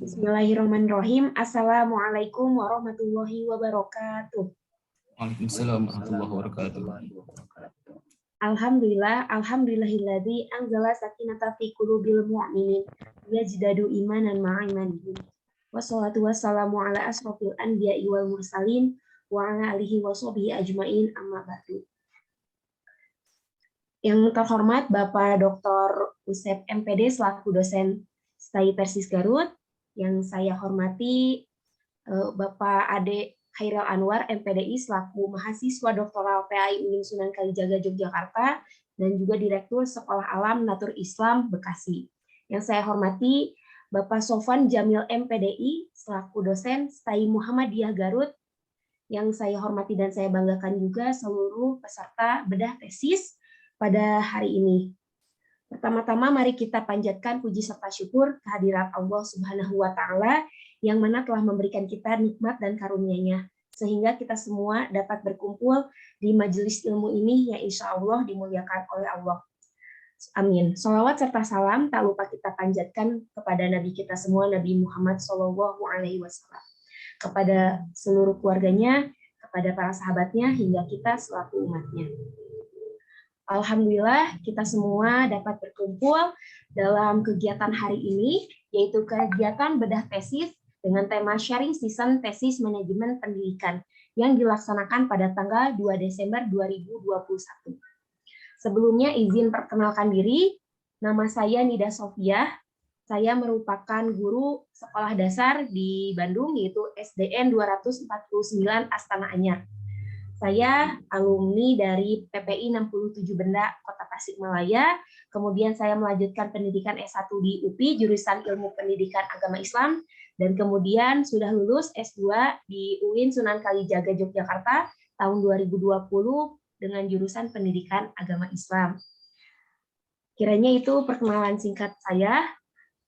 Bismillahirrahmanirrahim. Assalamualaikum warahmatullahi wabarakatuh. Waalaikumsalam warahmatullahi wabarakatuh. Alhamdulillahilladzi anzala sakinata fi qulubil mu'minin yazdadu imanan ma'a imanihim. Wassalatu wassalamu ala asrofil anbiya'i wal mursalin wa ala alihi wa sahbihi ajmain amma ba'du. Yang terhormat Bapak Dr. Usep MPD selaku dosen STAI Persis Garut, yang saya hormati Bapak Ade Khairil Anwar MPDI selaku mahasiswa doktoral PAI UIN Sunan Kalijaga Yogyakarta dan juga Direktur Sekolah Alam Natur Islam Bekasi. Yang saya hormati Bapak Sofwan Jamil MPDI selaku dosen STAI Muhammadiyah Garut, yang saya hormati dan saya banggakan juga seluruh peserta bedah tesis pada hari ini. Pertama-tama mari kita panjatkan puji serta syukur kehadirat Allah Subhanahu wa taala yang mana telah memberikan kita nikmat dan karunia-Nya sehingga kita semua dapat berkumpul di majelis ilmu ini yang insya Allah dimuliakan oleh Allah. Amin. Sholawat serta salam tak lupa kita panjatkan kepada Nabi kita semua, Nabi Muhammad SAW, kepada seluruh keluarganya, kepada para sahabatnya, hingga kita selaku umatnya. Alhamdulillah kita semua dapat berkumpul dalam kegiatan hari ini, yaitu kegiatan bedah tesis dengan tema Sharing Season Tesis Manajemen Pendidikan yang dilaksanakan pada tanggal 2 Desember 2021. Sebelumnya izin perkenalkan diri, nama saya Nida Sofia, saya merupakan guru sekolah dasar di Bandung, yaitu SDN 249 Astana Anyar. Saya alumni dari PPI 67 Benda Kota Tasikmalaya, kemudian saya melanjutkan pendidikan S1 di UPI, jurusan Ilmu Pendidikan Agama Islam, dan kemudian sudah lulus S2 di UIN Sunan Kalijaga Yogyakarta tahun 2020 dengan jurusan Pendidikan Agama Islam. Kiranya itu perkenalan singkat saya.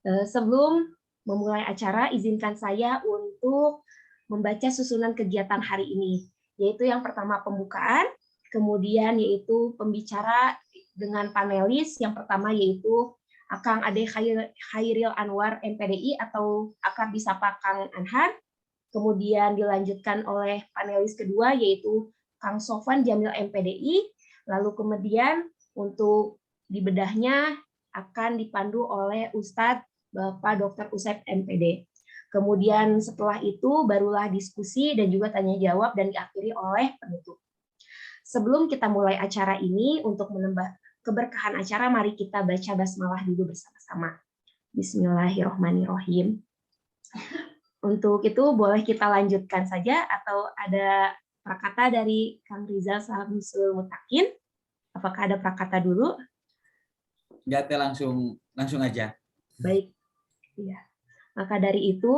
Sebelum memulai acara, izinkan saya untuk membaca susunan kegiatan hari ini, yaitu yang pertama pembukaan, kemudian yaitu pembicara dengan panelis, yang pertama yaitu Akang Ade Khairil Anwar MPDI atau akrab disapa Kang Anhar, kemudian dilanjutkan oleh panelis kedua yaitu Kang Sofwan Jamil MPDI, lalu kemudian untuk dibedahnya akan dipandu oleh Ustadz Bapak Dr. Usep MPD. Kemudian setelah itu barulah diskusi dan juga tanya jawab dan diakhiri oleh penutup. Sebelum kita mulai acara ini, untuk menambah keberkahan acara, mari kita baca basmalah dulu bersama-sama. Bismillahirrahmanirrahim. Untuk itu boleh kita lanjutkan saja atau ada prakata dari Kang Rizal Sahamsul Mutakin? Apakah ada prakata dulu? Enggak, langsung aja. Baik. Iya. Maka dari itu,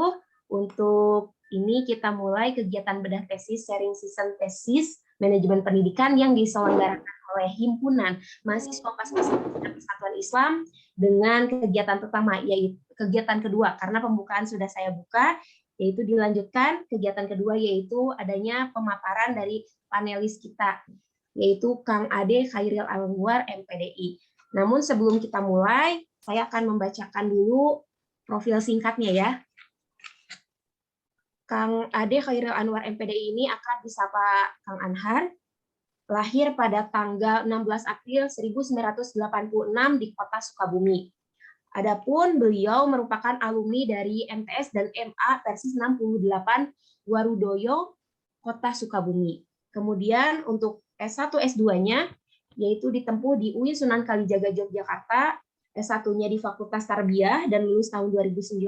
untuk ini kita mulai kegiatan bedah tesis Sharing Season Tesis Manajemen Pendidikan yang diselenggarakan oleh Himpunan Mahasiswa Pas-Pasan Persatuan Islam dengan kegiatan pertama, yaitu kegiatan kedua, karena pembukaan sudah saya buka, yaitu dilanjutkan kegiatan kedua, yaitu adanya pemaparan dari panelis kita, yaitu Kang Ade Khairil Anwar MPDI. Namun sebelum kita mulai, saya akan membacakan dulu profil singkatnya ya. Kang Ade Khairil Anwar MPDI ini akrab disapa Kang Anhar, lahir pada tanggal 16 April 1986 di Kota Sukabumi. Adapun beliau merupakan alumni dari MTS dan MA Persis 68 Warudoyo, Kota Sukabumi. Kemudian untuk S1 S2-nya yaitu ditempuh di UIN Sunan Kalijaga Yogyakarta, S1-nya di Fakultas Tarbiyah dan lulus tahun 2009,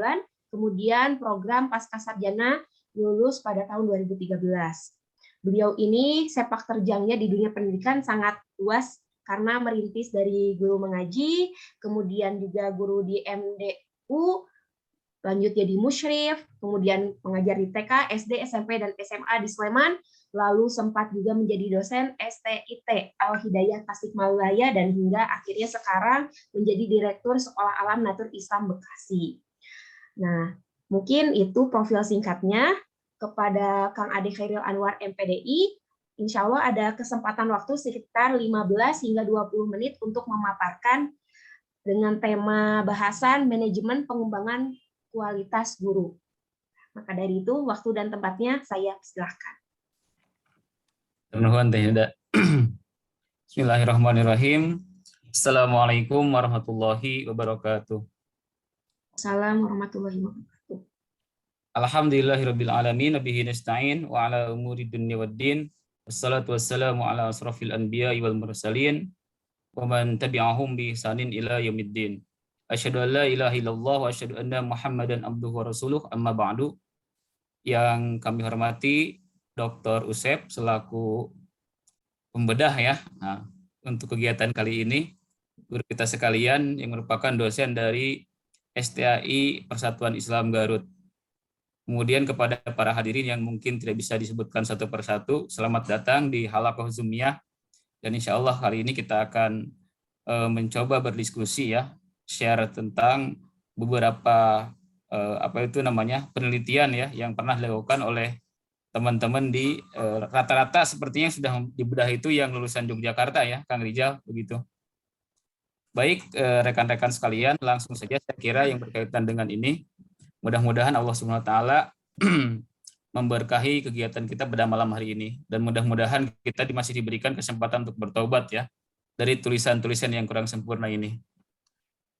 kemudian program Pascasarjana lulus pada tahun 2013. Beliau ini sepak terjangnya di dunia pendidikan sangat luas karena merintis dari guru mengaji, kemudian juga guru di MDU, lanjut jadi musyrif, kemudian mengajar di TK, SD, SMP, dan SMA di Sleman, lalu sempat juga menjadi dosen STIT Al-Hidayah Tasikmalaya, dan hingga akhirnya sekarang menjadi Direktur Sekolah Alam Natur Islam Bekasi. Nah, mungkin itu profil singkatnya. Kepada Kang Ade Khairil Anwar MPDI, insya Allah ada kesempatan waktu sekitar 15 hingga 20 menit untuk memaparkan dengan tema bahasan manajemen pengembangan kualitas guru. Maka dari itu, waktu dan tempatnya saya silakan. Nuhun Teh Nida. Bismillahirrahmanirrahim. Assalamualaikum warahmatullahi wabarakatuh. Assalamualaikum warahmatullahi wabarakatuh. Alhamdulillahirabbil alamin bihi nasta'in wa ala umuri dunya waddin. Wassalatu wassalamu ala asrofil anbiya'i wal mursalin wa man tabi'ahum bi ihsanin ila yaumiddin. Asyhadu an la ilaha illallah wa asyhadu anna Muhammadan abduhu wa rasuluh, amma ba'du. Yang kami hormati Dr. Usep selaku pembedah ya. Nah, untuk kegiatan kali ini, guru kita sekalian yang merupakan dosen dari STAI Persatuan Islam Garut. Kemudian kepada para hadirin yang mungkin tidak bisa disebutkan satu persatu, selamat datang di Halaqah Zoomiyah. Dan insya Allah kali ini kita akan mencoba berdiskusi ya, share tentang beberapa penelitian ya yang pernah dilakukan oleh teman-teman di rata-rata sepertinya sudah dibedah itu yang lulusan Yogyakarta ya, Kang Rijal, begitu. Baik, rekan-rekan sekalian, langsung saja saya kira yang berkaitan dengan ini, mudah-mudahan Allah Subhanahu wa taala memberkahi kegiatan kita pada malam hari ini, dan mudah-mudahan kita masih diberikan kesempatan untuk bertobat ya dari tulisan-tulisan yang kurang sempurna ini.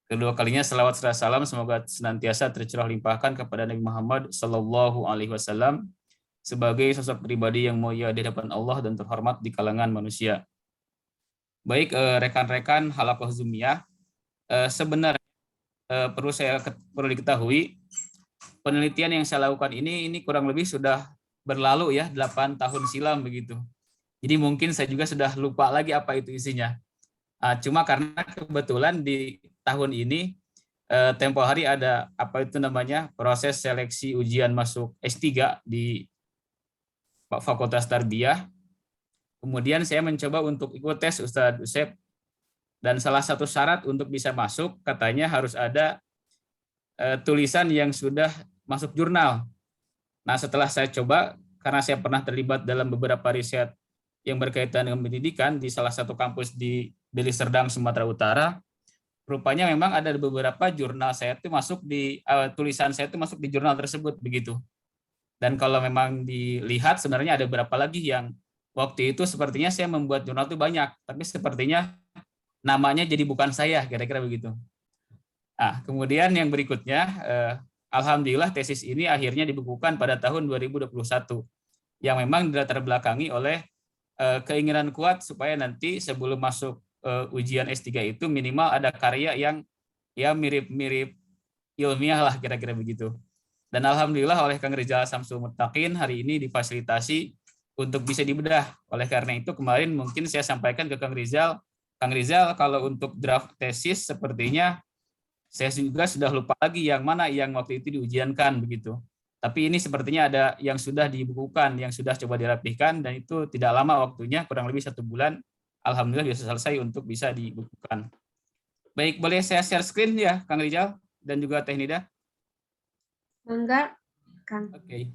Kedua kalinya selawat serta salam semoga senantiasa tercurah limpahkan kepada Nabi Muhammad Sallallahu Alaihi Wasallam sebagai sosok pribadi yang mulia di hadapan Allah dan terhormat di kalangan manusia. Baik, rekan-rekan Halaqah Zoomiyah, sebenarnya perlu diketahui penelitian yang saya lakukan ini kurang lebih sudah berlalu ya 8 tahun silam begitu. Jadi mungkin saya juga sudah lupa lagi apa itu isinya. Cuma karena kebetulan di tahun ini tempo hari ada proses seleksi ujian masuk S3 di Fakultas Tarbiyah. Kemudian saya mencoba untuk ikut tes Ustadz Usep, dan salah satu syarat untuk bisa masuk katanya harus ada tulisan yang sudah masuk jurnal. Nah, setelah saya coba, karena saya pernah terlibat dalam beberapa riset yang berkaitan dengan pendidikan di salah satu kampus di Deli Serdang, Sumatera Utara, rupanya memang ada beberapa jurnal saya itu masuk di tulisan saya itu masuk di jurnal tersebut begitu. Dan kalau memang dilihat sebenarnya ada beberapa lagi yang waktu itu sepertinya saya membuat jurnal itu banyak, tapi sepertinya namanya jadi bukan saya, kira-kira begitu. Nah, kemudian yang berikutnya, alhamdulillah tesis ini akhirnya dibukukan pada tahun 2021, yang memang dilatar belakangi oleh keinginan kuat supaya nanti sebelum masuk ujian S3 itu minimal ada karya yang ya mirip-mirip ilmiah lah, kira-kira begitu. Dan alhamdulillah oleh Kang Rizal Samsul Muttaqin hari ini difasilitasi untuk bisa dibedah. Oleh karena itu kemarin mungkin saya sampaikan ke Kang Rizal kalau untuk draft tesis sepertinya saya juga sudah lupa lagi yang mana yang waktu itu diujiankan begitu. Tapi ini sepertinya ada yang sudah dibukukan, yang sudah coba dirapihkan, dan itu tidak lama waktunya, kurang lebih 1 bulan. Alhamdulillah bisa selesai untuk bisa dibukukan. Baik, boleh saya share screen ya, Kang Rizal dan juga Teh Nida? Enggak, Kang. Oke.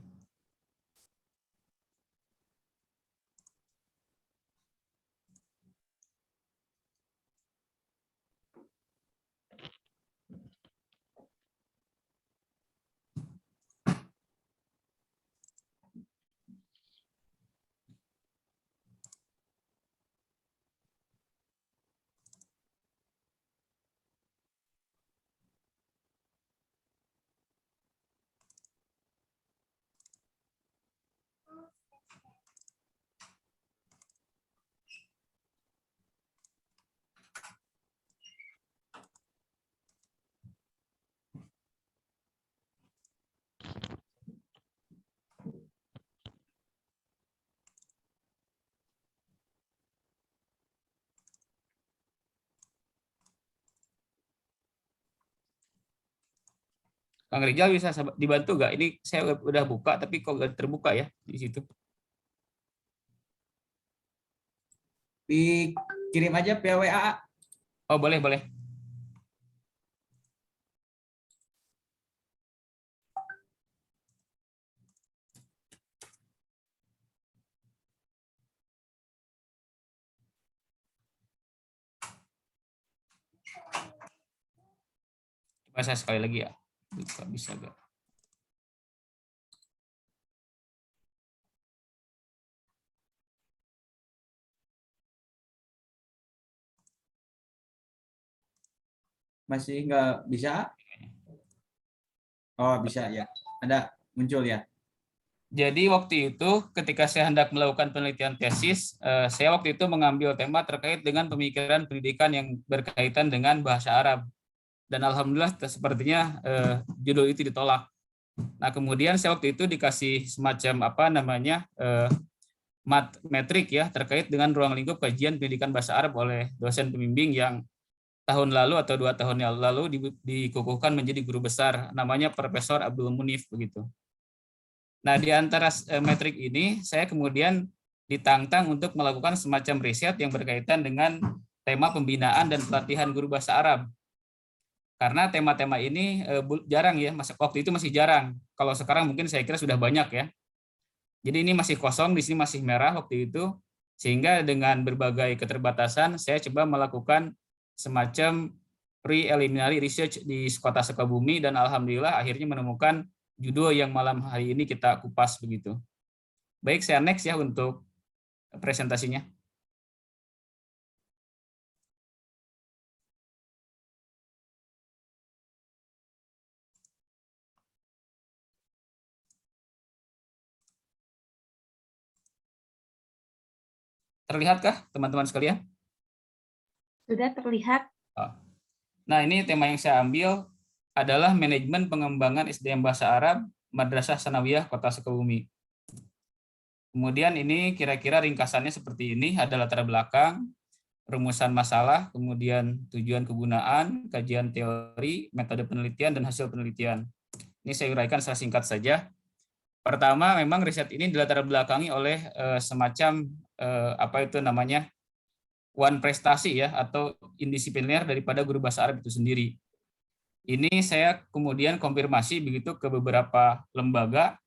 Kang Rizal bisa dibantu nggak? Ini saya udah buka tapi kok nggak terbuka ya di situ. Dikirim aja via WA. Oh, boleh, boleh. Coba saya sekali lagi ya. Bisa gak? Masih nggak bisa? Oh, bisa ya. Ada muncul ya. Jadi waktu itu ketika saya hendak melakukan penelitian tesis, saya waktu itu mengambil tema terkait dengan pemikiran pendidikan yang berkaitan dengan bahasa Arab. Dan alhamdulillah sepertinya judul itu ditolak. Nah, kemudian saya waktu itu dikasih semacam metrik ya terkait dengan ruang lingkup kajian pendidikan bahasa Arab oleh dosen pembimbing yang tahun lalu atau 2 tahun yang lalu dikukuhkan menjadi guru besar, namanya Profesor Abdul Munif begitu. Nah, di antara metrik ini, saya kemudian ditantang untuk melakukan semacam riset yang berkaitan dengan tema pembinaan dan pelatihan guru bahasa Arab. Karena tema-tema ini jarang ya, waktu itu masih jarang. Kalau sekarang mungkin saya kira sudah banyak ya. Jadi ini masih kosong, di sini masih merah waktu itu. Sehingga dengan berbagai keterbatasan, saya coba melakukan semacam preliminary research di Kota Sukabumi, dan alhamdulillah akhirnya menemukan judul yang malam hari ini kita kupas begitu. Baik, saya next ya untuk presentasinya. Terlihatkah teman-teman sekalian? Sudah terlihat. Nah, ini tema yang saya ambil adalah manajemen pengembangan SDM Bahasa Arab Madrasah Sanawiyah Kota Sukabumi. Kemudian ini kira-kira ringkasannya seperti ini, ada latar belakang, rumusan masalah, kemudian tujuan kegunaan, kajian teori, metode penelitian, dan hasil penelitian. Ini saya uraikan secara singkat saja. Pertama, memang riset ini dilatar belakangi oleh semacam one prestasi ya, atau indisipliner daripada guru bahasa Arab itu sendiri. Ini saya kemudian konfirmasi begitu ke beberapa lembaga.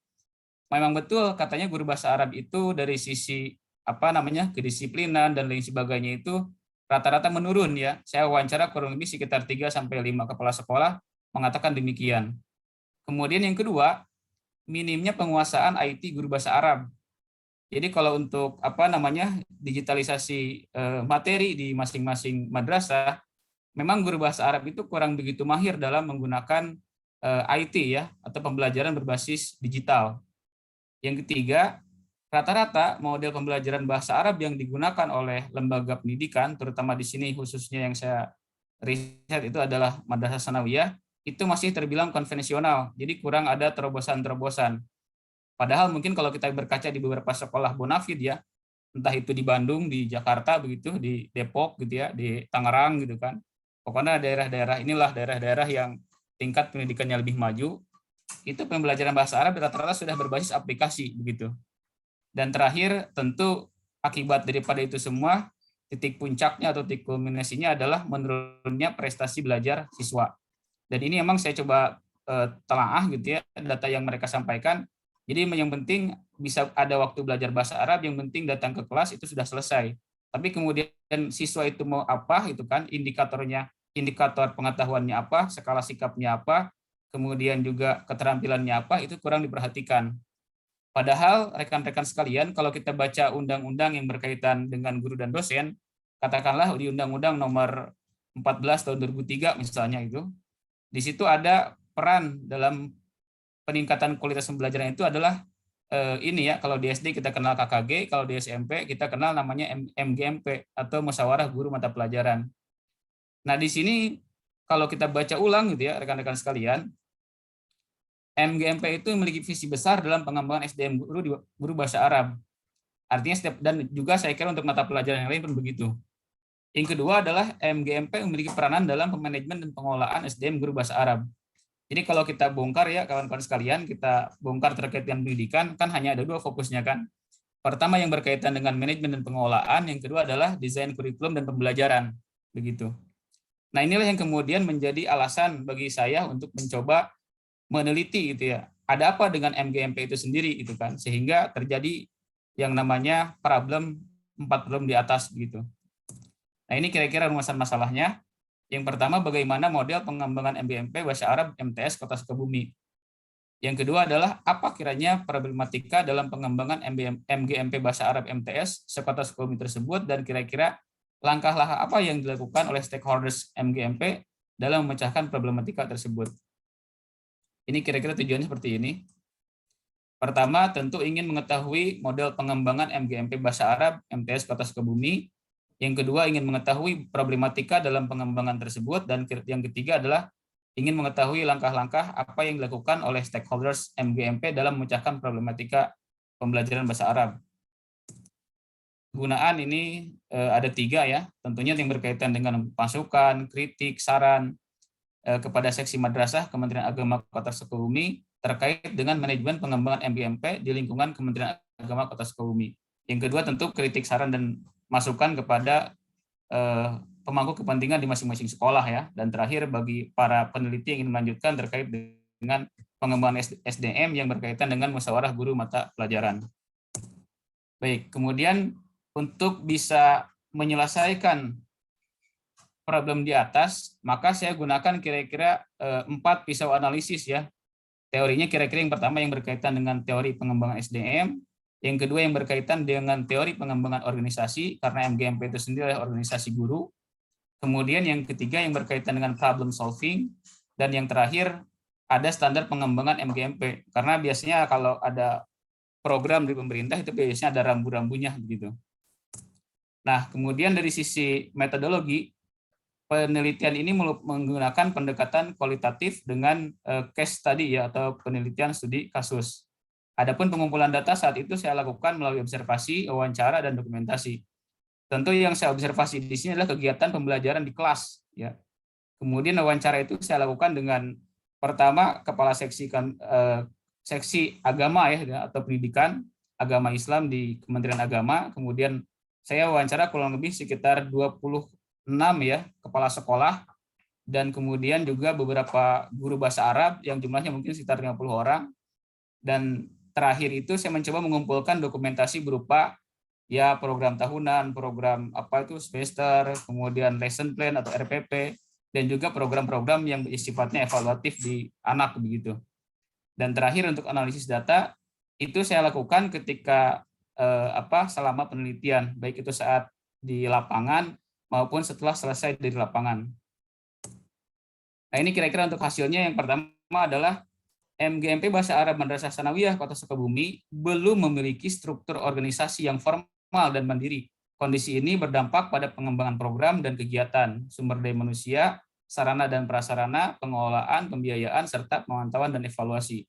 Memang betul katanya guru bahasa Arab itu dari sisi kedisiplinan dan lain sebagainya itu rata-rata menurun ya. Saya wawancara kurang lebih sekitar 3 sampai 5 kepala sekolah mengatakan demikian. Kemudian yang kedua, minimnya penguasaan IT guru bahasa Arab. Jadi kalau untuk digitalisasi materi di masing-masing madrasah, memang guru bahasa Arab itu kurang begitu mahir dalam menggunakan IT ya, atau pembelajaran berbasis digital. Yang ketiga, rata-rata model pembelajaran bahasa Arab yang digunakan oleh lembaga pendidikan, terutama di sini khususnya yang saya riset itu adalah Madrasah Sanawiyah, itu masih terbilang konvensional, jadi kurang ada terobosan-terobosan. Padahal mungkin kalau kita berkaca di beberapa sekolah bonafid ya, entah itu di Bandung, di Jakarta begitu, di Depok gitu ya, di Tangerang gitu kan. Pokoknya daerah-daerah inilah daerah-daerah yang tingkat pendidikannya lebih maju, itu pembelajaran bahasa Arab rata-rata sudah berbasis aplikasi begitu. Dan terakhir tentu akibat daripada itu semua, titik puncaknya atau titik kulminasinya adalah menurunnya prestasi belajar siswa. Dan ini memang saya coba telaah gitu ya data yang mereka sampaikan. Jadi yang penting bisa ada waktu belajar bahasa Arab, yang penting datang ke kelas itu sudah selesai. Tapi kemudian siswa itu mau apa itu kan, indikator pengetahuannya apa, skala sikapnya apa, kemudian juga keterampilannya apa, itu kurang diperhatikan. Padahal rekan-rekan sekalian, kalau kita baca undang-undang yang berkaitan dengan guru dan dosen, katakanlah di Undang-Undang Nomor 14 tahun 2003 misalnya itu, di situ ada peran dalam peningkatan kualitas pembelajaran itu adalah ini ya, kalau di SD kita kenal KKG, kalau di SMP kita kenal namanya MGMP atau Musyawarah Guru Mata Pelajaran. Nah, di sini kalau kita baca ulang gitu ya, rekan-rekan sekalian, MGMP itu memiliki visi besar dalam pengembangan SDM guru bahasa Arab. Artinya dan juga saya kira untuk mata pelajaran yang lain pun begitu. Yang kedua adalah MGMP memiliki peranan dalam manajemen dan pengelolaan SDM guru bahasa Arab. Jadi kalau kita bongkar ya kawan-kawan sekalian, kita bongkar terkait dengan pendidikan, kan hanya ada 2 fokusnya kan. Pertama yang berkaitan dengan manajemen dan pengelolaan, yang kedua adalah desain kurikulum dan pembelajaran. Begitu. Nah, inilah yang kemudian menjadi alasan bagi saya untuk mencoba meneliti gitu ya. Ada apa dengan MGMP itu sendiri itu kan, sehingga terjadi yang namanya problem 4 problem di atas gitu. Nah, ini kira-kira rumusan masalahnya. Yang pertama, bagaimana model pengembangan MGMP Bahasa Arab MTS Kota Sukabumi. Yang kedua adalah apa kiranya problematika dalam pengembangan MGMP Bahasa Arab MTS Sekota Sukabumi tersebut, dan kira-kira langkah-langkah apa yang dilakukan oleh stakeholders MGMP dalam memecahkan problematika tersebut. Ini kira-kira tujuannya seperti ini. Pertama, tentu ingin mengetahui model pengembangan MGMP Bahasa Arab MTS Kota Sukabumi. Yang kedua, ingin mengetahui problematika dalam pengembangan tersebut. Dan yang ketiga adalah ingin mengetahui langkah-langkah apa yang dilakukan oleh stakeholders MGMP dalam memecahkan problematika pembelajaran bahasa Arab. Penggunaan ini ada 3 ya, tentunya yang berkaitan dengan masukan, kritik, saran kepada seksi madrasah Kementerian Agama Kota Sukabumi terkait dengan manajemen pengembangan MGMP di lingkungan Kementerian Agama Kota Sukabumi. Yang kedua tentu kritik, saran, dan masukan kepada pemangku kepentingan di masing-masing sekolah ya. Dan terakhir bagi para peneliti yang ingin melanjutkan terkait dengan pengembangan SDM yang berkaitan dengan musyawarah guru mata pelajaran. Baik, kemudian untuk bisa menyelesaikan problem di atas, maka saya gunakan kira-kira 4 pisau analisis ya. Teorinya kira-kira yang pertama yang berkaitan dengan teori pengembangan SDM, yang kedua yang berkaitan dengan teori pengembangan organisasi, karena MGMP itu sendiri adalah organisasi guru. Kemudian yang ketiga yang berkaitan dengan problem solving, dan yang terakhir ada standar pengembangan MGMP, karena biasanya kalau ada program di pemerintah itu biasanya ada rambu-rambunya begitu. Nah, kemudian dari sisi metodologi, penelitian ini menggunakan pendekatan kualitatif dengan case study ya, atau penelitian studi kasus. Adapun pengumpulan data saat itu saya lakukan melalui observasi, wawancara, dan dokumentasi. Tentu yang saya observasi di sini adalah kegiatan pembelajaran di kelas ya. Kemudian wawancara itu saya lakukan dengan pertama kepala seksi agama ya, atau pendidikan agama Islam di Kementerian Agama. Kemudian saya wawancara kurang lebih sekitar 26 ya kepala sekolah, dan kemudian juga beberapa guru bahasa Arab yang jumlahnya mungkin sekitar 50 orang. Dan terakhir itu saya mencoba mengumpulkan dokumentasi berupa ya program tahunan, program apa itu semester, kemudian lesson plan atau RPP, dan juga program-program yang sifatnya evaluatif di anak begitu. Dan terakhir untuk analisis data itu saya lakukan ketika selama penelitian, baik itu saat di lapangan maupun setelah selesai dari lapangan. Nah, ini kira-kira untuk hasilnya. Yang pertama adalah MGMP Bahasa Arab Madrasah Tsanawiyah Kota Sukabumi belum memiliki struktur organisasi yang formal dan mandiri. Kondisi ini berdampak pada pengembangan program dan kegiatan, sumber daya manusia, sarana dan prasarana, pengelolaan, pembiayaan, serta pemantauan dan evaluasi.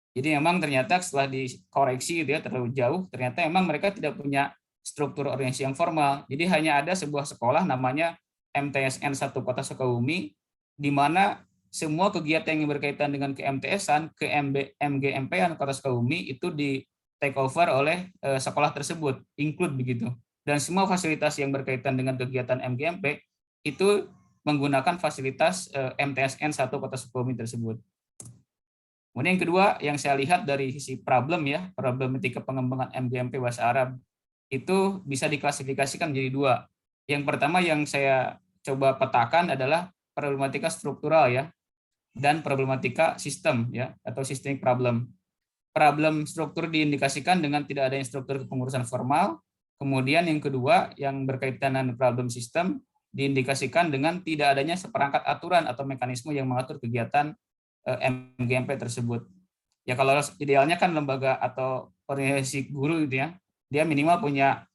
Jadi memang ternyata setelah dikoreksi gitu ya, terlalu jauh, ternyata memang mereka tidak punya struktur organisasi yang formal. Jadi hanya ada sebuah sekolah namanya MTSN 1 Kota Sukabumi, di mana semua kegiatan yang berkaitan dengan ke-MTS-an, ke-MGMP-an Kota Sukabumi itu di take over oleh sekolah tersebut, include begitu. Dan semua fasilitas yang berkaitan dengan kegiatan MGMP itu menggunakan fasilitas MTSN 1 Kota Sukabumi tersebut. Kemudian yang kedua yang saya lihat dari sisi problem ya, problematika pengembangan MGMP Bahasa Arab itu bisa diklasifikasikan menjadi 2. Yang pertama yang saya coba petakan adalah problematika struktural ya, dan problematika sistem ya, atau systemic problem. Problem struktur diindikasikan dengan tidak adanya struktur kepengurusan formal. Kemudian yang kedua yang berkaitan dengan problem sistem diindikasikan dengan tidak adanya seperangkat aturan atau mekanisme yang mengatur kegiatan MGMP tersebut. Ya kalau idealnya kan lembaga atau organisasi guru gitu ya, dia minimal punya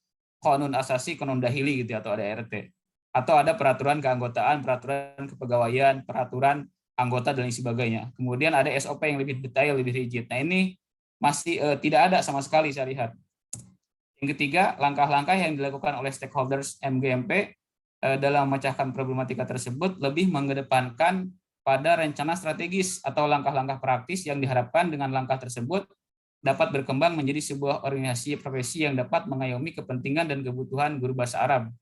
qanun asasi, qanun dahili gitu atau ada ART. Atau ada peraturan keanggotaan, peraturan kepegawaian, peraturan anggota dan lain sebagainya. Kemudian ada SOP yang lebih detail, lebih rigid. Nah ini masih tidak ada sama sekali saya lihat. Yang ketiga, langkah-langkah yang dilakukan oleh stakeholders MGMP dalam memecahkan problematika tersebut lebih mengedepankan pada rencana strategis atau langkah-langkah praktis yang diharapkan dengan langkah tersebut dapat berkembang menjadi sebuah organisasi profesi yang dapat mengayomi kepentingan dan kebutuhan guru bahasa Arab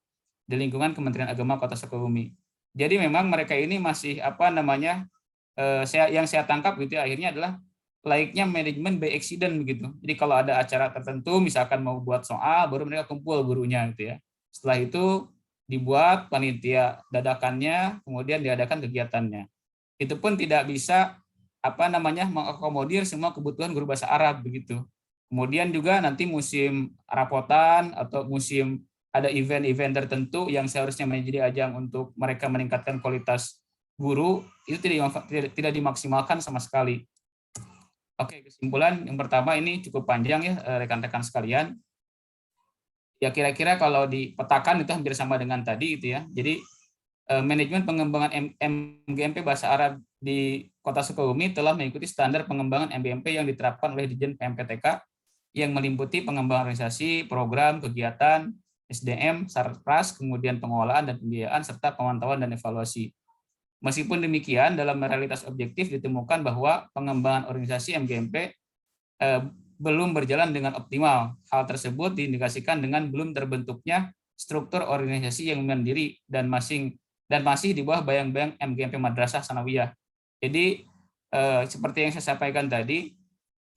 di lingkungan Kementerian Agama Kota Sukabumi. Jadi memang mereka ini masih yang saya tangkap gitu ya, akhirnya adalah layaknya manajemen by accident begitu. Jadi kalau ada acara tertentu misalkan mau buat soal baru mereka kumpul gurunya gitu ya. Setelah itu dibuat panitia dadakannya, kemudian diadakan kegiatannya. Itu pun tidak bisa mengakomodir semua kebutuhan guru bahasa Arab begitu. Kemudian juga nanti musim rapotan atau musim ada event-event tertentu yang seharusnya menjadi ajang untuk mereka meningkatkan kualitas guru, itu tidak dimaksimalkan sama sekali. Oke, kesimpulan yang pertama ini cukup panjang ya rekan-rekan sekalian. Ya kira-kira kalau dipetakan itu hampir sama dengan tadi gitu ya. Jadi manajemen pengembangan MGMP bahasa Arab di Kota Sukabumi telah mengikuti standar pengembangan MGMP yang diterapkan oleh Ditjen PMPTK yang meliputi pengembangan organisasi, program, kegiatan, SDM, Sarpras, kemudian pengelolaan dan pembiayaan serta pemantauan dan evaluasi. Meskipun demikian, dalam realitas objektif ditemukan bahwa pengembangan organisasi MGMP belum berjalan dengan optimal. Hal tersebut diindikasikan dengan belum terbentuknya struktur organisasi yang mandiri dan masih di bawah bayang-bayang MGMP Madrasah Sanawiyah. Jadi seperti yang saya sampaikan tadi,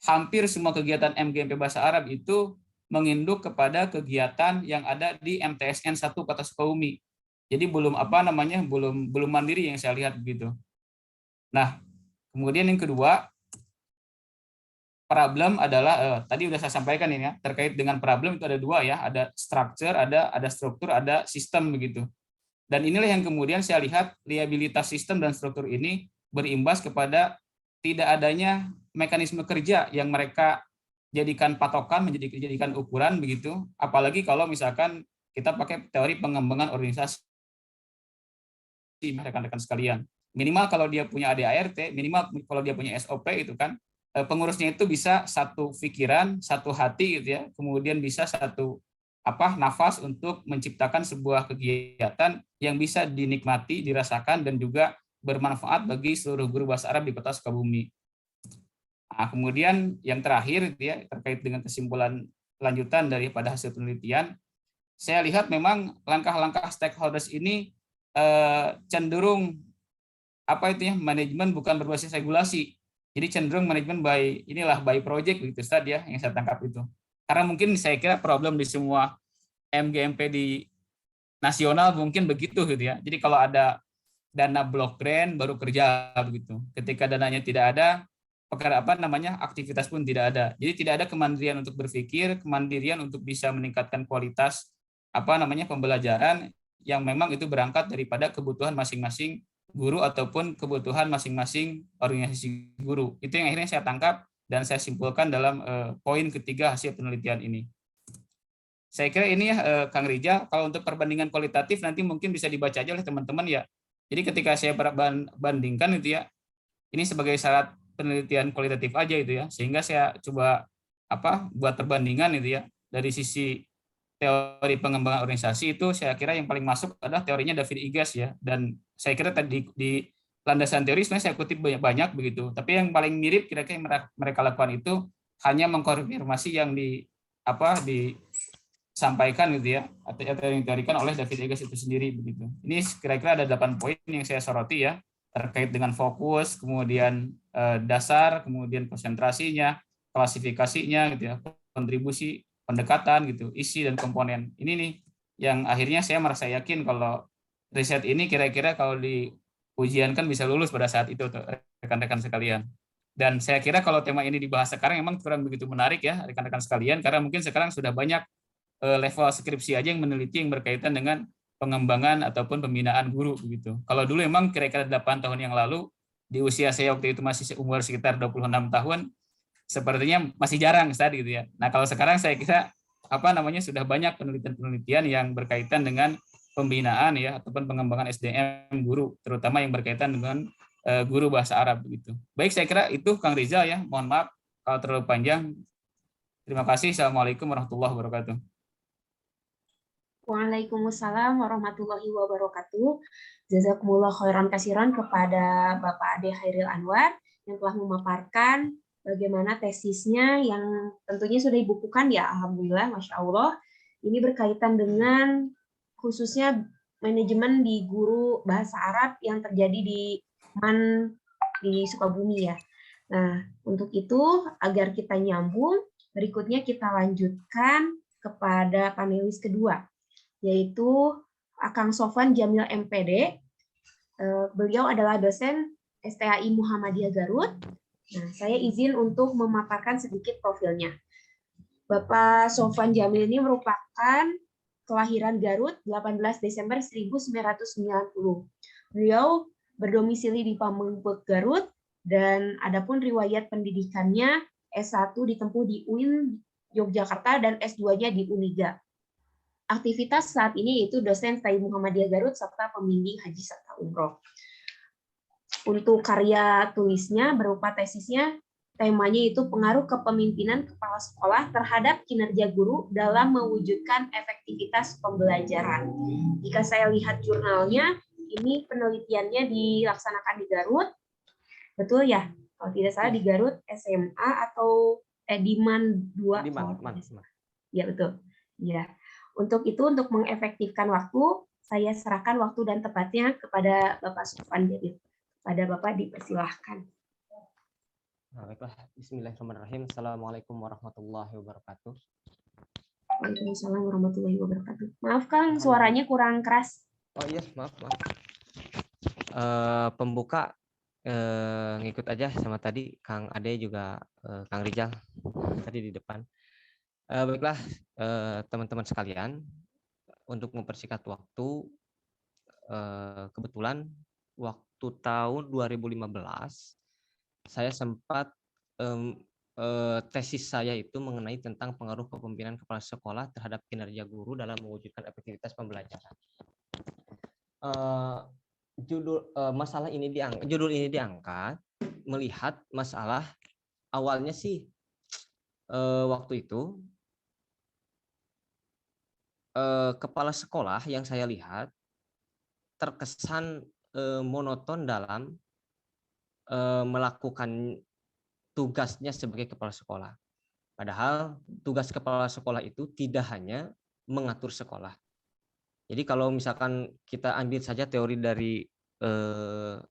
hampir semua kegiatan MGMP Bahasa Arab itu menginduk kepada kegiatan yang ada di MTSN 1 Kota Sukabumi. Jadi belum belum mandiri yang saya lihat begitu. Nah, kemudian yang kedua, problem adalah tadi sudah saya sampaikan ini ya, terkait dengan problem itu ada dua ya, ada structure, ada struktur, ada sistem begitu. Dan inilah yang kemudian saya lihat liabilitas sistem dan struktur ini berimbas kepada tidak adanya mekanisme kerja yang mereka jadikan patokan, menjadikan ukuran begitu. Apalagi kalau misalkan kita pakai teori pengembangan organisasi, rekan-rekan sekalian. Minimal kalau dia punya ADART, minimal kalau dia punya SOP itu kan, pengurusnya itu bisa satu pikiran, satu hati gitu ya, kemudian bisa satu nafas untuk menciptakan sebuah kegiatan yang bisa dinikmati, dirasakan dan juga bermanfaat bagi seluruh guru bahasa Arab di Kota Sukabumi. Nah, kemudian yang terakhir gitu ya, terkait dengan kesimpulan lanjutan daripada hasil penelitian, saya lihat memang langkah-langkah stakeholders ini cenderung manajemen bukan berbasis regulasi. Jadi cenderung manajemen by project begitu Ustaz ya, yang saya tangkap itu. Karena mungkin saya kira problem di semua MGMP di nasional mungkin begitu gitu ya. Jadi kalau ada dana block grant baru kerja begitu. Ketika dananya tidak ada, aktivitas pun tidak ada. Jadi tidak ada kemandirian untuk berpikir, kemandirian untuk bisa meningkatkan kualitas pembelajaran yang memang itu berangkat daripada kebutuhan masing-masing guru ataupun kebutuhan masing-masing organisasi guru. Itu yang akhirnya saya tangkap dan saya simpulkan dalam poin ketiga hasil penelitian ini. Saya kira ini ya Kang Rijal, kalau untuk perbandingan kualitatif nanti mungkin bisa dibaca aja oleh teman-teman ya. Jadi ketika saya bandingkan itu ya, ini sebagai syarat penelitian kualitatif aja itu ya, sehingga saya coba buat perbandingan itu ya, dari sisi teori pengembangan organisasi itu saya kira yang paling masuk adalah teorinya David Igas ya, dan saya kira tadi di landasan teori sebenarnya saya kutip banyak begitu, tapi yang paling mirip kira-kira yang mereka lakukan itu hanya mengkonfirmasi yang disampaikan gitu ya, atau yang diteorikan oleh David Igas itu sendiri begitu. Ini kira-kira ada 8 poin yang saya soroti ya, terkait dengan fokus, kemudian dasar, kemudian konsentrasinya, klasifikasinya gitu ya, kontribusi, pendekatan gitu, isi dan komponen. Ini nih yang akhirnya saya merasa yakin kalau riset ini kira-kira kalau diujiankan bisa lulus pada saat itu rekan-rekan sekalian. Dan saya kira kalau tema ini dibahas sekarang memang kurang begitu menarik ya rekan-rekan sekalian, karena mungkin sekarang sudah banyak level skripsi aja yang meneliti yang berkaitan dengan pengembangan ataupun pembinaan guru begitu. Kalau dulu memang kira-kira 8 tahun yang lalu di usia saya waktu itu masih umur sekitar 26 tahun, sepertinya masih jarang tadi gitu ya. Nah, kalau sekarang saya kira sudah banyak penelitian-penelitian yang berkaitan dengan pembinaan ya ataupun pengembangan SDM guru, terutama yang berkaitan dengan guru bahasa Arab begitu. Baik, saya kira itu Kang Rizal ya. Mohon maaf kalau terlalu panjang. Terima kasih. Assalamualaikum warahmatullahi wabarakatuh. Waalaikumsalam warahmatullahi wabarakatuh. Jazakumullah khairan kasiran kepada Bapak Ade Hairil Anwar yang telah memaparkan bagaimana tesisnya yang tentunya sudah dibukukan ya, alhamdulillah, masya Allah. Ini berkaitan dengan khususnya manajemen di guru bahasa Arab yang terjadi di MAN di Sukabumi ya. Nah, untuk itu agar kita nyambung, berikutnya kita lanjutkan kepada panelis kedua, yaitu Akang Sofwan Jamil MPD. Beliau adalah dosen STAI Muhammadiyah Garut. Nah, saya izin untuk memaparkan sedikit profilnya. Bapak Sofwan Jamil ini merupakan kelahiran Garut 18 Desember 1990. Beliau berdomisili di Pamengpeuk, Garut, dan adapun riwayat pendidikannya S1 ditempuh di UIN Yogyakarta dan S2-nya di Uniga. Aktivitas saat ini yaitu dosen STAI Muhammadiyah Garut serta pembimbing haji serta umroh. Untuk karya tulisnya berupa tesisnya, temanya itu pengaruh kepemimpinan kepala sekolah terhadap kinerja guru dalam mewujudkan efektivitas pembelajaran. Jika saya lihat jurnalnya, ini penelitiannya dilaksanakan di Garut, betul ya? Kalau tidak salah di Garut SMA atau di MAN 2. Ya betul. Ya. Untuk itu, untuk mengefektifkan waktu, saya serahkan waktu dan tepatnya kepada Bapak Sofwan Jamil. Pada Bapak dipersilahkan. Baiklah, bismillahirrahmanirrahim. Assalamualaikum warahmatullahi wabarakatuh. Waalaikumsalam warahmatullahi wabarakatuh. Maaf Kang, suaranya kurang keras. Oh iya, maaf. Pembuka ngikut aja sama tadi Kang Ade juga Kang Rijal tadi di depan. Baiklah, teman-teman sekalian, untuk mempersingkat waktu, kebetulan waktu tahun 2015 saya sempat tesis saya itu mengenai tentang pengaruh kepemimpinan kepala sekolah terhadap kinerja guru dalam mewujudkan efektivitas pembelajaran. Judul ini diangkat melihat masalah awalnya sih waktu itu kepala sekolah yang saya lihat terkesan monoton dalam melakukan tugasnya sebagai kepala sekolah. Padahal tugas kepala sekolah itu tidak hanya mengatur sekolah. Jadi kalau misalkan kita ambil saja teori dari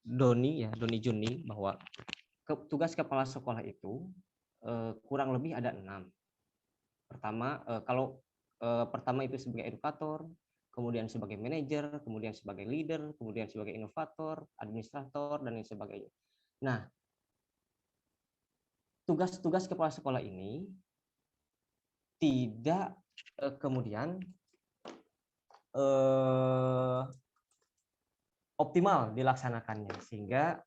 Doni Juni, bahwa tugas kepala sekolah itu kurang lebih ada 6. Pertama, pertama itu sebagai edukator, kemudian sebagai manajer, kemudian sebagai leader, kemudian sebagai inovator, administrator, dan lain sebagainya. Nah, tugas-tugas kepala sekolah ini tidak kemudian optimal dilaksanakannya, sehingga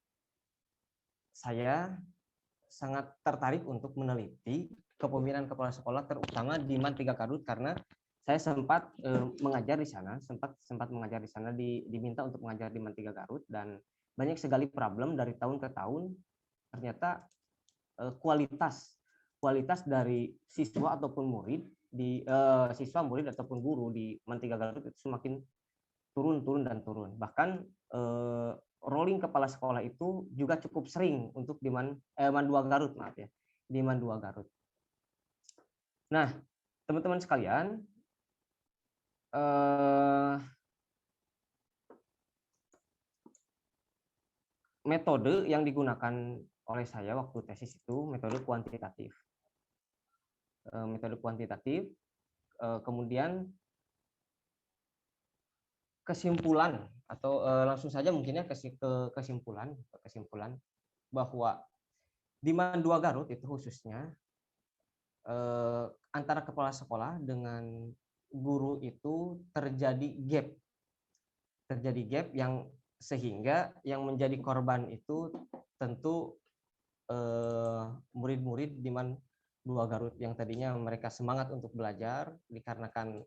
saya sangat tertarik untuk meneliti kepemimpinan kepala sekolah terutama di MAN 3 Garut, karena saya sempat mengajar di sana, sempat mengajar di sana, diminta untuk mengajar di MAN 3 Garut, dan banyak sekali problem dari tahun ke tahun. Ternyata kualitas dari siswa ataupun murid ataupun guru di MAN 3 Garut itu semakin turun. Bahkan rolling kepala sekolah itu juga cukup sering untuk di MAN 2 Garut, di MAN 2 Garut. Nah, teman-teman sekalian, metode yang digunakan oleh saya waktu tesis itu metode kuantitatif. Kemudian kesimpulan atau langsung saja mungkinnya ke kesimpulan bahwa di MAN 2 Garut itu khususnya antara kepala sekolah dengan guru itu terjadi gap yang sehingga yang menjadi korban itu tentu murid-murid di MAN 2 Garut yang tadinya mereka semangat untuk belajar dikarenakan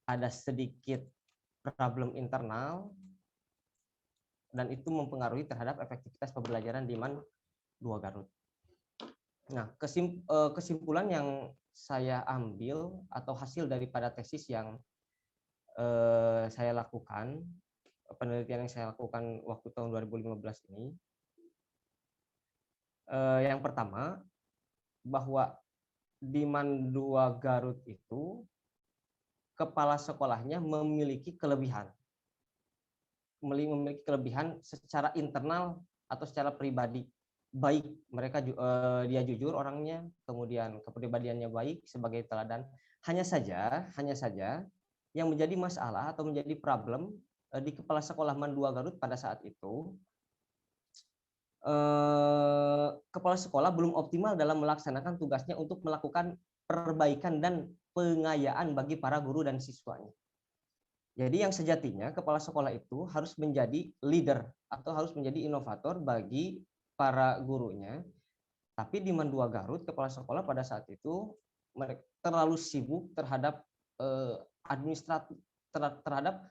ada sedikit problem internal, dan itu mempengaruhi terhadap efektivitas pembelajaran di MAN 2 Garut. Nah, kesimpulan yang saya ambil atau hasil daripada tesis yang saya lakukan, penelitian yang saya lakukan waktu tahun 2015 ini, yang pertama, bahwa di MAN 2 Garut itu kepala sekolahnya memiliki kelebihan secara internal atau secara pribadi. Baik, mereka dia jujur orangnya, kemudian kepribadiannya baik sebagai teladan. Hanya saja yang menjadi masalah atau menjadi problem di Kepala Sekolah MAN 2 Garut pada saat itu, kepala sekolah belum optimal dalam melaksanakan tugasnya untuk melakukan perbaikan dan pengayaan bagi para guru dan siswanya. Jadi yang sejatinya kepala sekolah itu harus menjadi leader atau harus menjadi inovator bagi para gurunya. Tapi di MAN 2 Garut, kepala sekolah pada saat itu mereka terlalu sibuk terhadap administratif, terhadap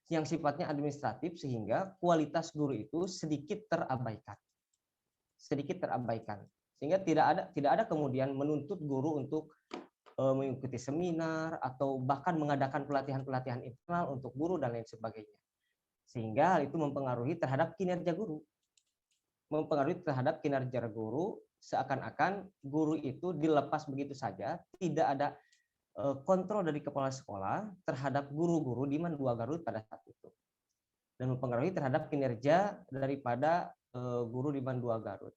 yang sifatnya administratif, sehingga kualitas guru itu sedikit terabaikan. Sehingga tidak ada kemudian menuntut guru untuk mengikuti seminar atau bahkan mengadakan pelatihan-pelatihan internal untuk guru dan lain sebagainya. Sehingga hal itu mempengaruhi terhadap kinerja guru. Seakan-akan guru itu dilepas begitu saja, tidak ada kontrol dari kepala sekolah terhadap guru-guru di MAN 2 Garut pada saat itu. Dan mempengaruhi terhadap kinerja daripada guru di MAN 2 Garut.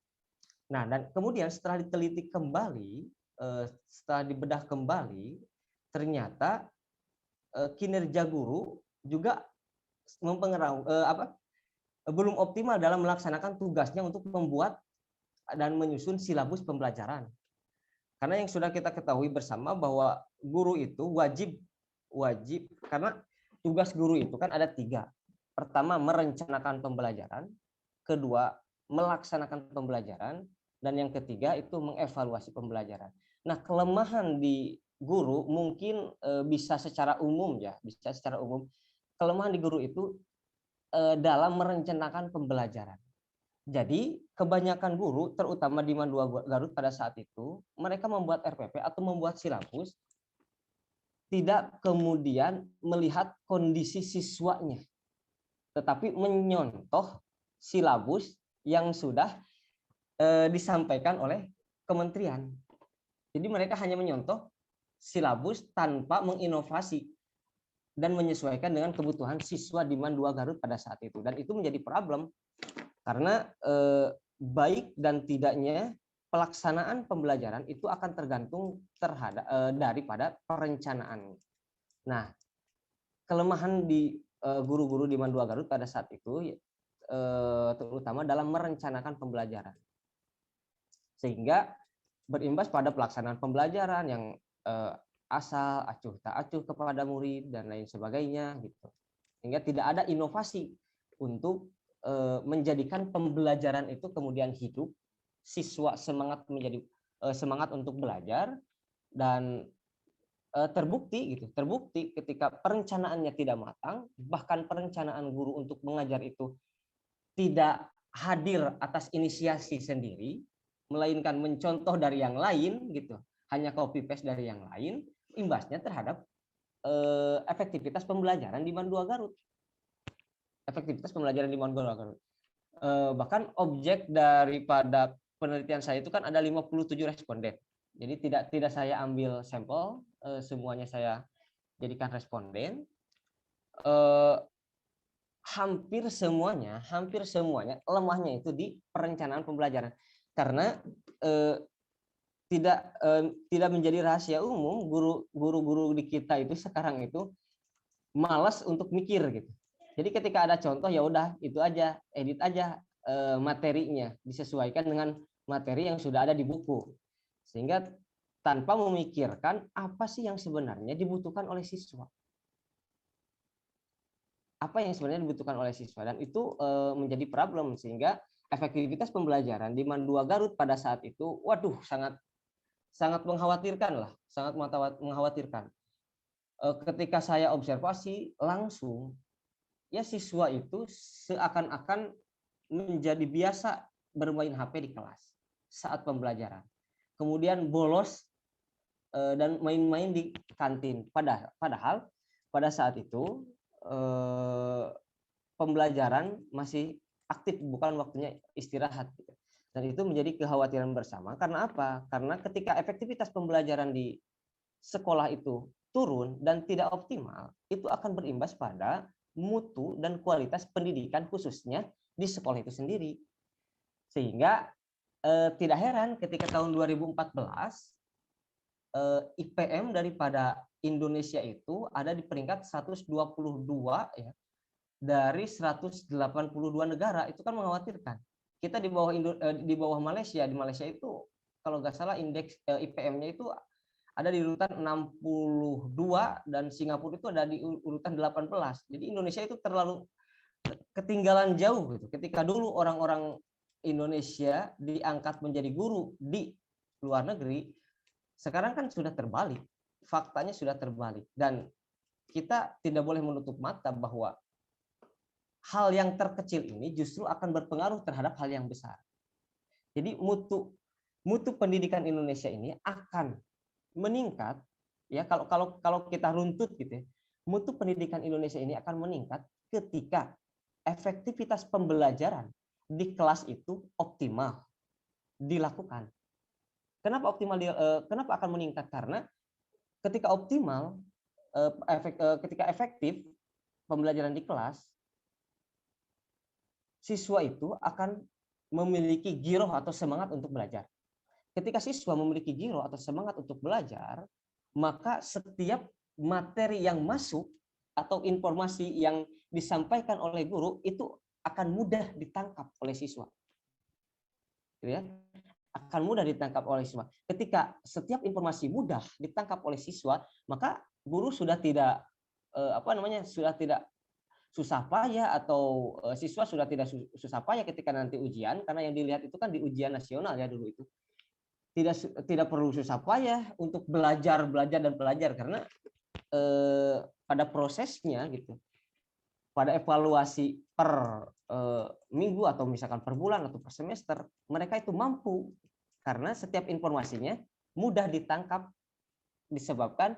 Nah, dan kemudian setelah diteliti kembali, setelah dibedah kembali, ternyata kinerja guru juga belum optimal dalam melaksanakan tugasnya untuk membuat dan menyusun silabus pembelajaran. Karena yang sudah kita ketahui bersama bahwa guru itu wajib karena tugas guru itu kan ada 3. Pertama, merencanakan pembelajaran, kedua, melaksanakan pembelajaran, dan yang ketiga itu mengevaluasi pembelajaran. Nah, kelemahan di guru mungkin bisa secara umum. Kelemahan di guru itu dalam merencanakan pembelajaran. Jadi kebanyakan guru, terutama di MAN 2 Garut pada saat itu, mereka membuat RPP atau membuat silabus tidak kemudian melihat kondisi siswanya, tetapi menyontoh silabus yang sudah disampaikan oleh kementerian. Jadi mereka hanya menyontoh silabus tanpa menginovasi dan menyesuaikan dengan kebutuhan siswa di MAN 2 Garut pada saat itu. Dan itu menjadi problem karena baik dan tidaknya pelaksanaan pembelajaran itu akan tergantung daripada perencanaan. Nah, kelemahan di guru-guru di MAN 2 Garut pada saat itu terutama dalam merencanakan pembelajaran. Sehingga berimbas pada pelaksanaan pembelajaran yang asal acuh tak acuh kepada murid dan lain sebagainya gitu. Sehingga tidak ada inovasi untuk menjadikan pembelajaran itu kemudian hidup, siswa semangat untuk belajar, dan terbukti ketika perencanaannya tidak matang, bahkan perencanaan guru untuk mengajar itu tidak hadir atas inisiasi sendiri, melainkan mencontoh dari yang lain gitu, hanya copy paste dari yang lain, imbasnya terhadap efektivitas pembelajaran di MAN 2 Garut. Bahkan objek daripada penelitian saya itu kan ada 57 responden. Jadi tidak saya ambil sampel, semuanya saya jadikan responden. Hampir semuanya lemahnya itu di perencanaan pembelajaran. Karena tidak menjadi rahasia umum, guru-guru di kita itu sekarang itu malas untuk mikir gitu. Jadi ketika ada contoh ya udah itu aja, edit aja materinya, disesuaikan dengan materi yang sudah ada di buku. Sehingga tanpa memikirkan apa sih yang sebenarnya dibutuhkan oleh siswa. Dan itu menjadi problem, sehingga efektivitas pembelajaran di MAN 2 Garut pada saat itu waduh sangat mengkhawatirkan. Ketika saya observasi langsung, ya siswa itu seakan-akan menjadi biasa bermain HP di kelas saat pembelajaran. Kemudian bolos dan main-main di kantin. Padahal pada saat itu pembelajaran masih aktif, bukan waktunya istirahat. Dan itu menjadi kekhawatiran bersama. Karena apa? Karena ketika efektivitas pembelajaran di sekolah itu turun dan tidak optimal, itu akan berimbas pada mutu dan kualitas pendidikan khususnya di sekolah itu sendiri. Sehingga tidak heran ketika tahun 2014 IPM daripada Indonesia itu ada di peringkat 122 ya dari 182 negara. Itu kan mengkhawatirkan. Kita di bawah di bawah Malaysia. Di Malaysia itu kalau nggak salah indeks IPM-nya itu ada di urutan 62 dan Singapura itu ada di urutan 18. Jadi Indonesia itu terlalu ketinggalan jauh gitu. Ketika dulu orang-orang Indonesia diangkat menjadi guru di luar negeri, sekarang kan sudah terbalik. Faktanya sudah terbalik dan kita tidak boleh menutup mata bahwa hal yang terkecil ini justru akan berpengaruh terhadap hal yang besar. Jadi mutu pendidikan Indonesia ini akan meningkat ya kalau kita runtut gitu ya. Mutu pendidikan Indonesia ini akan meningkat ketika efektivitas pembelajaran di kelas itu optimal dilakukan. Kenapa optimal? Kenapa akan meningkat? Karena ketika optimal, ketika efektif pembelajaran di kelas, siswa itu akan memiliki giroh atau semangat untuk belajar. Ketika siswa memiliki giroh atau semangat untuk belajar, maka setiap materi yang masuk atau informasi yang disampaikan oleh guru itu akan mudah ditangkap oleh siswa. Ya, akan mudah ditangkap oleh siswa. Ketika setiap informasi mudah ditangkap oleh siswa, maka guru sudah tidak sudah tidak susah payah atau siswa sudah tidak susah payah ketika nanti ujian, karena yang dilihat itu kan di ujian nasional ya dulu itu. Tidak perlu susah payah untuk belajar dan belajar karena pada prosesnya gitu. Pada evaluasi per minggu atau misalkan per bulan atau per semester, mereka itu mampu karena setiap informasinya mudah ditangkap disebabkan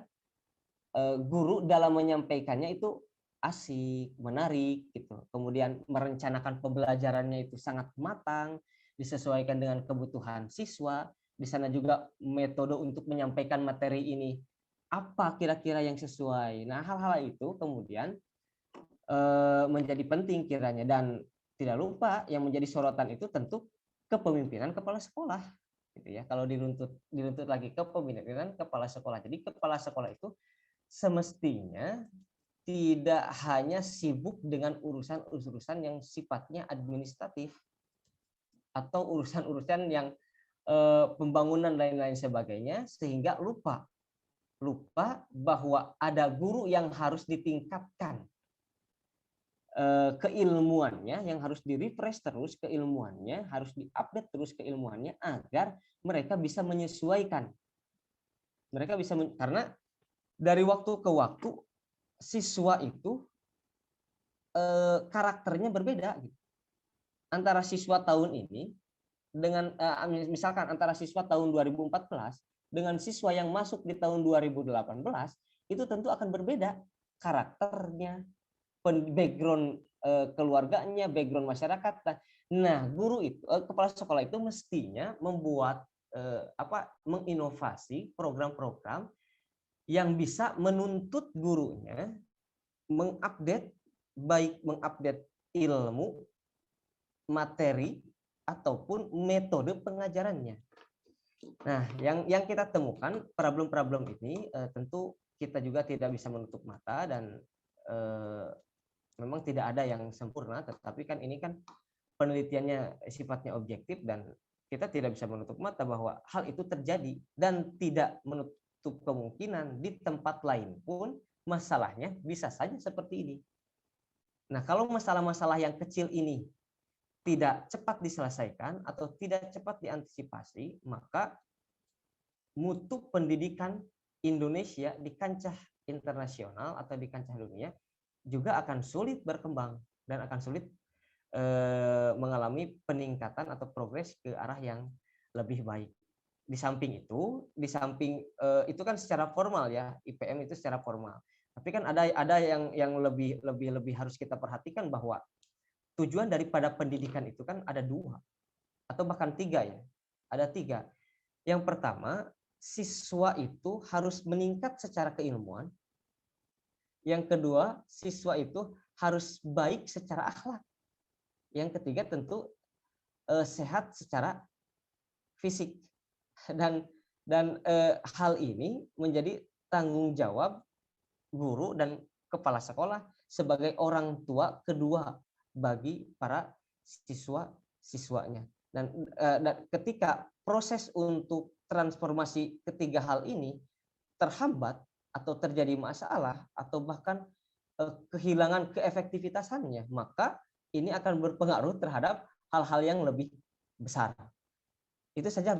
guru dalam menyampaikannya itu asik, menarik gitu. Kemudian merencanakan pembelajarannya itu sangat matang, disesuaikan dengan kebutuhan siswa. Di sana juga metode untuk menyampaikan materi ini apa kira-kira yang sesuai. Nah, hal-hal itu kemudian menjadi penting kiranya dan tidak lupa yang menjadi sorotan itu tentu kepemimpinan kepala sekolah gitu ya. Kalau diruntut lagi kepemimpinan kepala sekolah. Jadi kepala sekolah itu semestinya tidak hanya sibuk dengan urusan-urusan yang sifatnya administratif atau urusan-urusan yang pembangunan lain-lain sebagainya sehingga lupa bahwa ada guru yang harus ditingkatkan keilmuannya, yang harus di-refresh terus keilmuannya, harus di-update terus keilmuannya agar mereka bisa menyesuaikan. Karena dari waktu ke waktu siswa itu karakternya berbeda gitu. Antara siswa tahun ini dengan misalkan antara siswa tahun 2014 dengan siswa yang masuk di tahun 2018 itu tentu akan berbeda karakternya, background keluarganya, background masyarakat. Nah, guru itu kepala sekolah itu mestinya membuat menginovasi program-program yang bisa menuntut gurunya mengupdate ilmu, materi ataupun metode pengajarannya. Nah, yang kita temukan problem-problem ini tentu kita juga tidak bisa menutup mata dan memang tidak ada yang sempurna, tetapi kan ini kan penelitiannya sifatnya objektif dan kita tidak bisa menutup mata bahwa hal itu terjadi dan tidak menutup kemungkinan di tempat lain pun masalahnya bisa saja seperti ini. Nah, kalau masalah-masalah yang kecil ini tidak cepat diselesaikan atau tidak cepat diantisipasi, maka mutu pendidikan Indonesia di kancah internasional atau di kancah dunia juga akan sulit berkembang dan akan sulit mengalami peningkatan atau progres ke arah yang lebih baik. Di samping itu kan secara formal ya, IPM itu secara formal. Tapi kan ada yang lebih harus kita perhatikan bahwa tujuan daripada pendidikan itu kan ada 2 atau bahkan 3 ya. Ada 3. Yang pertama, siswa itu harus meningkat secara keilmuan. Yang kedua, siswa itu harus baik secara akhlak. Yang ketiga tentu sehat secara fisik. Dan Dan hal ini menjadi tanggung jawab guru dan kepala sekolah sebagai orang tua kedua bagi para siswa-siswanya. Dan ketika proses untuk transformasi ketiga hal ini terhambat atau terjadi masalah atau bahkan kehilangan keefektivitasannya, maka ini akan berpengaruh terhadap hal-hal yang lebih besar. Itu saja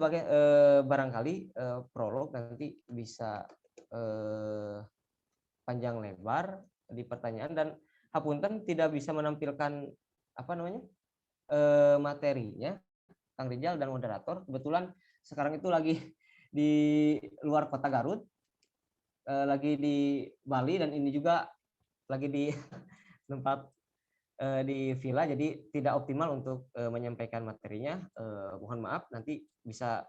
barangkali prolog, nanti bisa panjang lebar di pertanyaan, dan hapunten tidak bisa menampilkan materinya Kang Rijal dan moderator. Kebetulan sekarang itu lagi di luar kota Garut, lagi di Bali, dan ini juga lagi di tempat di villa, jadi tidak optimal untuk menyampaikan materinya. Mohon maaf, nanti bisa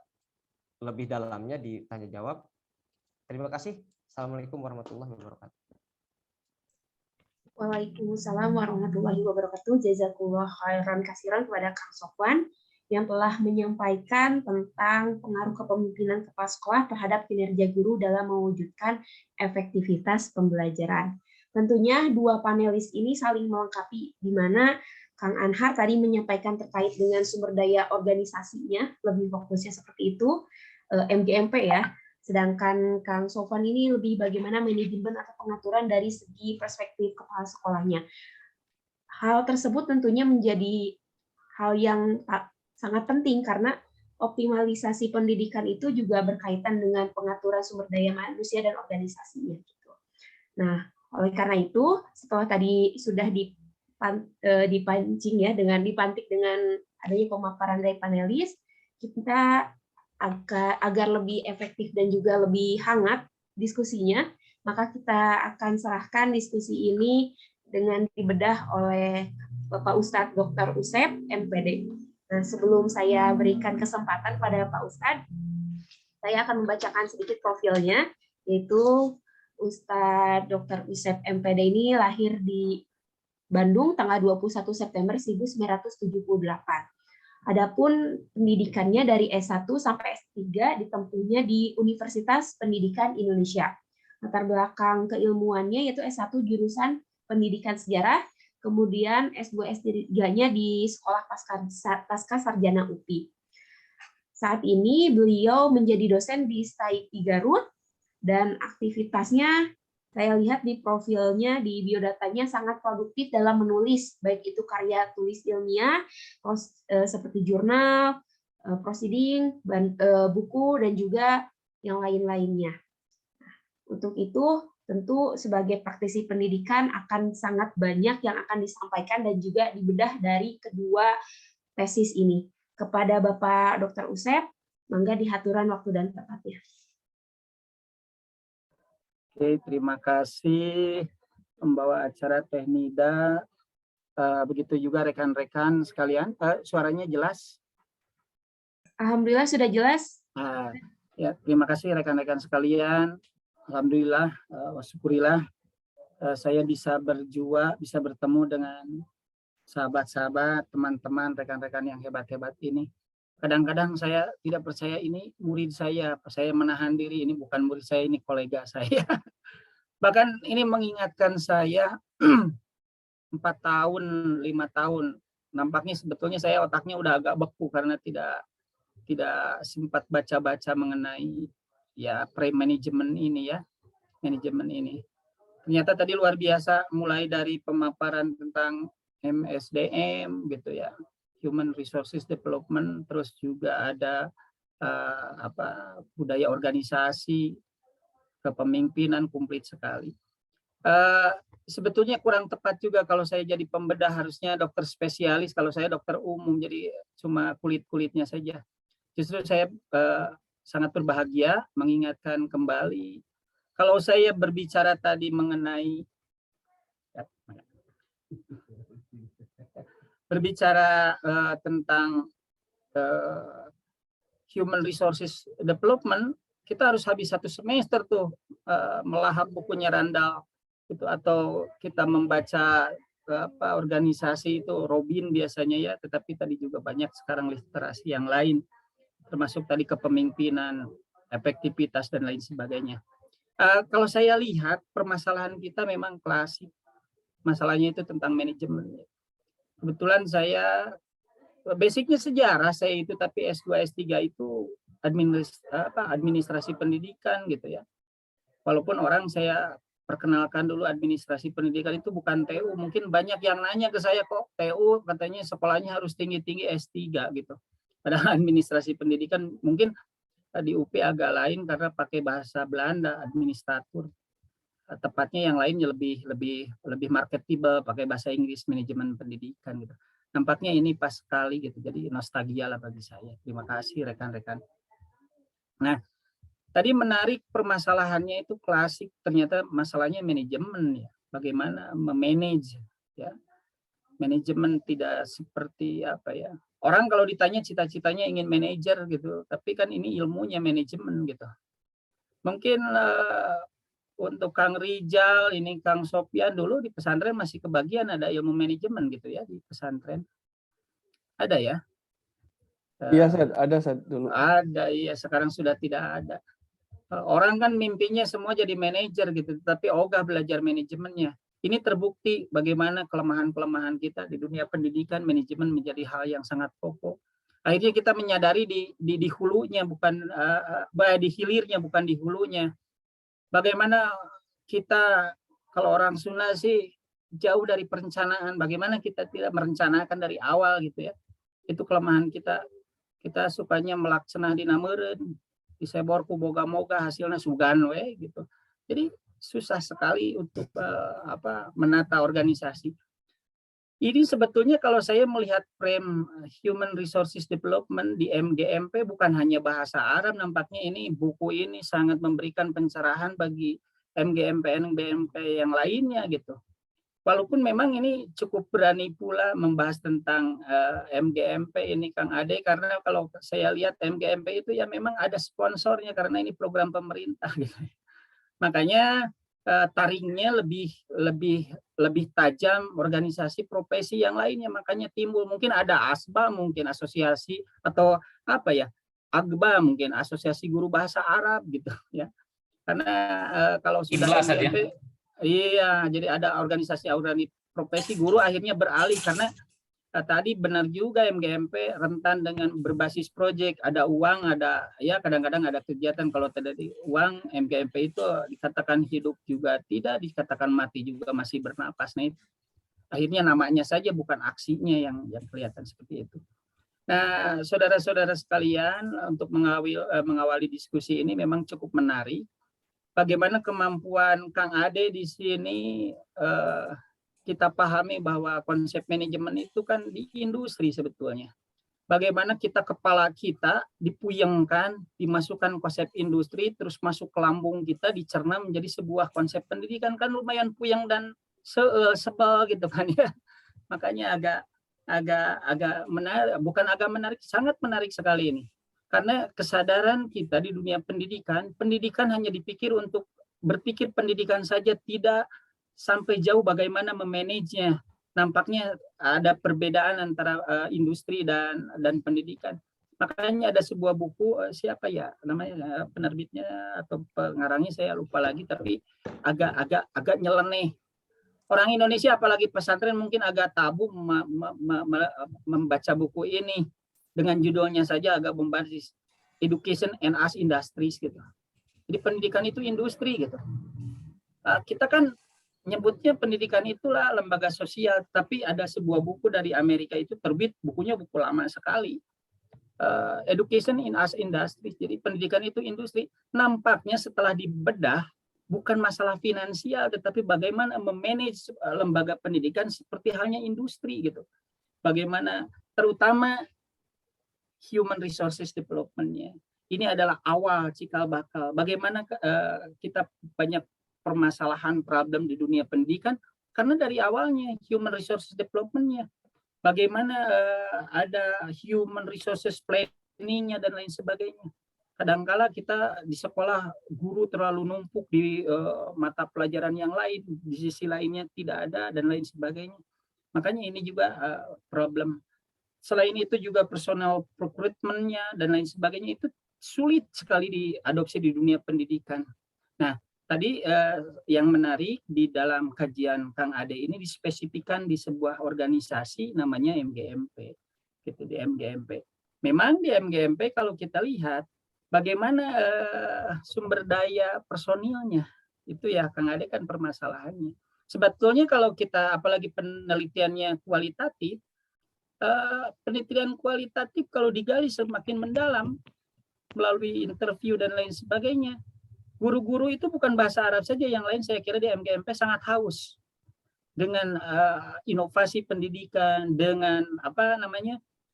lebih dalamnya ditanya jawab. Terima kasih. Assalamualaikum warahmatullahi wabarakatuh. Waalaikumsalam warahmatullahi wabarakatuh. Jazakallah khairan kasiran kepada Kang Sofwan yang telah menyampaikan tentang pengaruh kepemimpinan kepala sekolah terhadap kinerja guru dalam mewujudkan efektivitas pembelajaran. Tentunya dua panelis ini saling melengkapi, di mana Kang Anhar tadi menyampaikan terkait dengan sumber daya organisasinya, lebih fokusnya seperti itu, MGMP ya. Sedangkan Kang Sofwan ini lebih bagaimana manajemen atau pengaturan dari segi perspektif kepala sekolahnya. Hal tersebut tentunya menjadi hal yang sangat penting karena optimalisasi pendidikan itu juga berkaitan dengan pengaturan sumber daya manusia dan organisasinya. Nah, oleh karena itu, setelah tadi sudah dipancing ya, dipantik dengan adanya pemaparan dari panelis, kita agar lebih efektif dan juga lebih hangat diskusinya, maka kita akan serahkan diskusi ini dengan dibedah oleh Bapak Ustadz Dr. Usep, MPD. Nah, sebelum saya berikan kesempatan pada Pak Ustadz, saya akan membacakan sedikit profilnya, yaitu Ustadz Dr. Usep MPD ini lahir di Bandung tanggal 21 September 1978. Adapun pendidikannya dari S1 sampai S3 ditempuhnya di Universitas Pendidikan Indonesia. Latar belakang keilmuannya yaitu S1 jurusan Pendidikan Sejarah, kemudian S2 S3-nya di Sekolah Pasca Sarjana UPI. Saat ini beliau menjadi dosen di STAIPI Garut, dan aktivitasnya saya lihat di profilnya, di biodatanya sangat produktif dalam menulis, baik itu karya tulis ilmiah, seperti jurnal, proceeding, buku, dan juga yang lain-lainnya. Untuk itu, tentu sebagai praktisi pendidikan akan sangat banyak yang akan disampaikan dan juga dibedah dari kedua tesis ini. Kepada Bapak Dr. Usep, mangga dihaturan waktu dan tempatnya. Oke, terima kasih pembawa acara Teknida, begitu juga rekan-rekan sekalian. Suaranya jelas? Alhamdulillah sudah jelas. Ya, terima kasih rekan-rekan sekalian. Alhamdulillah, wasyukurillah, saya bisa bertemu dengan sahabat-sahabat, teman-teman, rekan-rekan yang hebat-hebat ini. Kadang-kadang saya tidak percaya ini murid saya menahan diri, ini bukan murid saya, ini kolega saya. Bahkan ini mengingatkan saya 4 tahun, 5 tahun. Nampaknya sebetulnya saya otaknya udah agak beku karena tidak sempat baca-baca mengenai ya pre-manajemen ini ya, manajemen ini. Ternyata tadi luar biasa, mulai dari pemaparan tentang MSDM gitu ya, Human Resources Development, terus juga ada budaya organisasi, kepemimpinan, komplit sekali. Sebetulnya kurang tepat juga kalau saya jadi pembedah, harusnya dokter spesialis, kalau saya dokter umum, jadi cuma kulit-kulitnya saja. Justru saya sangat berbahagia mengingatkan kembali, kalau saya berbicara tadi mengenai tentang Human Resources Development, kita harus habis 1 semester tuh melahap bukunya Randall itu, atau kita membaca organisasi itu Robin biasanya ya, tetapi tadi juga banyak sekarang literasi yang lain, termasuk tadi kepemimpinan, efektivitas dan lain sebagainya. Kalau saya lihat permasalahan kita memang klasik. Masalahnya itu tentang manajemen. Kebetulan saya basicnya sejarah saya itu, tapi S2 S3 itu administrasi pendidikan gitu ya. Walaupun orang saya perkenalkan dulu administrasi pendidikan itu bukan TU. Mungkin banyak yang nanya ke saya, kok TU katanya sekolahnya harus tinggi-tinggi S3 gitu. Padahal administrasi pendidikan mungkin di UP agak lain karena pakai bahasa Belanda, administratur. Tepatnya yang lainnya lebih marketable, pakai bahasa Inggris, manajemen pendidikan gitu. Nampaknya ini pas sekali gitu. Jadi nostalgia lah bagi saya. Terima kasih rekan-rekan. Nah, tadi menarik permasalahannya itu klasik, ternyata masalahnya manajemen ya. Bagaimana memanage ya. Manajemen tidak seperti apa ya. Orang kalau ditanya cita-citanya ingin manajer gitu, tapi kan ini ilmunya manajemen gitu. Mungkin untuk Kang Rijal, ini Kang Sopyan dulu di pesantren masih kebagian ada ilmu manajemen gitu ya di pesantren. Ada ya? Iya, ada dulu. Ada, iya. Sekarang sudah tidak ada. Orang kan mimpinya semua jadi manajer gitu, tapi ogah belajar manajemennya. Ini terbukti bagaimana kelemahan-kelemahan kita di dunia pendidikan, manajemen menjadi hal yang sangat pokok. Akhirnya kita menyadari di hulunya, bukan di hilirnya, bukan di hulunya. Bagaimana kita, kalau orang Sunda sih jauh dari perencanaan, bagaimana kita tidak merencanakan dari awal gitu ya. Itu kelemahan kita. Kita sukanya melaksana di nameureun, di seborku boga-moga hasilnya sugan we gitu. Jadi susah sekali untuk menata organisasi. Ini sebetulnya kalau saya melihat frame Human Resources Development di MGMP bukan hanya bahasa Arab, nampaknya ini buku ini sangat memberikan pencerahan bagi MGMP yang lainnya gitu. Walaupun memang ini cukup berani pula membahas tentang MGMP ini Kang Ade, karena kalau saya lihat MGMP itu ya memang ada sponsornya karena ini program pemerintah gitu. Makanya taringnya lebih tajam organisasi profesi yang lainnya, makanya timbul mungkin ada ASBA, mungkin asosiasi atau apa ya, AGBA mungkin asosiasi guru bahasa Arab gitu ya. Karena kalau sudah MGMP, iya, jadi ada organisasi profesi guru akhirnya beralih karena tadi benar juga MGMP rentan dengan berbasis proyek, ada uang, ada ya kadang-kadang ada kegiatan, kalau tidak ada uang MGMP itu dikatakan hidup juga tidak, dikatakan mati juga masih bernapas. Nah, akhirnya namanya saja bukan aksinya yang kelihatan seperti itu. Nah, saudara-saudara sekalian, untuk mengawali diskusi ini memang cukup menarik. Bagaimana kemampuan Kang Ade di sini kita pahami bahwa konsep manajemen itu kan di industri sebetulnya. Bagaimana kepala kita dipuyengkan, dimasukkan konsep industri, terus masuk ke lambung kita, dicerna menjadi sebuah konsep pendidikan, kan lumayan puyeng dan sebel gitu kan ya. Makanya agak menarik, bukan agak menarik, sangat menarik sekali ini. Karena kesadaran kita di dunia pendidikan hanya dipikir untuk berpikir pendidikan saja, tidak sampai jauh bagaimana memanagenya. Nampaknya ada perbedaan antara industri dan pendidikan. Makanya ada sebuah buku, siapa ya namanya penerbitnya atau pengarangnya saya lupa lagi, tapi agak nyeleneh. Orang Indonesia apalagi pesantren mungkin agak tabu membaca buku ini. Dengan judulnya saja agak bombastis, Education and as Industries gitu. Jadi pendidikan itu industri gitu. Kita kan nyebutnya pendidikan itulah lembaga sosial, tapi ada sebuah buku dari Amerika itu terbit, bukunya buku lama sekali. Education in as Industries. Jadi pendidikan itu industri. Nampaknya setelah dibedah bukan masalah finansial, tetapi bagaimana memanage lembaga pendidikan seperti halnya industri gitu. Bagaimana terutama Human Resources Development-nya. Ini adalah awal cikal bakal. Bagaimana kita banyak permasalahan problem di dunia pendidikan karena dari awalnya Human Resources Development-nya. Bagaimana ada Human Resources Planning-nya dan lain sebagainya. Kadangkala kita di sekolah guru terlalu numpuk di mata pelajaran yang lain, di sisi lainnya tidak ada dan lain sebagainya. Makanya ini juga problem. Selain itu juga personal recruitment-nya dan lain sebagainya itu sulit sekali diadopsi di dunia pendidikan. Nah, tadi yang menarik di dalam kajian Kang Ade ini dispesifikan di sebuah organisasi namanya MGMP, gitu, di MGMP. Memang di MGMP kalau kita lihat bagaimana sumber daya personilnya, itu ya Kang Ade kan permasalahannya. Sebetulnya kalau kita apalagi penelitiannya kualitatif, penelitian kualitatif kalau digali semakin mendalam melalui interview dan lain sebagainya, guru-guru itu bukan bahasa Arab saja, yang lain saya kira di MGMP sangat haus dengan inovasi pendidikan, dengan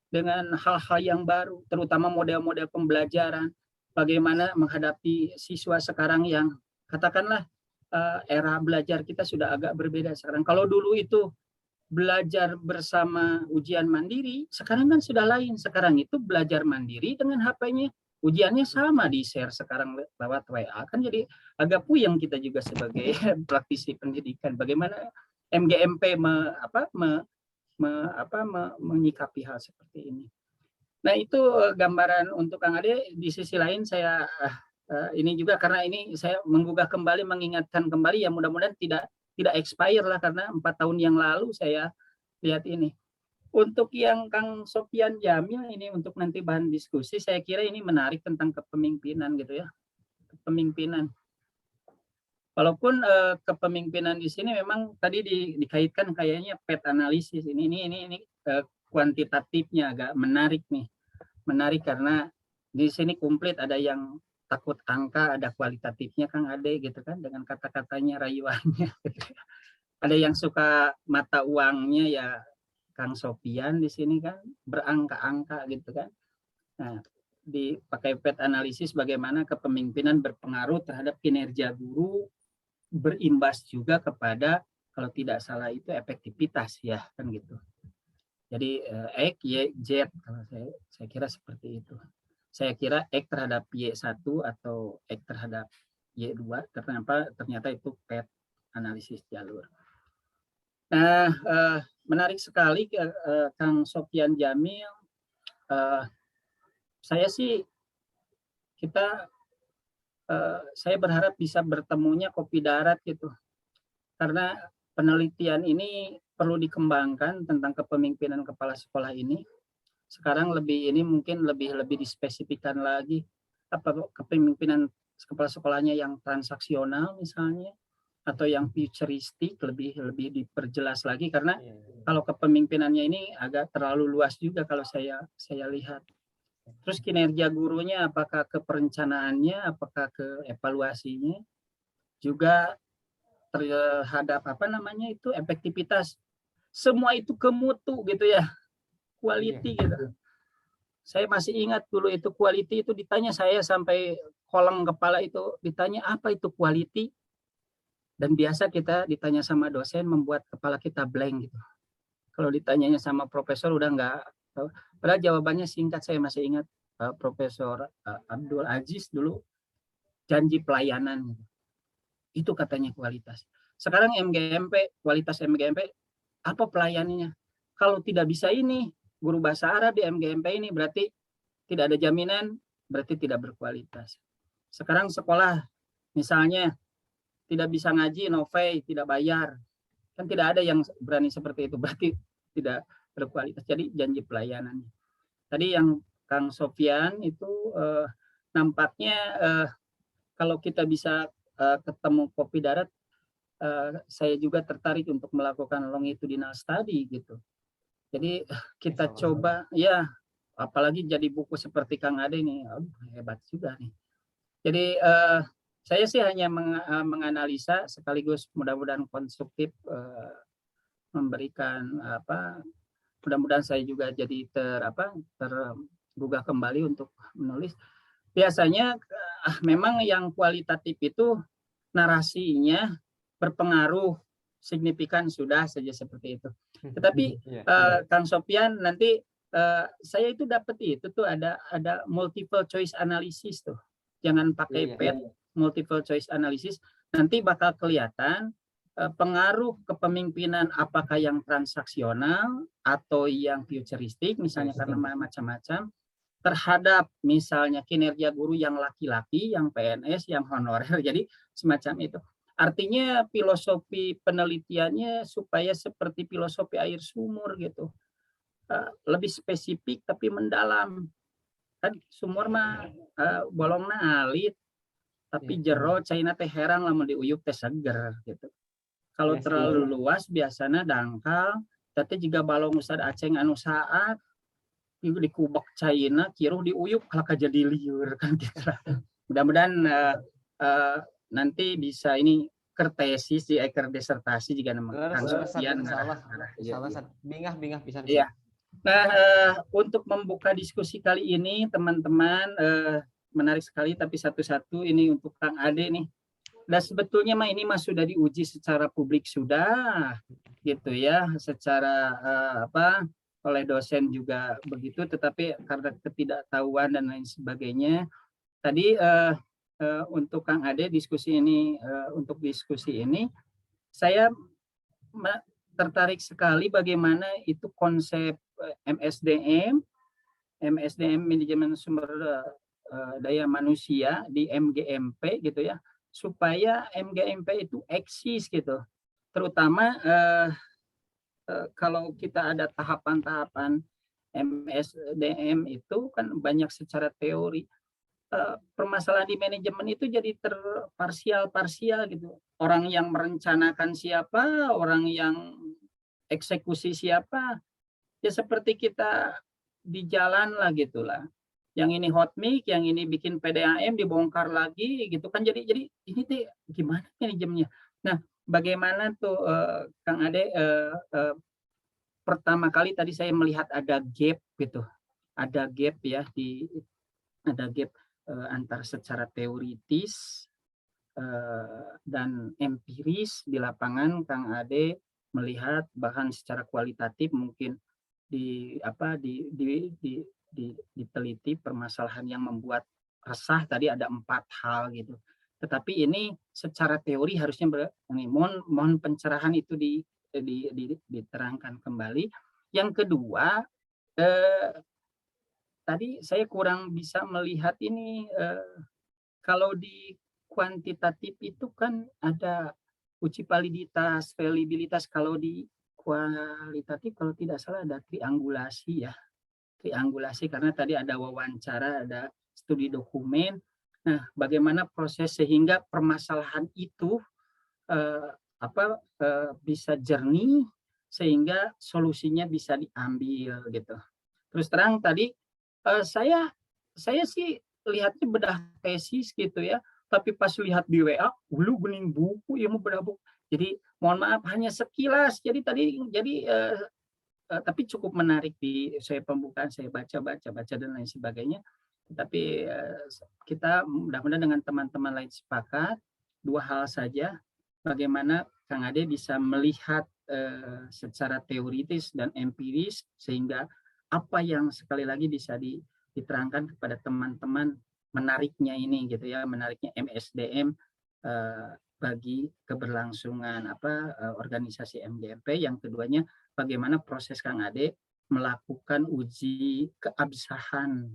dengan hal-hal yang baru, terutama model-model pembelajaran, bagaimana menghadapi siswa sekarang yang katakanlah era belajar kita sudah agak berbeda sekarang. Kalau dulu itu belajar bersama ujian mandiri, sekarang kan sudah lain. Sekarang itu belajar mandiri dengan HP-nya, ujiannya sama di-share sekarang lewat WA, kan jadi agak puyeng kita juga sebagai praktisi pendidikan. Bagaimana MGMP menyikapi hal seperti ini. Nah, itu gambaran untuk Kang Ade. Di sisi lain saya ini juga karena ini saya menggugah kembali, mengingatkan kembali, ya mudah-mudahan tidak expire lah, karena 4 tahun yang lalu saya lihat ini. Untuk yang Kang Sopyan Jamil ini untuk nanti bahan diskusi, saya kira ini menarik tentang kepemimpinan gitu ya. Kepemimpinan. Walaupun kepemimpinan di sini memang tadi dikaitkan kayaknya PET analisis. Ini kuantitatifnya agak menarik nih. Menarik karena di sini komplit, ada yang takut angka, ada kualitatifnya Kang Ade gitu kan, dengan kata-katanya, rayuannya. Ada yang suka mata uangnya ya Kang Sopyan di sini kan, berangka-angka gitu kan. Nah, dipakai PET analisis bagaimana kepemimpinan berpengaruh terhadap kinerja guru, berimbas juga kepada kalau tidak salah itu efektivitas ya kan gitu. Jadi X, Y, Z kalau saya kira seperti itu. Saya kira X terhadap Y1 atau X terhadap Y2, ternyata itu PET analisis jalur. Nah, menarik sekali Kang Sopyan Jamil. Saya sih saya berharap bisa bertemunya kopi darat gitu. Karena penelitian ini perlu dikembangkan tentang kepemimpinan kepala sekolah ini. Sekarang mungkin lebih dispesifikan lagi, apa kepemimpinan kepala sekolahnya yang transaksional misalnya, atau yang futuristik, lebih diperjelas lagi, karena kalau kepemimpinannya ini agak terlalu luas juga kalau saya lihat. Terus kinerja gurunya, apakah ke perencanaannya, apakah ke evaluasinya, juga terhadap efektivitas. Semua itu ke mutu gitu ya, quality gitu. Saya masih ingat dulu itu quality itu ditanya, saya sampai kolong kepala itu ditanya apa itu quality, dan biasa kita ditanya sama dosen membuat kepala kita blank gitu. Kalau ditanyanya sama profesor udah nggak tahu. Padahal jawabannya singkat, saya masih ingat Profesor Abdul Aziz dulu, janji pelayanan. Itu katanya kualitas. Sekarang MGMP, kualitas MGMP, apa pelayanannya? Kalau tidak bisa ini, guru bahasa Arab di MGMP ini berarti tidak ada jaminan, berarti tidak berkualitas. Sekarang sekolah misalnya tidak bisa ngaji, novei, tidak bayar. Kan tidak ada yang berani seperti itu, berarti tidak berkualitas. Jadi janji pelayanan. Tadi yang Kang Sopyan itu nampaknya kalau kita bisa ketemu kopi darat, saya juga tertarik untuk melakukan longitudinal study gitu. Jadi kita coba ya, apalagi jadi buku seperti Kang Ade ini, hebat juga nih. Jadi saya sih hanya menganalisa sekaligus mudah-mudahan konstruktif, memberikan mudah-mudahan saya juga jadi tergugah kembali untuk menulis. Biasanya memang yang kualitatif itu narasinya berpengaruh signifikan, sudah saja seperti itu. Tetapi Kang Sopyan nanti saya itu dapat itu tuh ada multiple choice analysis tuh. Jangan pakai PET, multiple choice analysis, nanti bakal kelihatan pengaruh kepemimpinan apakah yang transaksional atau yang futuristik misalnya, karena macam-macam. terhadap misalnya kinerja guru yang laki-laki, yang PNS, yang honorer. Jadi semacam itu. Artinya filosofi penelitiannya supaya seperti filosofi air sumur gitu. Lebih spesifik tapi mendalam. Kan sumur mah bolongna alit, tapi jero caina teh herang lamun diuyup teh seger gitu. Kalau terlalu luas biasanya dangkal, tapi jika balong Ustad Aceng anu saat dikubak caina kiruh diuyup kalau jadi liur kan gitu. Mudah-mudahan nanti bisa ini kertesis di disertasi jika nama sekian. Insyaallah bingah bisa. Iya. Nah, untuk membuka diskusi kali ini teman-teman menarik sekali, tapi satu-satu ini untuk Kang Ade nih. Dan sebetulnya mah ini mah sudah diuji secara publik sudah gitu ya, secara oleh dosen juga begitu, tetapi karena ketidaktahuan dan lain sebagainya. Tadi untuk Kang Ade diskusi ini, untuk diskusi ini saya tertarik sekali bagaimana itu konsep MSDM manajemen sumber daya manusia di MGMP gitu ya, supaya MGMP itu eksis gitu, terutama kalau kita ada tahapan-tahapan MSDM itu kan banyak secara teori. Permasalahan di manajemen itu jadi terparsial gitu. Orang yang merencanakan siapa, orang yang eksekusi siapa. Ya seperti kita di jalan lah gitulah. Yang ini hot mic, yang ini bikin PDAM dibongkar lagi gitu kan. Jadi ini tuh gimana manajemennya? Nah, bagaimana tuh Kang Ade pertama kali tadi saya melihat ada gap gitu. Ada gap ya ada gap antara secara teoritis dan empiris di lapangan. Kang Ade melihat bahkan secara kualitatif mungkin diteliti permasalahan yang membuat resah tadi ada 4 hal gitu. Tetapi ini secara teori harusnya mohon pencerahan itu diterangkan kembali. Yang kedua, tadi saya kurang bisa melihat ini kalau di kuantitatif itu kan ada uji validitas, reliabilitas. Kalau di kualitatif kalau tidak salah ada triangulasi ya. Triangulasi karena tadi ada wawancara, ada studi dokumen. Nah, bagaimana proses sehingga permasalahan itu bisa jernih sehingga solusinya bisa diambil gitu. Terus terang tadi saya sih lihatnya bedah tesis gitu ya, tapi pas lihat di WA, bening buku ya mau bedah buku. Jadi mohon maaf hanya sekilas. Tapi cukup menarik di saya pembukaan, saya baca dan lain sebagainya. Tapi kita mudah-mudahan dengan teman-teman lain sepakat 2 hal saja, bagaimana Kang Ade bisa melihat secara teoritis dan empiris sehingga apa yang sekali lagi bisa diterangkan kepada teman-teman menariknya ini gitu ya, menariknya MSDM bagi keberlangsungan organisasi MGMP. Yang keduanya bagaimana proses Kang Ade melakukan uji keabsahan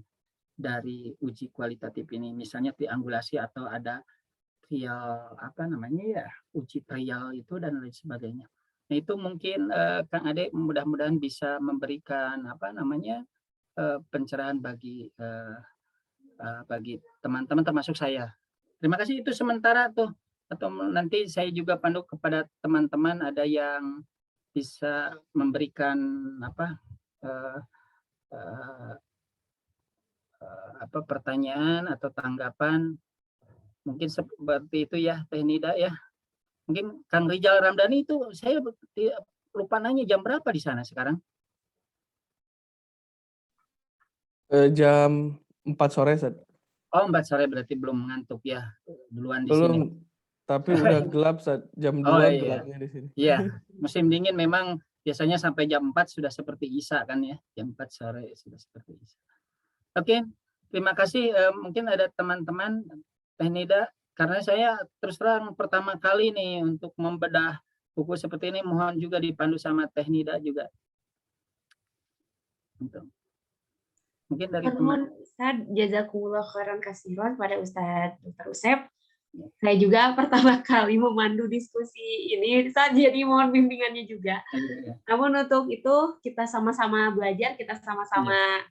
dari uji kualitatif ini, misalnya triangulasi atau ada trial uji trial itu dan lain sebagainya. Nah, itu mungkin Kang Ade mudah-mudahan bisa memberikan pencerahan bagi teman-teman termasuk saya. Terima kasih, itu sementara tuh, atau nanti saya juga pandu kepada teman-teman ada yang bisa memberikan pertanyaan atau tanggapan, mungkin seperti itu ya Teh Nida ya. Mungkin Kang Rijal Ramdhani itu saya lupa nanya jam berapa di sana sekarang? Jam 4 sore, Sad. Oh, 4 sore berarti belum ngantuk ya, duluan di Belum, sini. tapi udah gelap, Sad. Jam 2 gelapnya di sini. Iya, musim dingin memang biasanya sampai jam 4 sudah seperti Isya kan ya, jam 4 sore sudah seperti Isya. Oke, terima kasih. Mungkin ada teman-teman Teh Nida, karena saya terus terang pertama kali nih untuk membedah buku seperti ini, mohon juga dipandu sama Teh Nida juga. Mungkin dari teman. Mohon Ustaz, jazakumullah khairan kasiran pada Ustaz Dr. Usep. Saya juga pertama kali memandu diskusi ini, Ustaz, jadi mohon bimbingannya juga. Namun untuk itu kita sama-sama belajar, kita sama-sama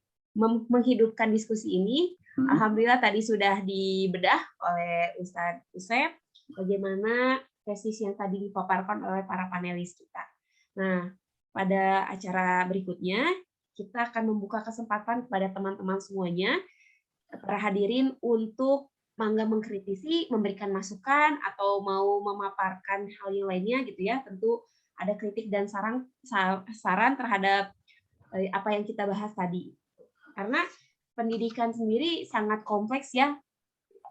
menghidupkan diskusi ini. Alhamdulillah tadi sudah dibedah oleh Ustaz Usep bagaimana tesis yang tadi dipaparkan oleh para panelis kita. Nah, pada acara berikutnya kita akan membuka kesempatan kepada teman-teman semuanya, para hadirin, untuk mangga mengkritisi, memberikan masukan, atau mau memaparkan hal yang lainnya gitu ya. Tentu ada kritik dan saran terhadap apa yang kita bahas tadi. Karena pendidikan sendiri sangat kompleks ya,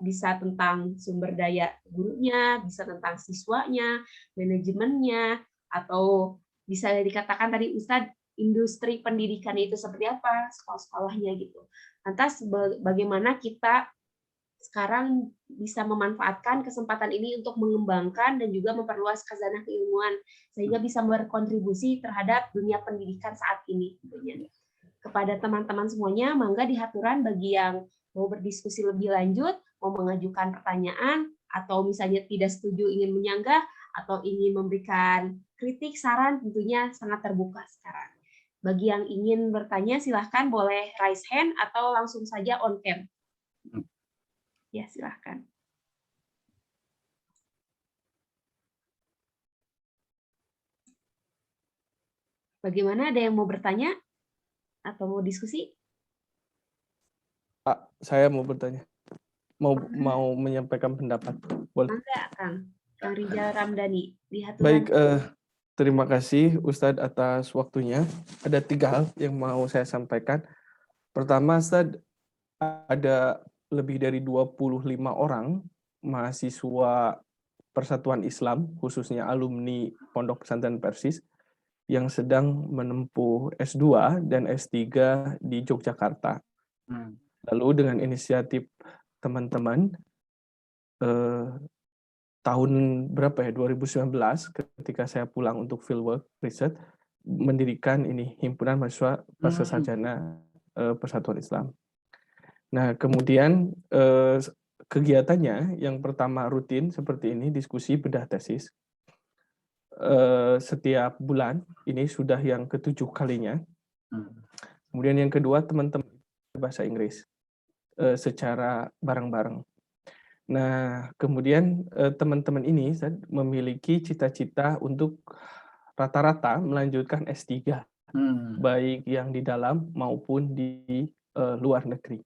bisa tentang sumber daya gurunya, bisa tentang siswanya, manajemennya, atau bisa dikatakan tadi Ustadz, industri pendidikan itu seperti apa, sekolah-sekolahnya gitu. Lantas bagaimana kita sekarang bisa memanfaatkan kesempatan ini untuk mengembangkan dan juga memperluas khazanah keilmuan sehingga bisa berkontribusi terhadap dunia pendidikan saat ini tentunya. Kepada teman-teman semuanya, mangga dihaturan bagi yang mau berdiskusi lebih lanjut, mau mengajukan pertanyaan, atau misalnya tidak setuju ingin menyanggah, atau ingin memberikan kritik, saran, tentunya sangat terbuka sekarang. Bagi yang ingin bertanya, silahkan boleh raise hand atau langsung saja on cam. Ya, silahkan. Bagaimana, ada yang mau bertanya? Atau mau diskusi? Pak, saya mau bertanya. Mau menyampaikan pendapat. Boleh. Mangga, Kang Rijal Ramdhani. Baik, terima kasih Ustadz atas waktunya. Ada 3 hal yang mau saya sampaikan. Pertama, Ustadz, ada lebih dari 25 orang mahasiswa Persatuan Islam, khususnya alumni Pondok Pesantren Persis, yang sedang menempuh S2 dan S3 di Yogyakarta. Lalu dengan inisiatif teman-teman, tahun berapa ya, 2019, ketika saya pulang untuk fieldwork riset, mendirikan ini Himpunan Mahasiswa Pascasarjana Persatuan Islam. Nah, kemudian kegiatannya yang pertama rutin seperti ini, diskusi bedah tesis. Setiap bulan, ini sudah yang ke-7 kalinya. Kemudian yang kedua, teman-teman bahasa Inggris secara bareng-bareng. Nah, kemudian teman-teman ini memiliki cita-cita untuk rata-rata melanjutkan S3, baik yang di dalam maupun di luar negeri.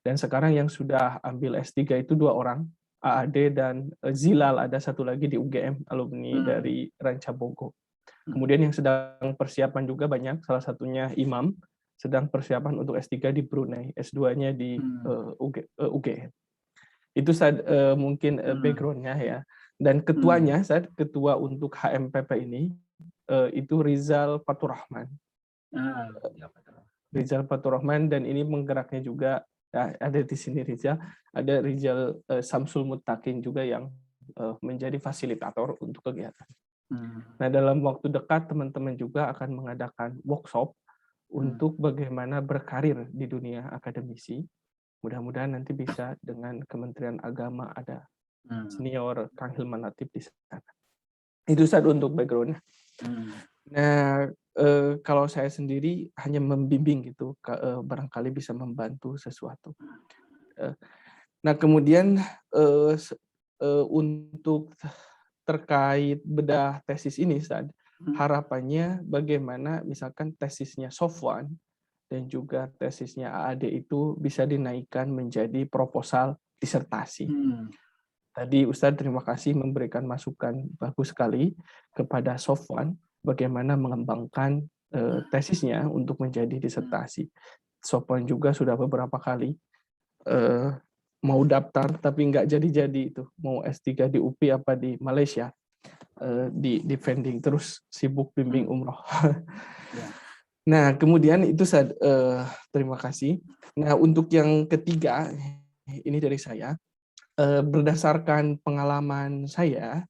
Dan sekarang yang sudah ambil S3 itu 2 orang, AAD dan Zilal, ada satu lagi di UGM, alumni dari Rancabogo. Kemudian yang sedang persiapan juga banyak, salah satunya Imam, sedang persiapan untuk S3 di Brunei, S2-nya di UGM. Itu mungkin background-nya ya. Dan ketuanya, ketua untuk HMPP ini, itu Rizal Faturrahman. Rizal Faturrahman, dan ini menggeraknya juga, ada di sini Rizal, ada Rizal Samsul Muttaqin juga yang menjadi fasilitator untuk kegiatan. Nah, dalam waktu dekat teman-teman juga akan mengadakan workshop untuk bagaimana berkarir di dunia akademisi. Mudah-mudahan nanti bisa dengan Kementerian Agama, ada senior Kang Hilman Latif di sana. Itu saja untuk background-nya. Nah, kalau saya sendiri hanya membimbing gitu, barangkali bisa membantu sesuatu. Nah, kemudian untuk terkait bedah tesis ini, harapannya bagaimana misalkan tesisnya Sofwan dan juga tesisnya AAD itu bisa dinaikkan menjadi proposal disertasi. Tadi Ustadz terima kasih memberikan masukan bagus sekali kepada Sofwan bagaimana mengembangkan tesisnya untuk menjadi disertasi. Sofwan juga sudah beberapa kali mau daftar tapi nggak jadi-jadi itu, mau S3 di UPI apa di Malaysia, di defending, terus sibuk bimbing umroh. Nah, kemudian itu saya terima kasih. Nah, untuk yang ketiga, ini dari saya, berdasarkan pengalaman saya,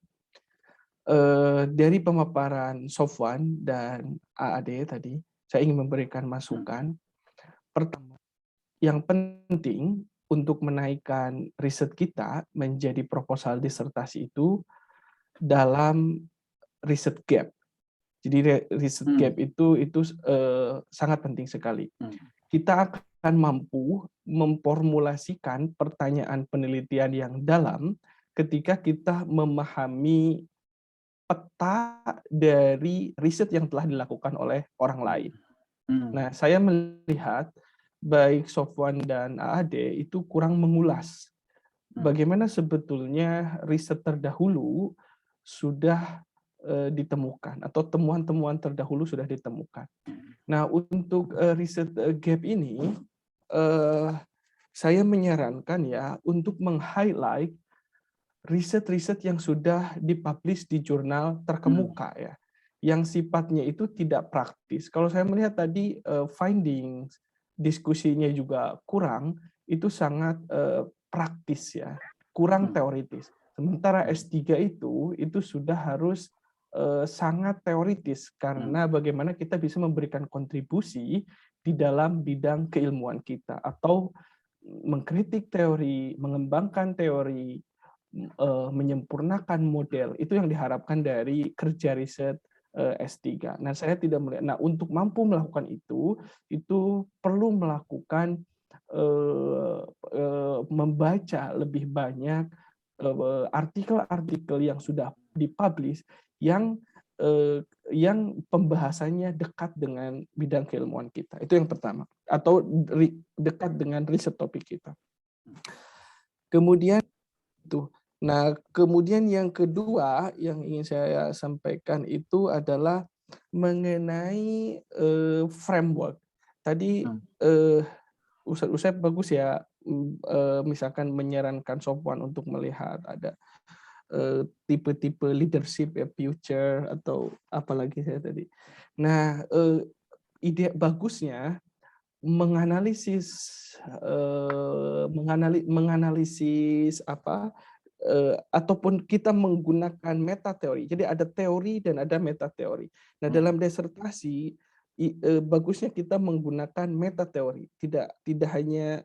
dari pemaparan Sofwan dan AAD tadi, saya ingin memberikan masukan. Pertama, yang penting untuk menaikkan riset kita menjadi proposal disertasi itu dalam riset gap. Jadi riset gap itu sangat penting sekali. Kita akan mampu memformulasikan pertanyaan penelitian yang dalam ketika kita memahami peta dari riset yang telah dilakukan oleh orang lain. Nah, saya melihat baik Sofwan dan AAD itu kurang mengulas bagaimana sebetulnya riset terdahulu sudah ditemukan atau temuan-temuan terdahulu sudah ditemukan. Nah, untuk riset gap ini, saya menyarankan ya untuk meng-highlight riset-riset yang sudah dipublish di jurnal terkemuka ya, yang sifatnya itu tidak praktis. Kalau saya melihat tadi findings, diskusinya juga kurang, itu sangat praktis ya, kurang teoritis. Sementara S3 itu sudah harus sangat teoritis karena bagaimana kita bisa memberikan kontribusi di dalam bidang keilmuan kita atau mengkritik teori, mengembangkan teori, menyempurnakan model, itu yang diharapkan dari kerja riset S3. Nah, saya tidak melihat. Nah, untuk mampu melakukan itu perlu melakukan membaca lebih banyak artikel-artikel yang sudah dipublish yang pembahasannya dekat dengan bidang keilmuan kita. Itu yang pertama. Atau dekat dengan riset topik kita. Kemudian itu. Nah, kemudian yang kedua yang ingin saya sampaikan itu adalah mengenai framework. Tadi Ustadz bagus ya, misalkan menyarankan Sofwan untuk melihat ada tipe-tipe leadership ya, future atau apalagi saya tadi. Nah, ide bagusnya menganalisis apa ataupun kita menggunakan metateori. Jadi ada teori dan ada metateori. Nah, dalam disertasi bagusnya kita menggunakan metateori, tidak hanya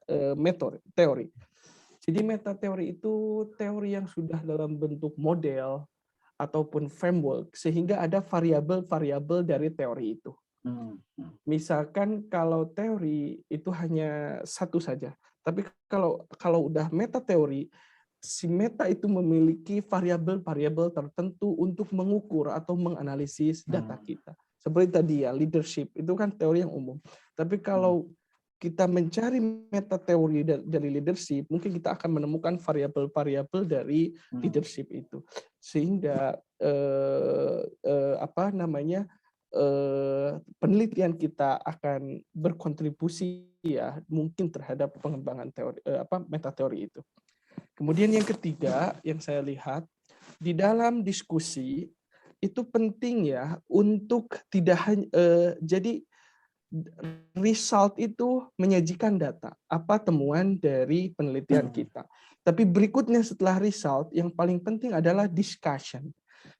teori. Jadi metateori itu teori yang sudah dalam bentuk model ataupun framework sehingga ada variabel-variabel dari teori itu. Misalkan kalau teori itu hanya satu saja, tapi kalau udah metateori, si meta itu memiliki variabel-variabel tertentu untuk mengukur atau menganalisis data kita. Seperti tadi ya, leadership itu kan teori yang umum. Tapi kalau kita mencari metateori dari leadership, mungkin kita akan menemukan variabel-variabel dari leadership itu. Sehingga penelitian kita akan berkontribusi ya mungkin terhadap pengembangan teori metateori itu. Kemudian yang ketiga yang saya lihat di dalam diskusi itu penting ya untuk tidak hanya jadi result itu menyajikan data apa temuan dari penelitian kita. Tapi berikutnya setelah result yang paling penting adalah discussion.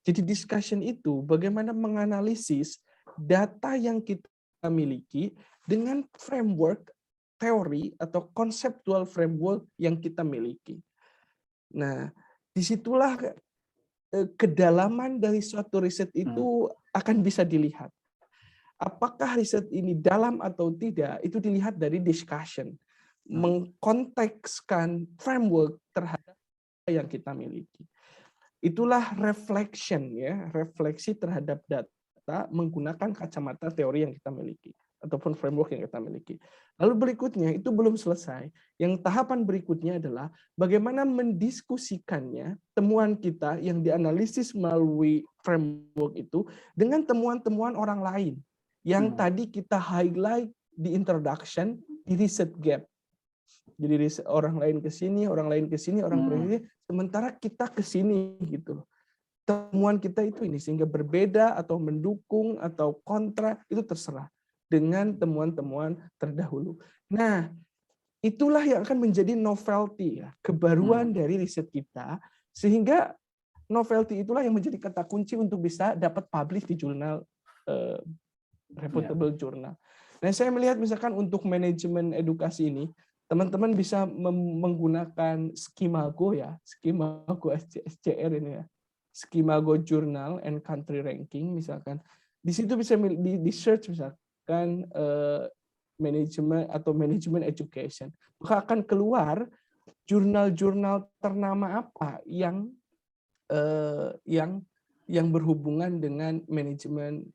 Jadi discussion itu bagaimana menganalisis data yang kita miliki dengan framework teori atau konseptual framework yang kita miliki. Nah, disitulah kedalaman dari suatu riset itu akan bisa dilihat. Apakah riset ini dalam atau tidak, itu dilihat dari discussion. Mengkontekskan framework terhadap yang kita miliki. Itulah reflection ya, refleksi terhadap data menggunakan kacamata teori yang kita miliki ataupun framework yang kita miliki. Lalu berikutnya itu belum selesai. Yang tahapan berikutnya adalah bagaimana mendiskusikannya temuan kita yang dianalisis melalui framework itu dengan temuan-temuan orang lain yang tadi kita highlight di introduction di research gap. Jadi orang lain ke sini, orang lain ke sini, orang ke sini, sementara kita ke sini gitu. Temuan kita itu ini sehingga berbeda atau mendukung atau kontra itu terserah dengan temuan-temuan terdahulu. Nah, itulah yang akan menjadi novelty ya, kebaruan dari riset kita sehingga novelty itulah yang menjadi kata kunci untuk bisa dapat publish di jurnal reputable journal. Nah, saya melihat misalkan untuk manajemen edukasi ini teman-teman bisa menggunakan Skimago ya, Skimago SCR ini ya, Skimago Journal and Country Ranking misalkan. Di situ bisa di search misalkan manajemen atau manajemen education, maka akan keluar jurnal-jurnal ternama apa yang berhubungan dengan manajemen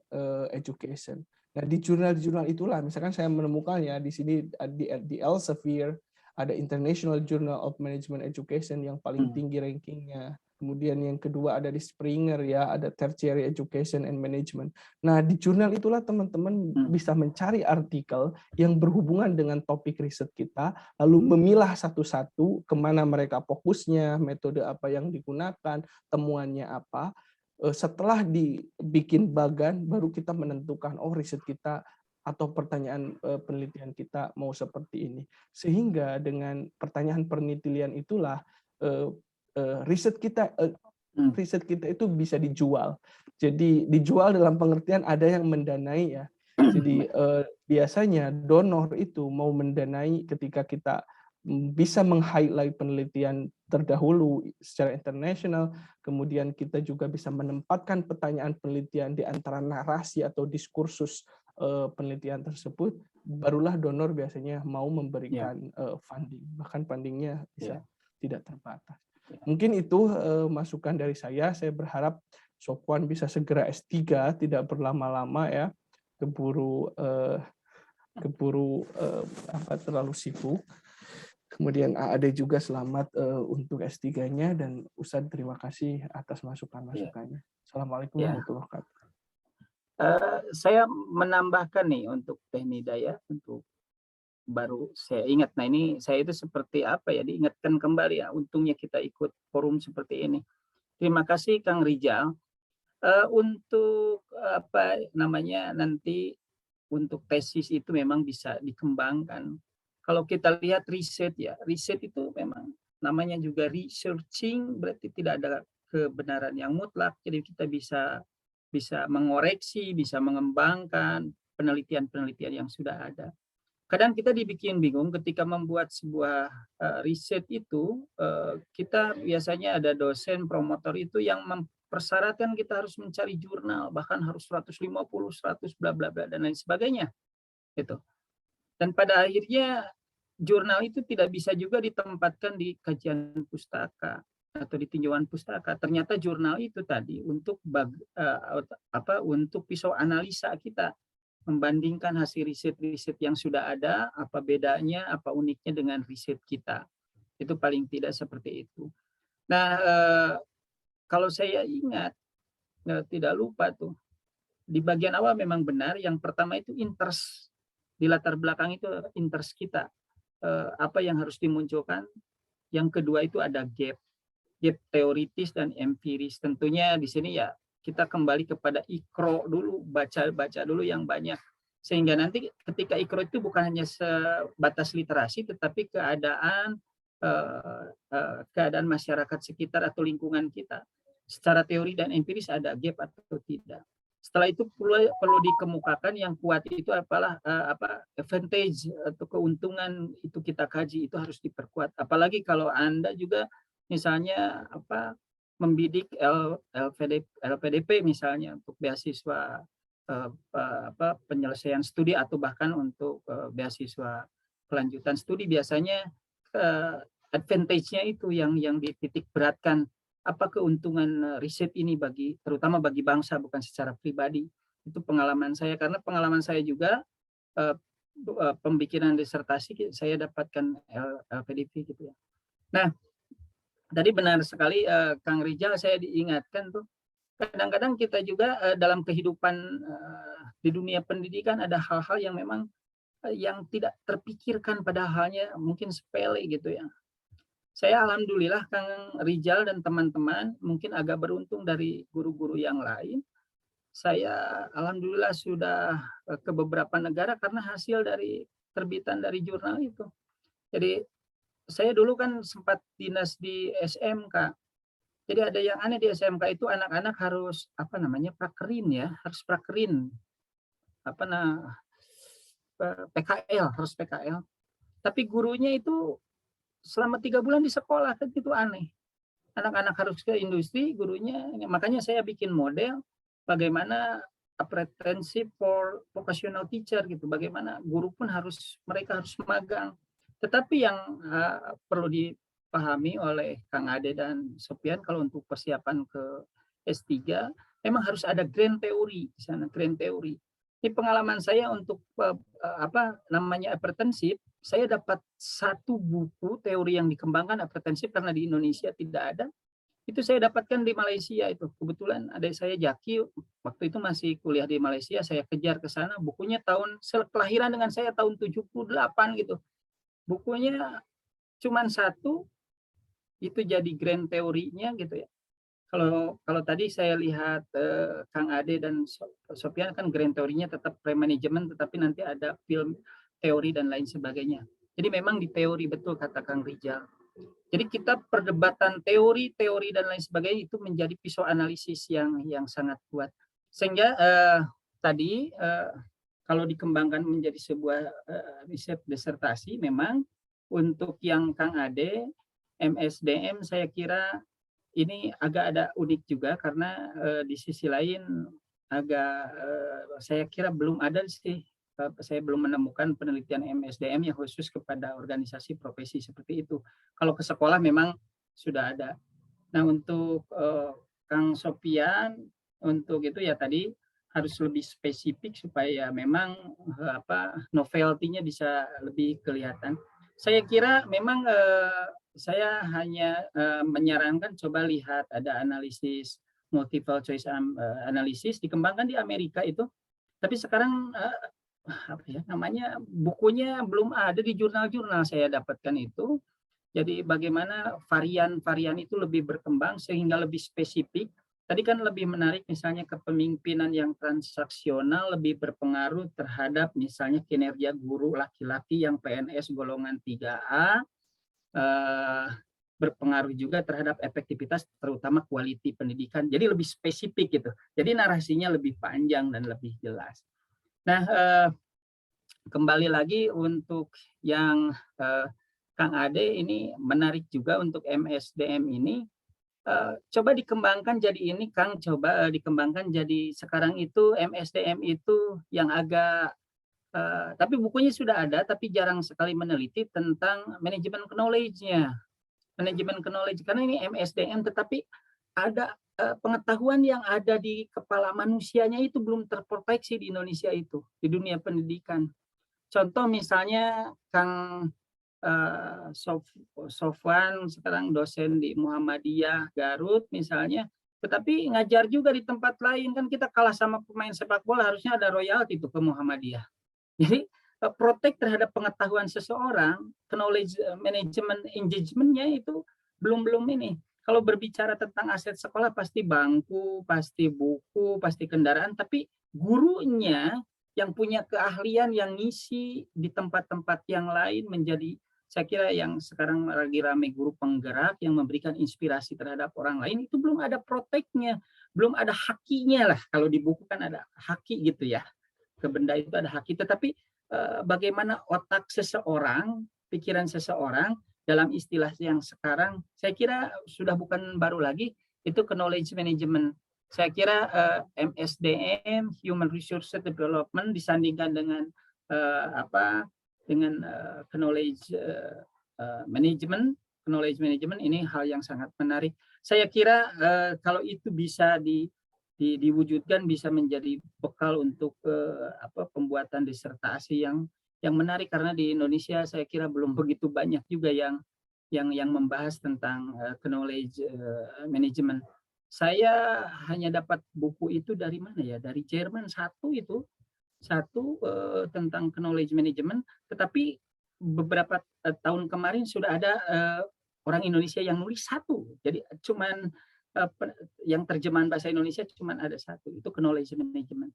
education. Nah, di jurnal-jurnal itulah, misalkan saya menemukan ya di sini di Elsevier ada International Journal of Management Education yang paling tinggi rankingnya. Kemudian yang kedua ada di Springer ya, ada Tertiary Education and Management. Nah, di jurnal itulah teman-teman bisa mencari artikel yang berhubungan dengan topik riset kita, lalu memilah satu-satu kemana mereka fokusnya, metode apa yang digunakan, temuannya apa. Setelah dibikin bagan, baru kita menentukan, oh riset kita atau pertanyaan penelitian kita mau seperti ini. Sehingga dengan pertanyaan penelitian itulah riset kita itu bisa dijual. Jadi dijual dalam pengertian ada yang mendanai ya. Jadi biasanya donor itu mau mendanai ketika kita bisa meng-highlight penelitian terdahulu secara internasional, kemudian kita juga bisa menempatkan pertanyaan penelitian di antara narasi atau diskursus penelitian tersebut, barulah donor biasanya mau memberikan funding. Bahkan fundingnya bisa tidak terbatas. Mungkin itu masukan dari saya. Saya berharap Sopwan bisa segera S3, tidak berlama-lama ya, keburu terlalu sibuk. Kemudian AAD juga selamat untuk S3-nya, dan Ustadz terima kasih atas masukan-masukannya. Assalamualaikum warahmatullahi wabarakatuh. Saya menambahkan nih untuk Teh Nida ya, untuk baru saya ingat. Nah ini saya itu seperti apa ya, diingatkan kembali ya, untungnya kita ikut forum seperti ini. Terima kasih Kang Rijal. Untuk apa namanya nanti untuk tesis itu memang bisa dikembangkan. Kalau kita lihat riset ya, riset itu memang namanya juga researching, berarti tidak ada kebenaran yang mutlak. Jadi kita bisa mengoreksi, bisa mengembangkan penelitian-penelitian yang sudah ada. Kadang kita dibikin bingung ketika membuat sebuah riset itu, kita biasanya ada dosen promotor itu yang mempersyaratkan kita harus mencari jurnal, bahkan harus 150, 100 bla bla bla dan lain sebagainya. Gitu. Dan pada akhirnya jurnal itu tidak bisa juga ditempatkan di kajian pustaka atau di tinjauan pustaka. Ternyata jurnal itu tadi untuk untuk pisau analisa kita, membandingkan hasil riset-riset yang sudah ada, apa bedanya, apa uniknya dengan riset kita. Itu paling tidak seperti itu. Nah, kalau saya ingat, tidak lupa tuh, di bagian awal memang benar, yang pertama itu interest, di latar belakang itu interest kita, apa yang harus dimunculkan. Yang kedua itu ada gap teoritis dan empiris. Tentunya di sini ya kita kembali kepada ikro dulu, baca dulu yang banyak, sehingga nanti ketika ikro itu bukan hanya sebatas literasi, tetapi keadaan masyarakat sekitar atau lingkungan kita secara teori dan empiris ada gap atau tidak. Setelah itu perlu dikemukakan yang kuat itu apalah advantage atau keuntungan itu kita kaji, itu harus diperkuat. Apalagi kalau Anda juga misalnya membidik LPDP misalnya untuk beasiswa penyelesaian studi atau bahkan untuk beasiswa kelanjutan studi, biasanya advantage-nya itu yang dititik beratkan. Apa keuntungan riset ini terutama bagi bangsa, bukan secara pribadi. Itu pengalaman saya, karena pengalaman saya juga pembikinan disertasi saya dapatkan LPDP gitu ya. Nah, tadi benar sekali Kang Rijal, saya diingatkan tuh, kadang-kadang kita juga dalam kehidupan di dunia pendidikan ada hal-hal yang memang yang tidak terpikirkan, padahalnya mungkin sepele gitu ya. Saya alhamdulillah Kang Rijal dan teman-teman mungkin agak beruntung dari guru-guru yang lain. Saya alhamdulillah sudah ke beberapa negara karena hasil dari terbitan dari jurnal itu. Jadi saya dulu kan sempat dinas di SMK. Jadi ada yang aneh di SMK itu, anak-anak harus prakerin ya, harus prakerin PKL, harus PKL. tapi gurunya itu selama 3 bulan di sekolah, kan itu aneh. Anak-anak harus ke industri, gurunya, makanya saya bikin model bagaimana apprenticeship for vocational teacher gitu, bagaimana guru pun mereka harus magang. Tetapi yang perlu dipahami oleh Kang Ade dan Sofian kalau untuk persiapan ke S3, memang harus ada grand teori di sana, grand teori. Ini pengalaman saya untuk apprenticeship, saya dapat 1 buku teori yang dikembangkan apprenticeship karena di Indonesia tidak ada. Itu saya dapatkan di Malaysia itu. Kebetulan adik saya Jaki waktu itu masih kuliah di Malaysia, saya kejar ke sana, bukunya kelahiran dengan saya tahun 78 gitu. Bukunya cuman 1, itu jadi grand teorinya gitu ya. Kalau tadi saya lihat Kang Ade dan Sofian kan grand teorinya tetap pre-management, tetapi nanti ada film teori dan lain sebagainya. Jadi memang di teori betul kata Kang Rijal. Jadi kita perdebatan teori dan lain sebagainya itu menjadi pisau analisis yang sangat kuat. Sehingga tadi kalau dikembangkan menjadi sebuah riset disertasi, memang untuk yang Kang Ade, MSDM saya kira ini agak ada unik juga karena di sisi lain saya kira belum ada sih, saya belum menemukan penelitian MSDM yang khusus kepada organisasi profesi seperti itu. Kalau ke sekolah memang sudah ada. Nah untuk Kang Sofian, untuk itu ya tadi harus lebih spesifik supaya memang novelty-nya bisa lebih kelihatan. Saya kira memang saya hanya menyarankan coba lihat ada analisis multiple choice analysis dikembangkan di Amerika itu, tapi sekarang namanya bukunya belum ada di jurnal-jurnal saya dapatkan itu. Jadi bagaimana varian-varian itu lebih berkembang sehingga lebih spesifik. Tadi kan lebih menarik misalnya kepemimpinan yang transaksional lebih berpengaruh terhadap misalnya kinerja guru laki-laki yang PNS golongan 3A, berpengaruh juga terhadap efektivitas terutama quality pendidikan. Jadi lebih spesifik gitu. Jadi narasinya lebih panjang dan lebih jelas. Nah, kembali lagi untuk yang Kang Ade ini menarik juga untuk MSDM ini. Coba dikembangkan jadi ini, Kang, coba dikembangkan jadi sekarang itu MSDM itu yang agak, tapi bukunya sudah ada, tapi jarang sekali meneliti tentang manajemen knowledge-nya. Manajemen knowledge, karena ini MSDM, tetapi ada pengetahuan yang ada di kepala manusianya itu belum terproteksi di Indonesia itu, di dunia pendidikan. Contoh misalnya Kang Sofwan sekarang dosen di Muhammadiyah Garut misalnya, tetapi ngajar juga di tempat lain, kan kita kalah sama pemain sepak bola, harusnya ada royalti itu ke Muhammadiyah. Jadi protek terhadap pengetahuan seseorang, knowledge management engagement-nya itu belum ini. Kalau berbicara tentang aset sekolah pasti bangku, pasti buku, pasti kendaraan, tapi gurunya yang punya keahlian yang ngisi di tempat-tempat yang lain menjadi, saya kira yang sekarang lagi ramai guru penggerak yang memberikan inspirasi terhadap orang lain, itu belum ada proteknya, belum ada hakinya lah. Kalau di buku kan ada haki gitu ya, ke benda itu ada haki, tetapi bagaimana otak seseorang, pikiran seseorang dalam istilah yang sekarang, saya kira sudah bukan baru lagi, itu knowledge management. Saya kira MSDM, Human Resource Development, disandingkan dengan knowledge management, knowledge management ini hal yang sangat menarik. Saya kira kalau itu bisa diwujudkan bisa menjadi bekal untuk pembuatan disertasi yang menarik, karena di Indonesia saya kira belum begitu banyak juga yang membahas tentang knowledge management. Saya hanya dapat buku itu dari mana ya? Dari Jerman satu tentang knowledge management, tetapi beberapa tahun kemarin sudah ada orang Indonesia yang nulis satu. Jadi cuman yang terjemahan bahasa Indonesia cuman ada satu, itu knowledge management.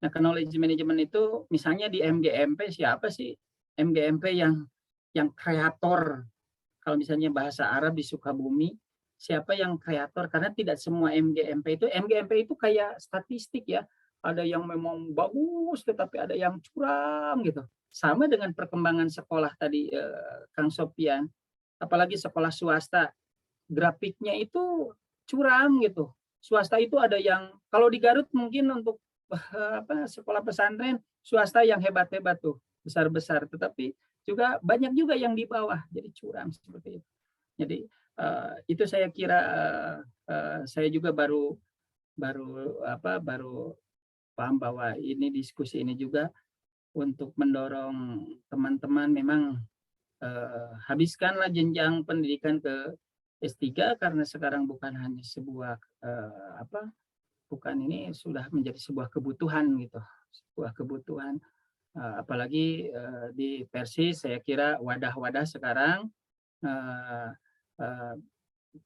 Nah, knowledge management itu misalnya di MGMP, siapa sih MGMP yang kreator? Kalau misalnya bahasa Arab di Sukabumi, siapa yang kreator? Karena tidak semua MGMP itu kayak statistik ya. ada yang memang bagus, tetapi ada yang curam gitu. Sama dengan perkembangan sekolah tadi, Kang Sofian, apalagi sekolah swasta, grafiknya itu curam gitu. Swasta itu ada yang, kalau di Garut mungkin untuk sekolah pesantren swasta yang hebat-hebat tuh, besar-besar, tetapi juga banyak juga yang di bawah, jadi curam seperti itu. Jadi itu saya kira saya juga baru paham bahwa ini diskusi ini juga untuk mendorong teman-teman memang habiskanlah jenjang pendidikan ke S3, karena sekarang bukan hanya sebuah bukan, ini sudah menjadi sebuah kebutuhan gitu, sebuah kebutuhan. Apalagi di Persis, saya kira wadah-wadah sekarang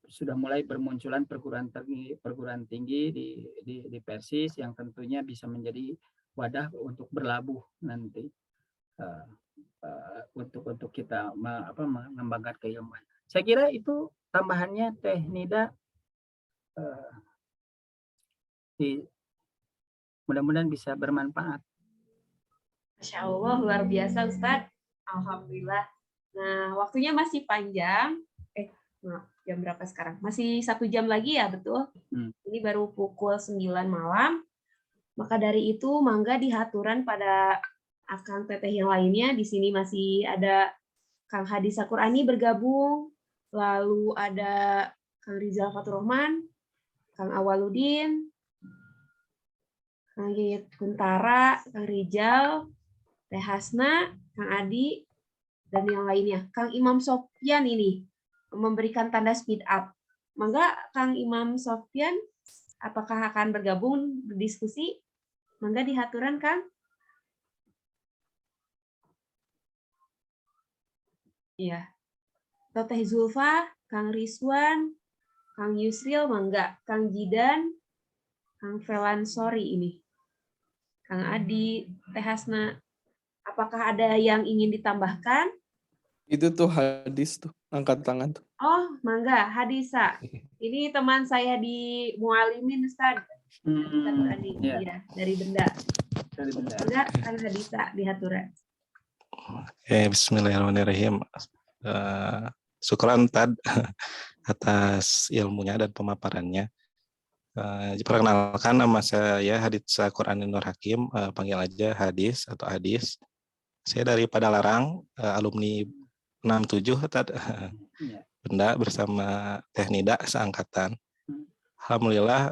sudah mulai bermunculan perguruan tinggi di Persis yang tentunya bisa menjadi wadah untuk berlabuh nanti untuk kita mengembangkan keilmuan. Saya kira itu tambahannya Teh Nida. Mudah-mudahan bisa bermanfaat. Masya Allah, luar biasa Ustadz. Alhamdulillah. Nah, waktunya masih panjang. Jam berapa sekarang? Masih 1 jam lagi ya, betul? Ini baru pukul 9 malam. Maka dari itu, mangga dihaturan pada akang teteh yang lainnya. Di sini masih ada Kang Hadi Sakurani bergabung. Lalu ada Kang Rizal Faturrahman, Kang Awaludin, Kang Yayat Kuntara, Kang Rizal, Teh Hasna, Kang Adi, dan yang lainnya. Kang Imam Sofyan ini memberikan tanda speed up. Mangga Kang Imam Sofyan, apakah akan bergabung berdiskusi? Mangga dihaturan, Kang. Iya. Teh Zulfa, Kang Rizwan, Kang Yusril, mangga. Kang Jidan, Kang Felansori ini. Kang Adi, Teh Hasna, apakah ada yang ingin ditambahkan? Itu tuh Hadis tuh, angkat tangan tuh. Oh, mangga, Hadisa. Ini teman saya di Mualimin, Ustaz. Iya, dari Benda. Mangga, Kang Hadisa dihaturan. Bismillahirrahmanirrahim. Syukran Tad atas ilmunya dan pemaparannya. Perkenalkan, nama saya Haditsa Quranin Nur Hakim, panggil aja Hadis atau Hadis. Saya dari Padalarang, alumni 67 Tad. Benda bersama Teh Nida seangkatan. Alhamdulillah,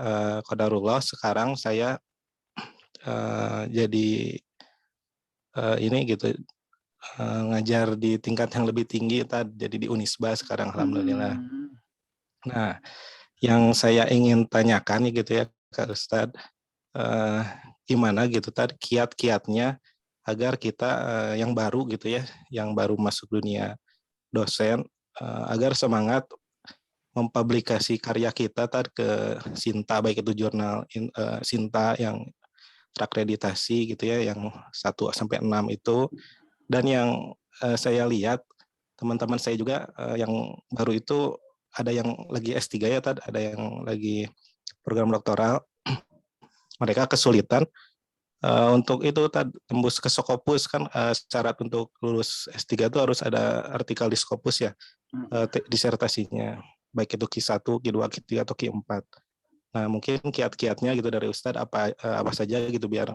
qadarullah sekarang saya jadi ini gitu, ngajar di tingkat yang lebih tinggi Tad, jadi di Unisba sekarang alhamdulillah. Nah, yang saya ingin tanyakan gitu ya Kak Ustadz, gimana gitu Tad kiat-kiatnya agar kita yang baru gitu ya, yang baru masuk dunia dosen, agar semangat mempublikasi karya kita Tad ke Sinta, baik itu jurnal Sinta yang terakreditasi gitu ya, yang 1 sampai 6 itu. Dan yang saya lihat teman-teman saya juga yang baru itu ada yang lagi S3 ya Tad, ada yang lagi program doktoral. Mereka kesulitan untuk itu Tad, tembus ke Scopus kan, syarat untuk lulus S3 itu harus ada artikel di Scopus ya, disertasinya, baik itu Q1, Q2, Q3 atau Q4. Nah, mungkin kiat-kiatnya gitu dari Ustadz apa saja gitu biar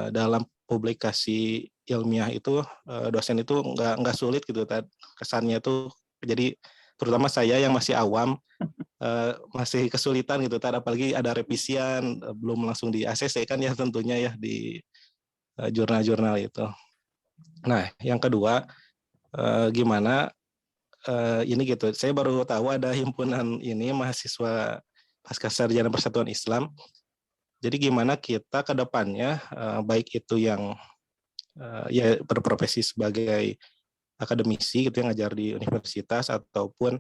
dalam publikasi ilmiah itu dosen itu nggak sulit gitu Tad. Kesannya tuh jadi terutama saya yang masih awam masih kesulitan gitu Tad, apalagi ada revisian belum langsung di ACC kan ya tentunya ya di jurnal-jurnal itu. Nah, yang kedua gimana ini gitu, saya baru tahu ada himpunan ini mahasiswa Pascasarjana Persatuan Islam. Jadi gimana kita ke depannya, baik itu yang ya berprofesi sebagai akademisi gitu yang ngajar di universitas ataupun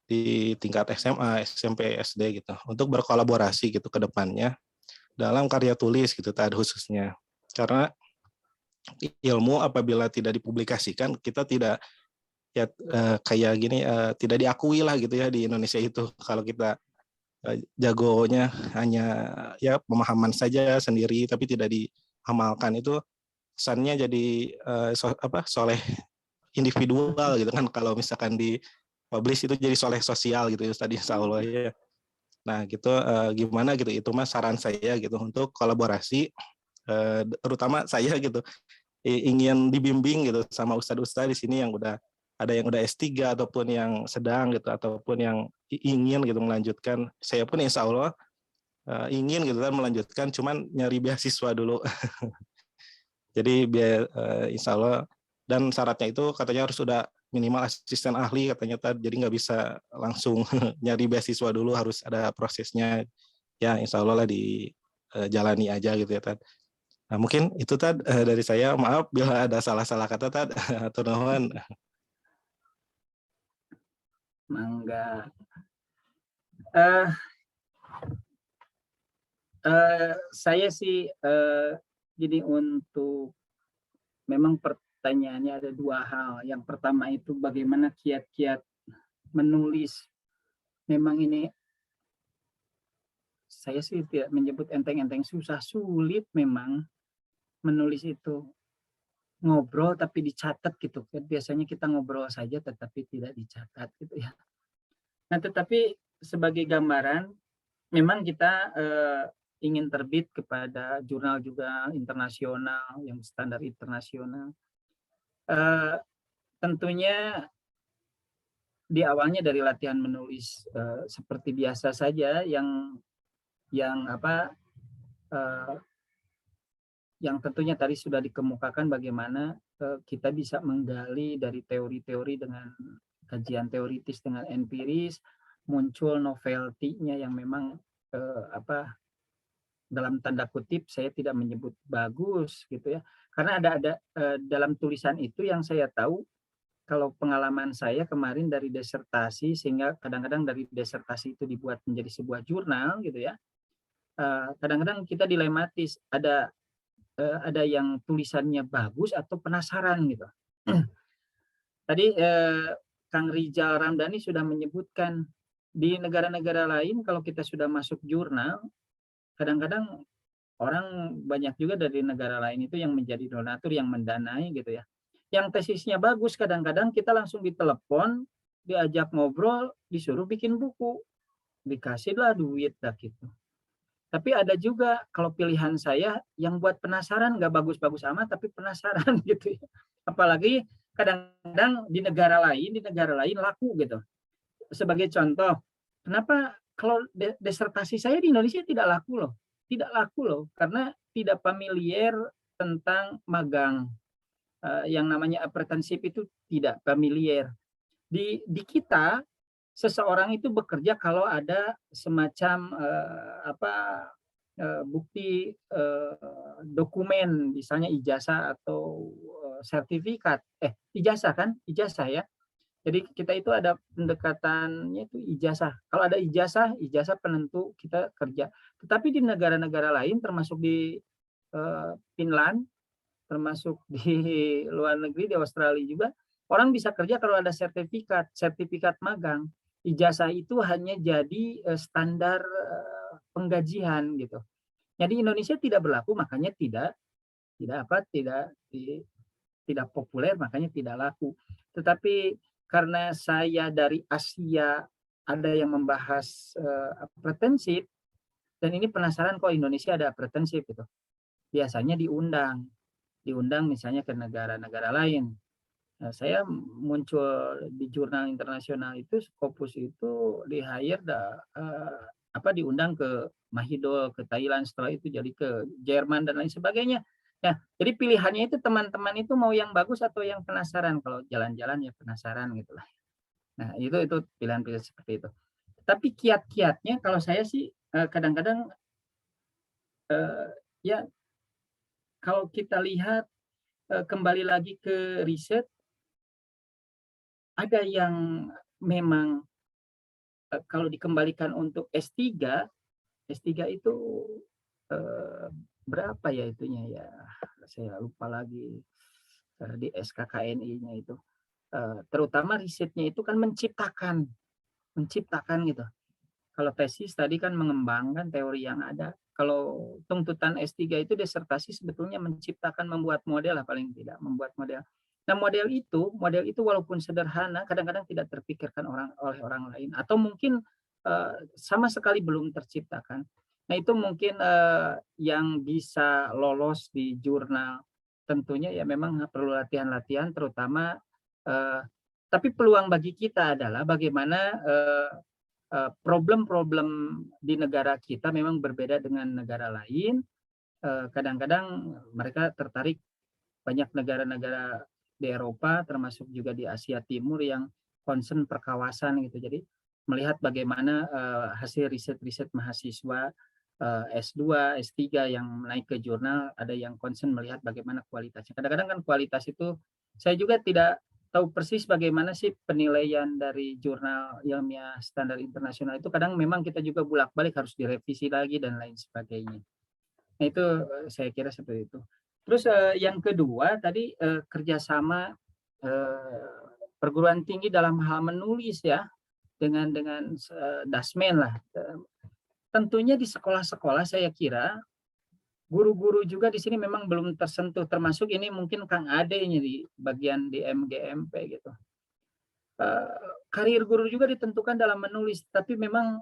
di tingkat SMA, SMP, SD gitu, untuk berkolaborasi gitu ke depannya dalam karya tulis gitu Tad khususnya. Karena ilmu apabila tidak dipublikasikan, kita tidak ya kayak gini tidak diakui lah gitu ya di Indonesia itu. Kalau kita jagonya hanya ya pemahaman saja sendiri tapi tidak diamalkan, itu kesannya jadi soleh individual gitu kan. Kalau misalkan di publish itu jadi soleh sosial gitu ya tadi, insya Allah ya. Nah gitu, gimana gitu, itu mas saran saya gitu untuk kolaborasi, terutama saya gitu ingin dibimbing gitu sama ustadz-ustadz di sini yang udah ada yang udah S3 ataupun yang sedang gitu ataupun yang ingin gitu melanjutkan. Saya pun insya Allah ingin gitu kan melanjutkan, cuman nyari beasiswa dulu. Jadi biar insya Allah, dan syaratnya itu katanya harus sudah minimal asisten ahli katanya tadi, jadi nggak bisa langsung nyari beasiswa dulu, harus ada prosesnya. Ya insya Allah lah dijalani aja gitu ya Tad. Nah mungkin itu Tad dari saya, maaf bila ada salah-salah kata Tad. Atau nuhun. Mangga. Saya sih jadi untuk memang pertanyaannya ada dua hal. Yang pertama itu bagaimana kiat-kiat menulis. Memang ini saya sih tidak menyebut enteng-enteng, susah, sulit memang menulis itu. Ngobrol tapi dicatat gitu kan. Biasanya kita ngobrol saja tetapi tidak dicatat gitu ya. Nah, tetapi sebagai gambaran memang kita ingin terbit kepada jurnal juga internasional yang standar internasional. Tentunya di awalnya dari latihan menulis seperti biasa saja, yang tentunya tadi sudah dikemukakan bagaimana kita bisa menggali dari teori-teori dengan kajian teoritis dengan empiris, muncul novelty-nya yang memang dalam tanda kutip saya tidak menyebut bagus gitu ya, karena ada dalam tulisan itu yang saya tahu, kalau pengalaman saya kemarin dari disertasi, sehingga kadang-kadang dari disertasi itu dibuat menjadi sebuah jurnal gitu ya, kadang-kadang kita dilematis, ada yang tulisannya bagus atau penasaran gitu. Tadi Kang Rijal Ramdhani sudah menyebutkan di negara-negara lain kalau kita sudah masuk jurnal, kadang-kadang orang banyak juga dari negara lain itu yang menjadi donatur, yang mendanai gitu ya. Yang tesisnya bagus, kadang-kadang kita langsung ditelepon, diajak ngobrol, disuruh bikin buku, dikasihlah duit lah gitu. Tapi ada juga kalau pilihan saya yang buat penasaran, nggak bagus-bagus amat tapi penasaran gitu ya. Apalagi kadang-kadang di negara lain laku gitu. Sebagai contoh, kenapa kalau disertasi saya di Indonesia tidak laku loh? Tidak laku loh, karena tidak familiar tentang magang. Yang namanya apprenticeship itu tidak familiar. Di kita, seseorang itu bekerja kalau ada semacam bukti dokumen, misalnya ijazah atau sertifikat. Ijazah kan? Ijazah ya. Jadi kita itu ada pendekatannya itu ijazah. Kalau ada ijazah penentu kita kerja. Tetapi di negara-negara lain, termasuk di Finland, termasuk di luar negeri, di Australia juga, orang bisa kerja kalau ada sertifikat magang. Ijazah itu hanya jadi standar penggajian gitu. Jadi Indonesia tidak berlaku, makanya tidak populer, makanya tidak laku. Tetapi karena saya dari Asia, ada yang membahas apprenticeship, dan ini penasaran kok Indonesia ada apprenticeship gitu. Biasanya diundang misalnya ke negara-negara lain. Nah, saya muncul di jurnal internasional itu, Scopus itu di-hire diundang ke Mahidol, ke Thailand, setelah itu jadi ke Jerman dan lain sebagainya. Nah, jadi pilihannya itu teman-teman itu mau yang bagus atau yang penasaran. Kalau jalan-jalan ya penasaran gitulah. Nah, itu pilihan-pilihan seperti itu. Tapi kiat-kiatnya kalau saya sih kadang-kadang ya kalau kita lihat kembali lagi ke riset, ada yang memang kalau dikembalikan untuk S3 itu berapa ya itunya ya, saya lupa lagi di SKKNI-nya itu. Terutama risetnya itu kan menciptakan gitu. Kalau tesis tadi kan mengembangkan teori yang ada. Kalau tuntutan S3 itu disertasi sebetulnya menciptakan, membuat model lah paling tidak, membuat model. Nah, model itu walaupun sederhana, kadang-kadang tidak terpikirkan oleh orang lain, atau mungkin sama sekali belum terciptakan. Nah, itu mungkin yang bisa lolos di jurnal. Tentunya ya memang perlu latihan-latihan, terutama tapi peluang bagi kita adalah bagaimana problem-problem di negara kita memang berbeda dengan negara lain. Kadang-kadang mereka tertarik, banyak negara-negara di Eropa termasuk juga di Asia Timur yang concern perkawasan gitu. Jadi melihat bagaimana hasil riset-riset mahasiswa S2, S3 yang naik ke jurnal, ada yang concern melihat bagaimana kualitasnya. Kadang-kadang kan kualitas itu saya juga tidak tahu persis bagaimana sih penilaian dari jurnal ilmiah standar internasional itu. Kadang memang kita juga bolak-balik harus direvisi lagi dan lain sebagainya. Nah, itu saya kira seperti itu. Terus yang kedua tadi kerjasama perguruan tinggi dalam hal menulis ya, dengan Dasmen lah. Tentunya di sekolah-sekolah saya kira guru-guru juga di sini memang belum tersentuh, termasuk ini mungkin Kang Ade ini di bagian di MGMP gitu. Karir guru juga ditentukan dalam menulis, tapi memang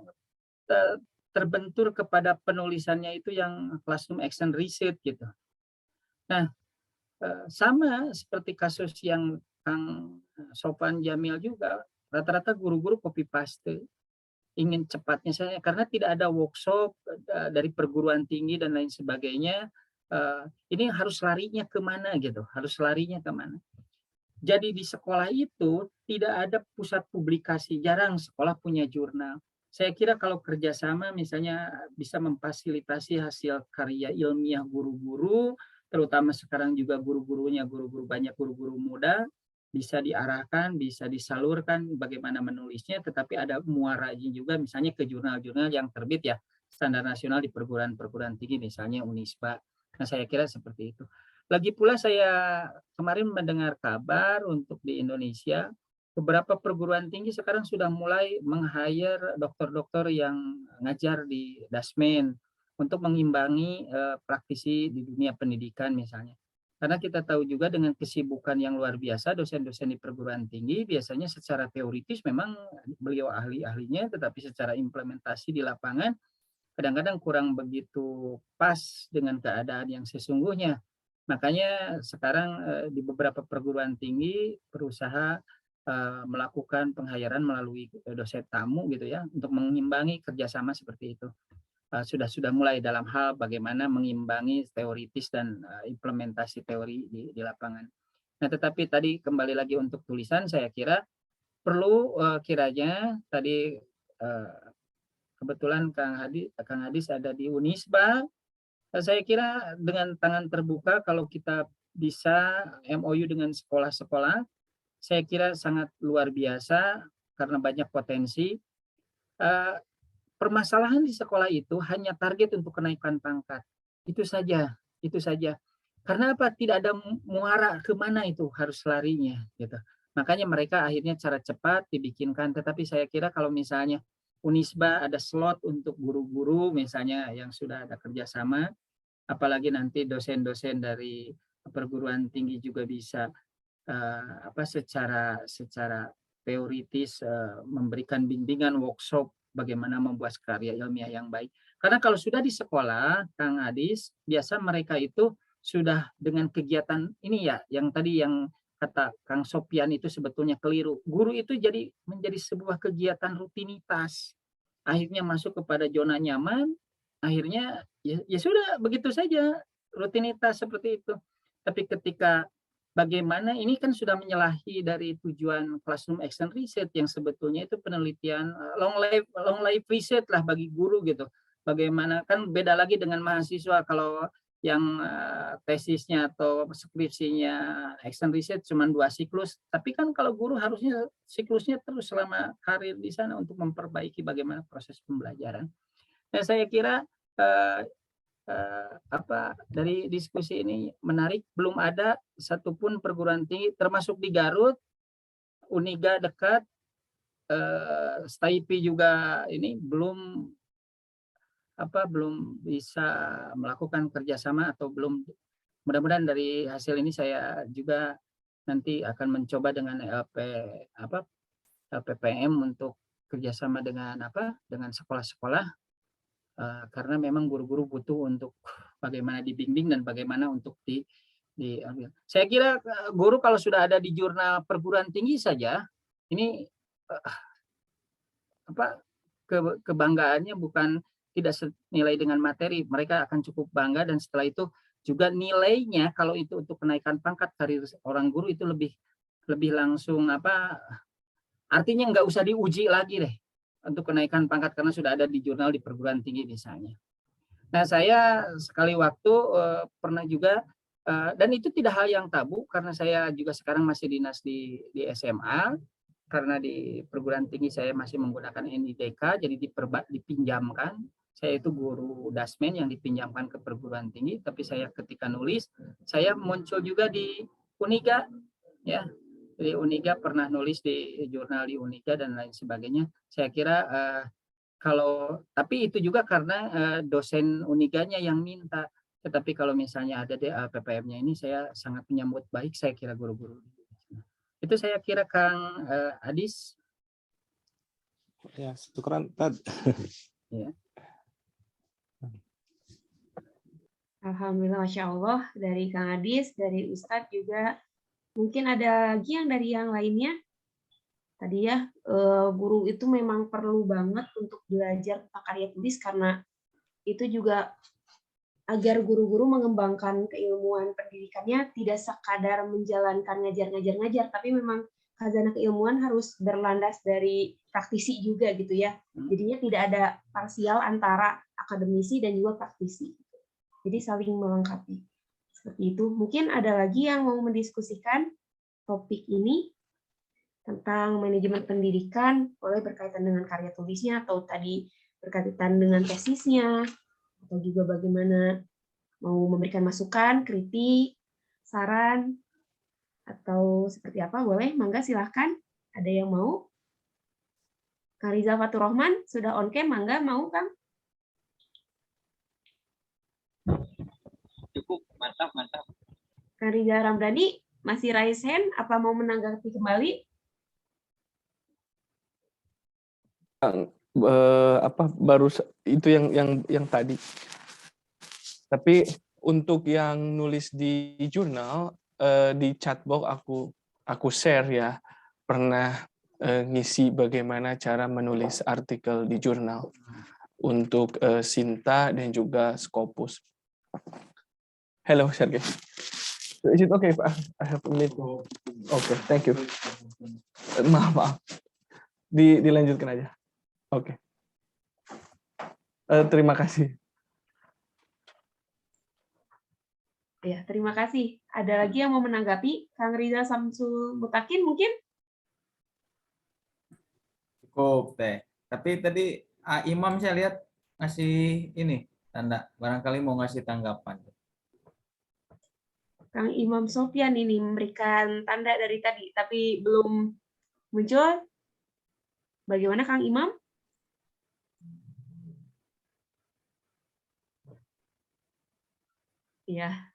terbentur kepada penulisannya itu yang classroom action research gitu. Nah, sama seperti kasus yang Kang Sofan Jamil juga, rata-rata guru-guru copy paste, ingin cepatnya saya, karena tidak ada workshop dari perguruan tinggi dan lain sebagainya. Ini harus larinya kemana gitu, harus larinya kemana. Jadi di sekolah itu tidak ada pusat publikasi, jarang sekolah punya jurnal. Saya kira kalau kerjasama misalnya bisa memfasilitasi hasil karya ilmiah guru-guru, terutama sekarang juga guru-gurunya banyak guru-guru muda, bisa diarahkan, bisa disalurkan bagaimana menulisnya, tetapi ada muaranya juga misalnya ke jurnal-jurnal yang terbit ya, standar nasional di perguruan-perguruan tinggi, misalnya Unisba. Nah, saya kira seperti itu. Lagi pula saya kemarin mendengar kabar untuk di Indonesia, beberapa perguruan tinggi sekarang sudah mulai meng-hire dokter-dokter yang ngajar di Dasmen untuk mengimbangi praktisi di dunia pendidikan misalnya. Karena kita tahu juga dengan kesibukan yang luar biasa dosen-dosen di perguruan tinggi, biasanya secara teoritis memang beliau ahli-ahlinya, tetapi secara implementasi di lapangan kadang-kadang kurang begitu pas dengan keadaan yang sesungguhnya. Makanya sekarang di beberapa perguruan tinggi berusaha melakukan penghayaran melalui dosen tamu gitu ya, untuk mengimbangi kerjasama seperti itu. Sudah mulai dalam hal bagaimana mengimbangi teoritis dan implementasi teori di lapangan. Nah, tetapi tadi kembali lagi untuk tulisan, saya kira perlu kiranya tadi kebetulan Kang Hadis ada di Unisba, saya kira dengan tangan terbuka kalau kita bisa MOU dengan sekolah-sekolah, saya kira sangat luar biasa karena banyak potensi. Permasalahan di sekolah itu hanya target untuk kenaikan pangkat. Itu saja, itu saja. Karena apa? Tidak ada muara kemana itu harus larinya. Gitu. Makanya mereka akhirnya cara cepat dibikinkan. Tetapi saya kira kalau misalnya Unisba ada slot untuk guru-guru misalnya yang sudah ada kerjasama, apalagi nanti dosen-dosen dari perguruan tinggi juga bisa secara teoritis memberikan bimbingan workshop bagaimana membuat karya ilmiah yang baik. Karena kalau sudah di sekolah, Kang Adis, biasa mereka itu sudah dengan kegiatan ini ya, yang tadi yang kata Kang Sopian itu sebetulnya keliru. Guru itu menjadi sebuah kegiatan rutinitas. Akhirnya masuk kepada zona nyaman, akhirnya ya sudah begitu saja, rutinitas seperti itu. Tapi ketika bagaimana ini kan sudah menyalahi dari tujuan classroom action research yang sebetulnya itu penelitian long life research lah bagi guru gitu. Bagaimana kan beda lagi dengan mahasiswa, kalau yang tesisnya atau skripsinya action research cuma 2 siklus, tapi kan kalau guru harusnya siklusnya terus selama karir di sana untuk memperbaiki bagaimana proses pembelajaran. Nah, saya kira dari diskusi ini menarik, belum ada satupun perguruan tinggi termasuk di Garut, Uniga dekat, STAIPI juga ini belum bisa melakukan kerjasama atau belum. Mudah-mudahan dari hasil ini saya juga nanti akan mencoba dengan LPPM untuk kerjasama dengan sekolah-sekolah, karena memang guru-guru butuh untuk bagaimana dibimbing dan bagaimana untuk diambil. Saya kira guru kalau sudah ada di jurnal perguruan tinggi saja, ini kebanggaannya bukan tidak senilai dengan materi, mereka akan cukup bangga, dan setelah itu juga nilainya kalau itu untuk kenaikan pangkat karir orang guru itu lebih langsung artinya nggak usah diuji lagi deh untuk kenaikan pangkat karena sudah ada di jurnal di perguruan tinggi misalnya. Nah, saya sekali waktu pernah juga, dan itu tidak hal yang tabu karena saya juga sekarang masih dinas di SMA, karena di perguruan tinggi saya masih menggunakan NIDK, jadi dipinjamkan. Saya itu guru dasmen yang dipinjamkan ke perguruan tinggi, tapi saya ketika nulis, saya muncul juga di Uniga, ya. Di Uniga pernah nulis di jurnal di Uniga dan lain sebagainya. Saya kira tapi itu juga karena dosen Uniganya yang minta. Tetapi kalau misalnya ada PPM-nya ini, saya sangat menyambut baik, saya kira guru-guru. Itu saya kira Kang Adis. Ya, syukran Tad. Ya. Alhamdulillah, Masya Allah, dari Kang Adis, dari Ustadz juga. Mungkin ada lagi yang dari yang lainnya. Tadi ya, guru itu memang perlu banget untuk belajar tentang karya tulis, karena itu juga agar guru-guru mengembangkan keilmuan pendidikannya tidak sekadar menjalankan ngajar, tapi memang khazanah keilmuan harus berlandas dari praktisi juga gitu ya. Jadinya tidak ada parsial antara akademisi dan juga praktisi. Jadi saling melengkapi. Seperti itu. Mungkin ada lagi yang mau mendiskusikan topik ini tentang manajemen pendidikan, boleh berkaitan dengan karya tulisnya atau tadi berkaitan dengan tesisnya, atau juga bagaimana mau memberikan masukan, kritik, saran, atau seperti apa, boleh, mangga silahkan. Ada yang mau? Kang Rizal Fatur Rahman, sudah on cam, mangga, mau Kang? Cukup, mantap. Kang Rizal Ramdhani, masih raise hand, apa mau menanggapi kembali? Baru itu yang tadi. Tapi untuk yang nulis di jurnal, di chatbox aku share ya, pernah ngisi bagaimana cara menulis artikel di jurnal untuk Sinta dan juga Scopus. Hello, Sergey. Is it okay, Pak? I have a meeting. Okay, thank you. Maaf. Dilanjutkan aja. Oke. Terima kasih. Ya, terima kasih. Ada lagi yang mau menanggapi? Kang Rizal Samsul Mutakin mungkin? Cukup teh. Tapi tadi Imam saya lihat ngasih ini tanda, barangkali mau ngasih tanggapan. Kang Imam Sofyan ini memberikan tanda dari tadi, tapi belum muncul. Bagaimana Kang Imam? Ya.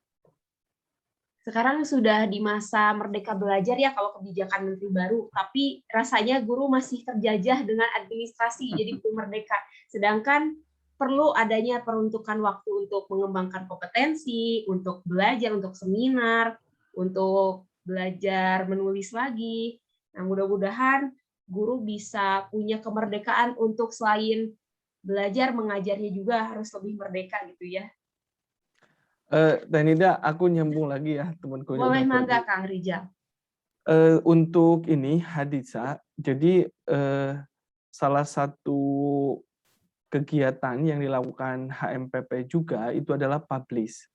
Sekarang sudah di masa merdeka belajar ya kalau kebijakan menteri baru, tapi rasanya guru masih terjajah dengan administrasi, jadi belum merdeka. Sedangkan perlu adanya peruntukan waktu untuk mengembangkan kompetensi, untuk belajar, untuk seminar, untuk belajar menulis lagi. Nah, mudah-mudahan guru bisa punya kemerdekaan untuk selain belajar, mengajarnya juga harus lebih merdeka gitu ya. Danida, aku nyambung lagi ya temanku. Boleh mangga Kang Rizal. Untuk ini Hadisa, jadi salah satu kegiatan yang dilakukan HMPP juga itu adalah publish.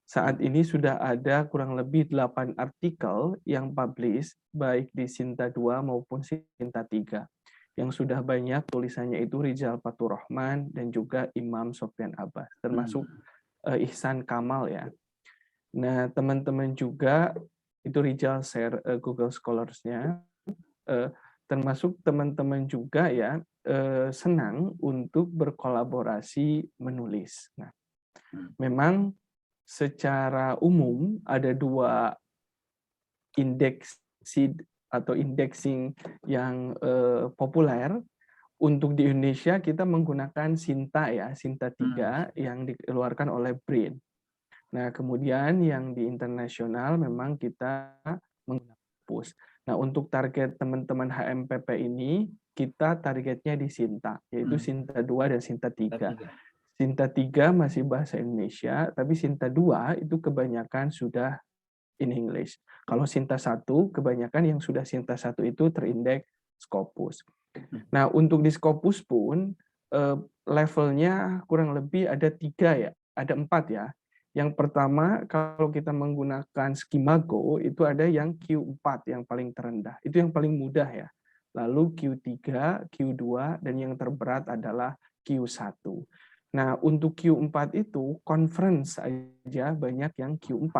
Saat ini sudah ada kurang lebih 8 artikel yang publish baik di Sinta 2 maupun Sinta 3. Yang sudah banyak tulisannya itu Rizal Fatur Rahman dan juga Imam Sofyan Abbas, termasuk Ihsan Kamal ya. Nah, teman-teman juga itu Rizal share Google Scholars-nya. termasuk teman-teman juga ya senang untuk berkolaborasi menulis. Nah, memang secara umum ada 2 indeksi atau indexing yang populer. Untuk di Indonesia kita menggunakan Sinta ya, Sinta 3 yang dikeluarkan oleh BRIN. Nah, kemudian yang di internasional memang kita menggunakan Scopus. Nah, untuk target teman-teman HMPP ini, kita targetnya di Sinta, yaitu Sinta 2 dan Sinta 3. Sinta 3 masih bahasa Indonesia, tapi Sinta 2 itu kebanyakan sudah in English. Kalau Sinta 1, kebanyakan yang sudah Sinta 1 itu terindeks Scopus. Nah, untuk di Scopus pun levelnya kurang lebih ada 3 ya, ada 4 ya. Yang pertama, kalau kita menggunakan Skimago, itu ada yang Q4 yang paling terendah. Itu yang paling mudah ya. Lalu Q3, Q2, dan yang terberat adalah Q1. Nah, untuk Q4 itu, conference aja banyak yang Q4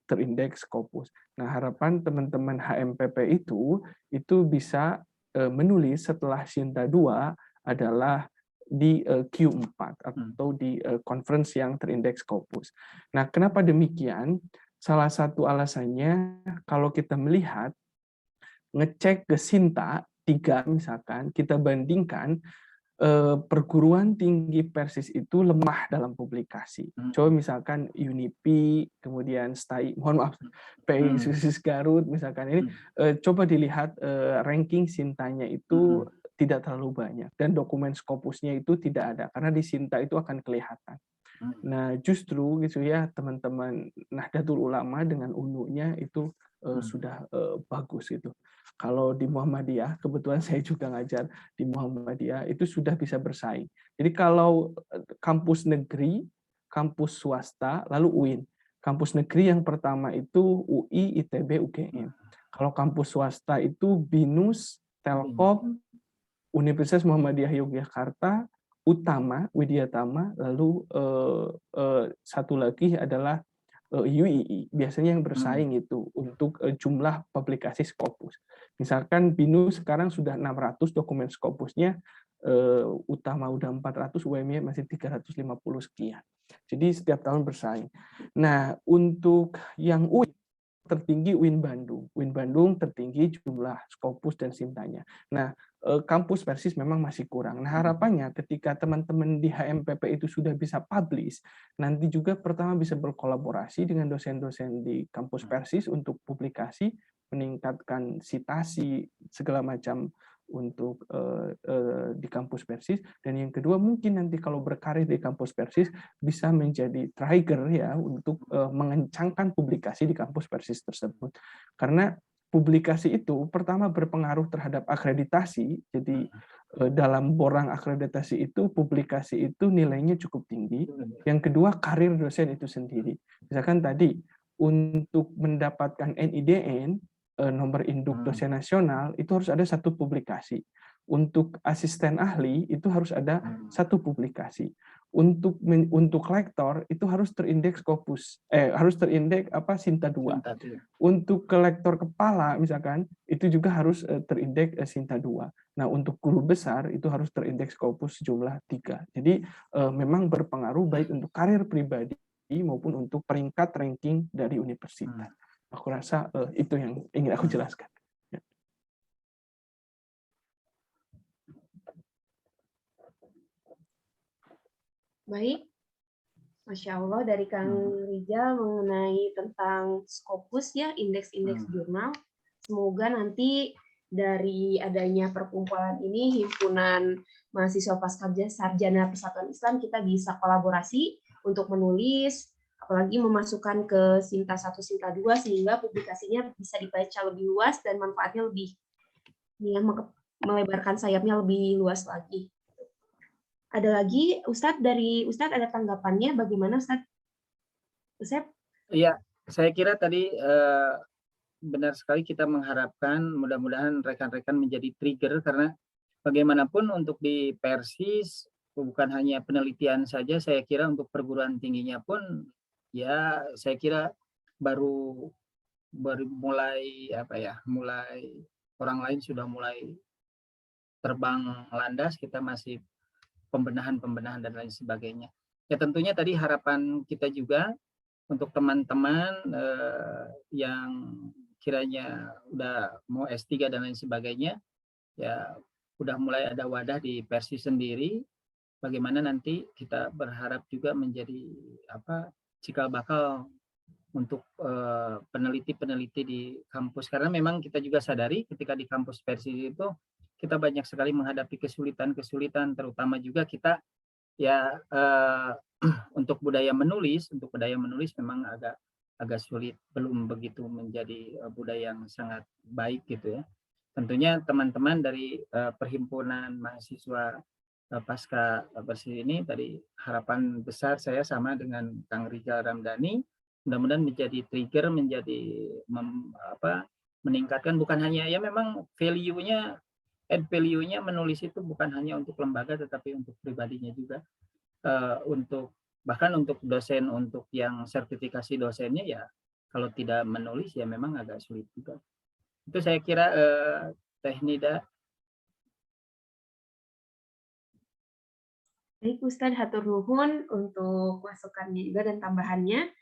terindeks Scopus. Nah, harapan teman-teman HMPP itu bisa menulis setelah Sinta 2 adalah di Q4 atau di conference yang terindeks Scopus. Nah, kenapa demikian? Salah satu alasannya kalau kita melihat ngecek ke Sinta 3 misalkan, kita bandingkan perguruan tinggi Persis itu lemah dalam publikasi. Coba misalkan Unipi, kemudian STAI, mohon maaf, PISUS Garut misalkan ini, coba dilihat ranking Sintanya itu tidak terlalu banyak dan dokumen Scopusnya itu tidak ada karena di Sinta itu akan kelihatan. Nah, justru gitu ya teman-teman Nahdlatul Ulama dengan UNU-nya itu sudah bagus gitu. Kalau di Muhammadiyah, kebetulan saya juga ngajar di Muhammadiyah, itu sudah bisa bersaing. Jadi kalau kampus negeri, kampus swasta, lalu UIN. Kampus negeri yang pertama itu UI, ITB, UGM. Kalau kampus swasta itu BINUS, Telkom, Universitas Muhammadiyah Yogyakarta, Utama, Widyatama, lalu satu lagi adalah UII. Biasanya yang bersaing itu untuk jumlah publikasi Scopus. Misalkan BINUS sekarang sudah 600 dokumen Scopusnya, Utama udah 400, UMY masih 350 sekian. Jadi setiap tahun bersaing. Nah, untuk yang UIN tertinggi UIN Bandung. UIN Bandung tertinggi jumlah Scopus dan Sintanya. Nah, kampus Persis memang masih kurang. Nah, harapannya ketika teman-teman di HMPP itu sudah bisa publish, nanti juga pertama bisa berkolaborasi dengan dosen-dosen di kampus Persis untuk publikasi, meningkatkan citasi segala macam untuk di kampus Persis, dan yang kedua mungkin nanti kalau berkarir di kampus Persis bisa menjadi trigger ya untuk mengencangkan publikasi di kampus Persis tersebut, karena publikasi itu pertama berpengaruh terhadap akreditasi. Jadi dalam borang akreditasi itu publikasi itu nilainya cukup tinggi. Yang kedua karir dosen itu sendiri. Misalkan tadi untuk mendapatkan NIDN nomor induk dosen nasional itu harus ada 1 publikasi. Untuk asisten ahli itu harus ada 1 publikasi. Untuk lektor itu harus terindeks Scopus, harus terindeks Sinta 2. Untuk ke lektor kepala misalkan itu juga harus terindeks Sinta 2. Nah, untuk guru besar itu harus terindeks Scopus jumlah 3. Jadi memang berpengaruh baik untuk karir pribadi maupun untuk peringkat ranking dari universitas. Aku rasa itu yang ingin aku jelaskan. Baik, Masya Allah dari Kang Rijal mengenai tentang Scopus ya, indeks-indeks jurnal. Semoga nanti dari adanya perkumpulan ini, Himpunan Mahasiswa Pascasarjana Sarjana Persatuan Islam, kita bisa kolaborasi untuk menulis, apalagi memasukkan ke Sinta 1, Sinta 2, sehingga publikasinya bisa dibaca lebih luas dan manfaatnya lebih melebarkan sayapnya lebih luas lagi. Ada lagi, Ustadz, dari Ustadz ada tanggapannya bagaimana, Ustadz? Ustadz? Iya, saya kira tadi benar sekali kita mengharapkan mudah-mudahan rekan-rekan menjadi trigger, karena bagaimanapun untuk di Persis bukan hanya penelitian saja, saya kira untuk perguruan tingginya pun ya saya kira baru mulai mulai orang lain sudah mulai terbang landas, kita masih pembenahan dan lain sebagainya. Ya tentunya tadi harapan kita juga untuk teman-teman yang kiranya udah mau S3 dan lain sebagainya, ya udah mulai ada wadah di Persis sendiri. Bagaimana nanti kita berharap juga menjadi cikal bakal untuk peneliti-peneliti di kampus, karena memang kita juga sadari ketika di kampus Persis itu kita banyak sekali menghadapi kesulitan-kesulitan, terutama juga kita ya untuk budaya menulis memang agak sulit, belum begitu menjadi budaya yang sangat baik gitu ya. Tentunya teman-teman dari perhimpunan mahasiswa pasca Persis ini, tadi harapan besar saya sama dengan Kang Rizal Ramdhani, mudah-mudahan menjadi trigger, menjadi meningkatkan, bukan hanya ya memang value-nya menulis itu bukan hanya untuk lembaga tetapi untuk pribadinya juga, untuk bahkan untuk dosen, untuk yang sertifikasi dosennya ya kalau tidak menulis ya memang agak sulit juga. Itu saya kira Teh Nida. Baik Ustadz, hatur nuhun untuk masukannya juga dan tambahannya.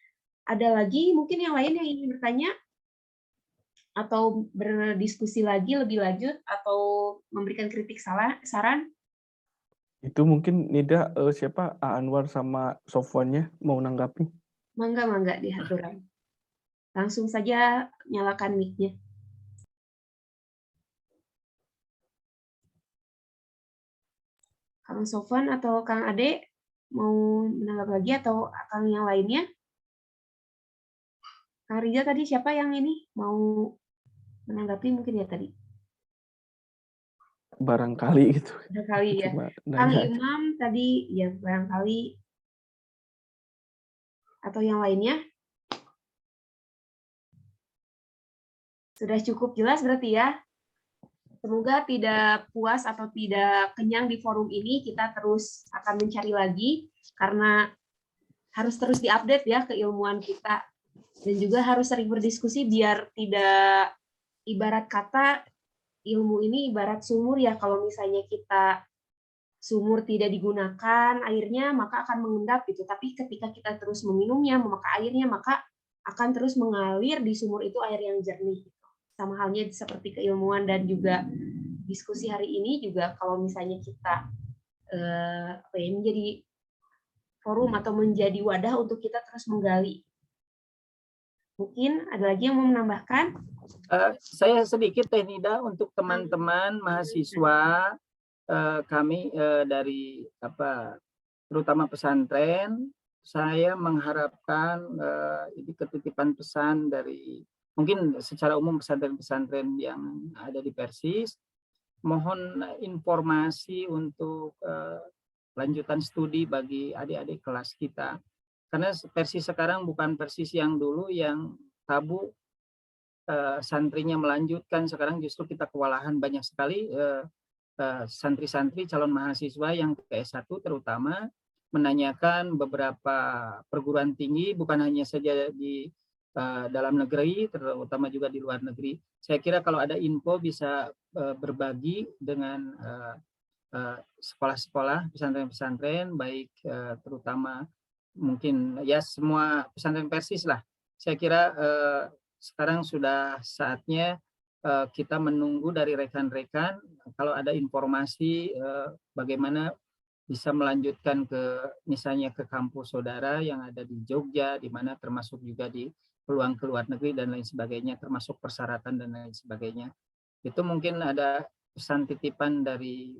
Ada lagi mungkin yang lain yang ingin bertanya atau berdiskusi lagi lebih lanjut atau memberikan kritik saran? Itu mungkin Nida, siapa Anwar sama Sofwannya mau nanggapi? Mangga dihaturan. Langsung saja nyalakan mic-nya. Kang Sofwan atau Kang Ade mau menanggapi lagi atau Kang yang lainnya? Kang Riza tadi siapa yang ini mau menanggapi mungkin ya tadi? Barangkali gitu. Barangkali ya. Kang Imam tadi ya barangkali, atau yang lainnya? Sudah cukup jelas berarti ya. Semoga tidak puas atau tidak kenyang di forum ini, kita terus akan mencari lagi karena harus terus diupdate ya keilmuan kita, dan juga harus sering berdiskusi biar tidak, ibarat kata ilmu ini ibarat sumur ya, kalau misalnya kita sumur tidak digunakan airnya maka akan mengendap gitu, tapi ketika kita terus meminumnya, memakai airnya, maka akan terus mengalir di sumur itu air yang jernih. Sama halnya seperti keilmuan dan juga diskusi hari ini juga, kalau misalnya kita menjadi forum atau menjadi wadah untuk kita terus menggali. Mungkin ada lagi yang mau menambahkan? Saya sedikit Teh Nida, untuk teman-teman mahasiswa kami dari terutama pesantren, saya mengharapkan ini ketitipan pesan dari mungkin secara umum pesantren-pesantren yang ada di Persis, mohon informasi untuk lanjutan studi bagi adik-adik kelas kita. Karena Persis sekarang bukan Persis yang dulu yang tabu santrinya melanjutkan, sekarang justru kita kewalahan banyak sekali santri-santri calon mahasiswa yang ke S1 terutama menanyakan beberapa perguruan tinggi, bukan hanya saja di dalam negeri, terutama juga di luar negeri. Saya kira kalau ada info bisa berbagi dengan sekolah-sekolah, pesantren-pesantren, baik terutama mungkin ya semua pesantren Persis lah. Saya kira sekarang sudah saatnya kita menunggu dari rekan-rekan kalau ada informasi bagaimana bisa melanjutkan ke misalnya ke kampus saudara yang ada di Jogja, di mana termasuk juga di peluang ke luar negeri dan lain sebagainya, termasuk persyaratan dan lain sebagainya. Itu mungkin ada pesan titipan dari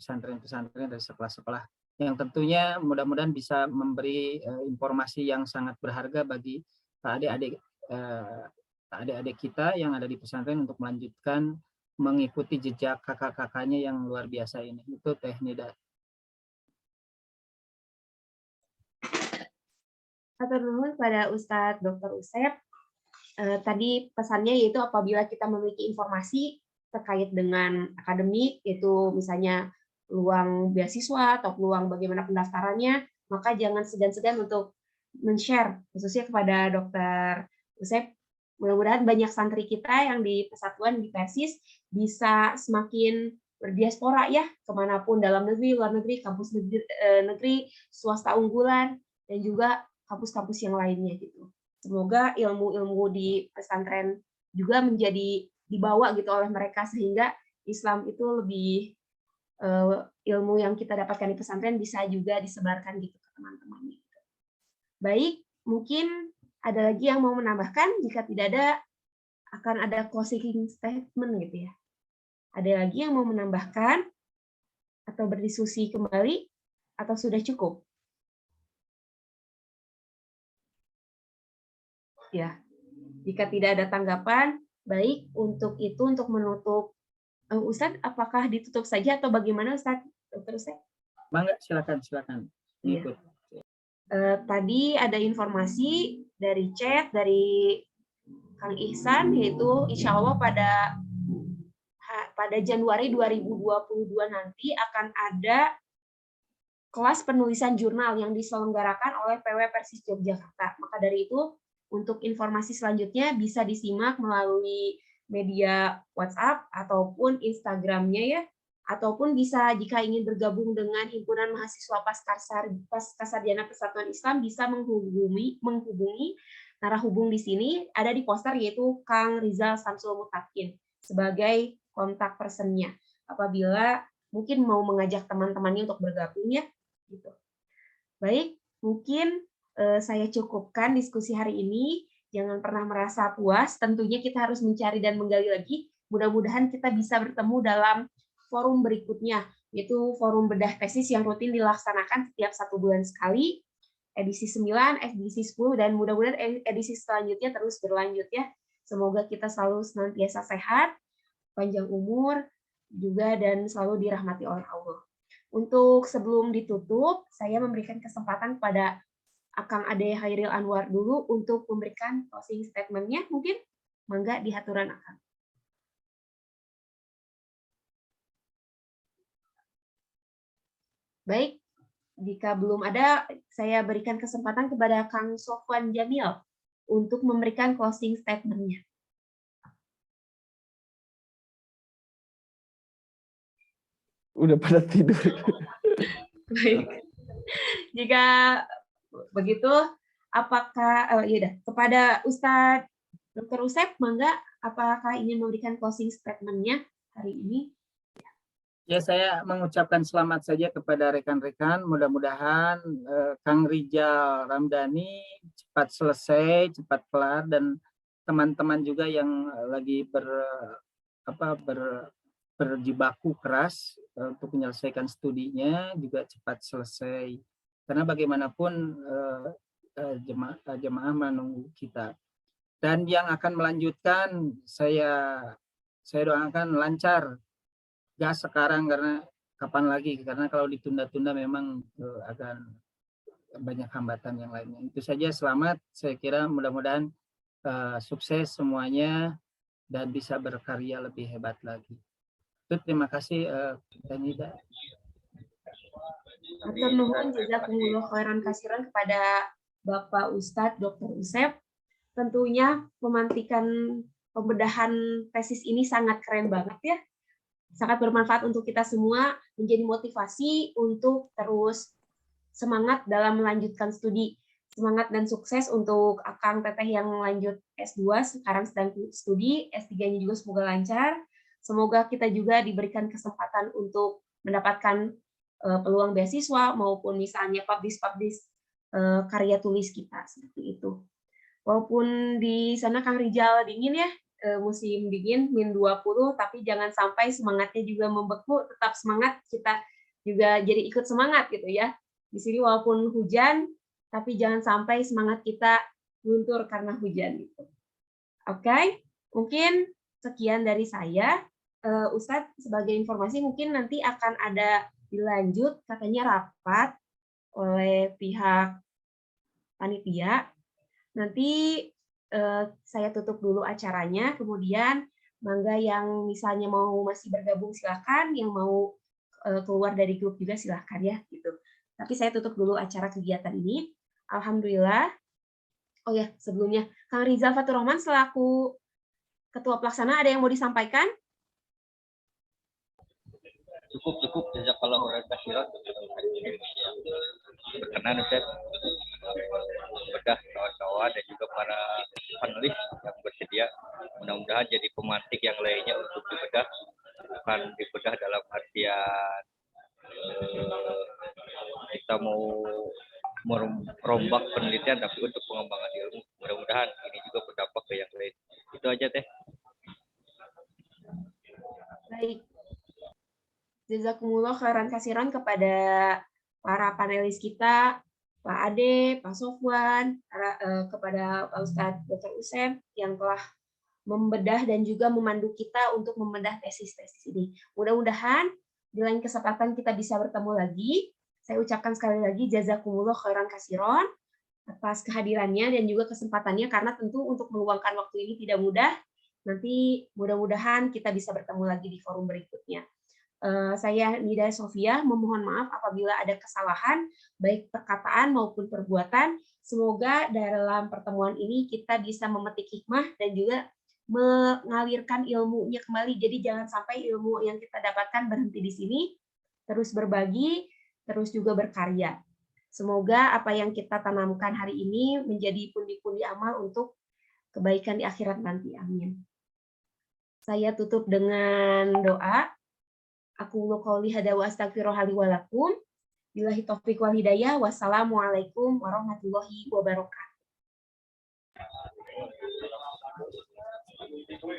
pesantren-pesantren, dari sekolah-sekolah yang tentunya mudah-mudahan bisa memberi informasi yang sangat berharga bagi adik-adik kita yang ada di pesantren untuk melanjutkan mengikuti jejak kakak-kakaknya yang luar biasa ini. Itu Teh Nida. Hatur nuhun pada Ustadz Dr. Usep. Tadi pesannya yaitu apabila kita memiliki informasi terkait dengan akademik, yaitu misalnya peluang beasiswa atau peluang bagaimana pendaftarannya, maka jangan segan-segan untuk men-share, khususnya kepada Dr. Usep, Mudah-mudahan banyak santri kita yang di persatuan di Persis bisa semakin berdiaspora ya, kemanapun, dalam negeri, luar negeri, kampus negeri, swasta unggulan, dan juga kampus-kampus yang lainnya gitu. Semoga ilmu-ilmu di pesantren juga menjadi dibawa gitu oleh mereka, sehingga Islam itu lebih ilmu yang kita dapatkan di pesantren bisa juga disebarkan gitu ke teman-temannya. Baik, mungkin ada lagi yang mau menambahkan? Jika tidak ada, akan ada closing statement gitu ya. Ada lagi yang mau menambahkan atau berdiskusi kembali, atau sudah cukup? Ya, jika tidak ada tanggapan, baik, untuk itu, untuk menutup, Ustadz, apakah ditutup saja atau bagaimana, Ustadz? Dr. Ustadz? Bangga, silakan. Iya. Ikut. Tadi ada informasi dari chat dari Kang Ihsan, yaitu insya Allah pada Januari 2022 nanti akan ada kelas penulisan jurnal yang diselenggarakan oleh PW Persis Yogyakarta. Maka dari itu, untuk informasi selanjutnya bisa disimak melalui media WhatsApp ataupun Instagram-nya ya, ataupun bisa jika ingin bergabung dengan Himpunan Mahasiswa Pascasarjana Persatuan Islam bisa menghubungi narahubung di sini, ada di poster, yaitu Kang Rizal Samsul Mutakin sebagai kontak personnya apabila mungkin mau mengajak teman-temannya untuk bergabung ya gitu. Baik, mungkin saya cukupkan diskusi hari ini. Jangan pernah merasa puas, tentunya kita harus mencari dan menggali lagi. Mudah-mudahan kita bisa bertemu dalam forum berikutnya, yaitu forum bedah tesis yang rutin dilaksanakan setiap 1 bulan sekali, edisi 9, edisi 10, dan mudah-mudahan edisi selanjutnya terus berlanjut ya. Semoga kita selalu senantiasa sehat, panjang umur juga, dan selalu dirahmati oleh Allah. Untuk sebelum ditutup, saya memberikan kesempatan kepada Akang Ade Hairil Anwar dulu untuk memberikan closing statement-nya, mungkin mangga di haturan Akang. Baik, jika belum ada, saya berikan kesempatan kepada Kang Sofwan Jamil untuk memberikan closing statement-nya. Udah pada tidur. Baik. Jika begitu, apakah kepada Ustadz Dr. Usep, mangga, apakah ingin memberikan closing statement-nya hari ini? Ya, saya mengucapkan selamat saja kepada rekan-rekan. Mudah-mudahan Kang Rijal Ramdhani cepat selesai, cepat kelar, dan teman-teman juga yang lagi berjibaku keras untuk menyelesaikan studinya juga cepat selesai. Karena bagaimanapun jemaah menunggu kita. Dan yang akan melanjutkan, saya doakan lancar. Gas sekarang, karena kapan lagi, karena kalau ditunda-tunda memang akan banyak hambatan yang lainnya. Itu saja, selamat, saya kira mudah-mudahan sukses semuanya dan bisa berkarya lebih hebat lagi. Itu, terima kasih Tanida. Atur nuhun jazakumullah khairan kasiran kepada Bapak Ustadz Dr. Usep. Tentunya pemantikan pembedahan tesis ini sangat keren banget ya. Sangat bermanfaat untuk kita semua, menjadi motivasi untuk terus semangat dalam melanjutkan studi. Semangat dan sukses untuk Akang Teteh yang lanjut S2, sekarang sedang studi, S3-nya juga semoga lancar. Semoga kita juga diberikan kesempatan untuk mendapatkan peluang beasiswa maupun misalnya publish karya tulis kita, seperti itu. Walaupun di sana Kang Rijal dingin ya, musim dingin -20, tapi jangan sampai semangatnya juga membeku, tetap semangat, kita juga jadi ikut semangat gitu ya. Di sini walaupun hujan, tapi jangan sampai semangat kita luntur karena hujan gitu. Oke, mungkin sekian dari saya. Ustadz, sebagai informasi mungkin nanti akan ada dilanjut katanya rapat oleh pihak panitia. Nanti saya tutup dulu acaranya, kemudian mangga yang misalnya mau masih bergabung silahkan, yang mau keluar dari grup juga silahkan ya gitu. Tapi saya tutup dulu acara kegiatan ini. Alhamdulillah Oh ya, sebelumnya Kang Rizal Fatur Rahman selaku Ketua Pelaksana ada yang mau disampaikan? Cukup jazakallahu khairan berkenan Ustaz bedah kawan-kawan dan juga para panelis yang bersedia, mudah-mudahan jadi pemantik yang lainnya untuk dibedah, bukan dibedah dalam artian kita mau merombak penelitian, tapi untuk pengembangan ilmu. Mudah-mudahan ini juga berdampak ke yang lain. Itu aja Teh. Baik. Jazakumullah khairan kasiran kepada para panelis kita, Pak Ade, Pak Sofwan, kepada Pak Ustadz Dr. Usep yang telah membedah dan juga memandu kita untuk membedah tesis-tesis ini. Mudah-mudahan di lain kesempatan kita bisa bertemu lagi. Saya ucapkan sekali lagi jazakumullah khairan kasiran atas kehadirannya dan juga kesempatannya, karena tentu untuk meluangkan waktu ini tidak mudah. Nanti mudah-mudahan kita bisa bertemu lagi di forum berikutnya. Saya Nida Sofia memohon maaf apabila ada kesalahan baik perkataan maupun perbuatan. Semoga dalam pertemuan ini kita bisa memetik hikmah dan juga mengalirkan ilmunya kembali. Jadi jangan sampai ilmu yang kita dapatkan berhenti di sini, terus berbagi, terus juga berkarya. Semoga apa yang kita tanamkan hari ini menjadi pundi-pundi amal untuk kebaikan di akhirat nanti. Amin. Saya tutup dengan doa. Aku qouli hada wa astaghfirullaha li wa lakum. Billahi taufiq wal hidayah. Wassalamualaikum warahmatullahi wabarakatuh.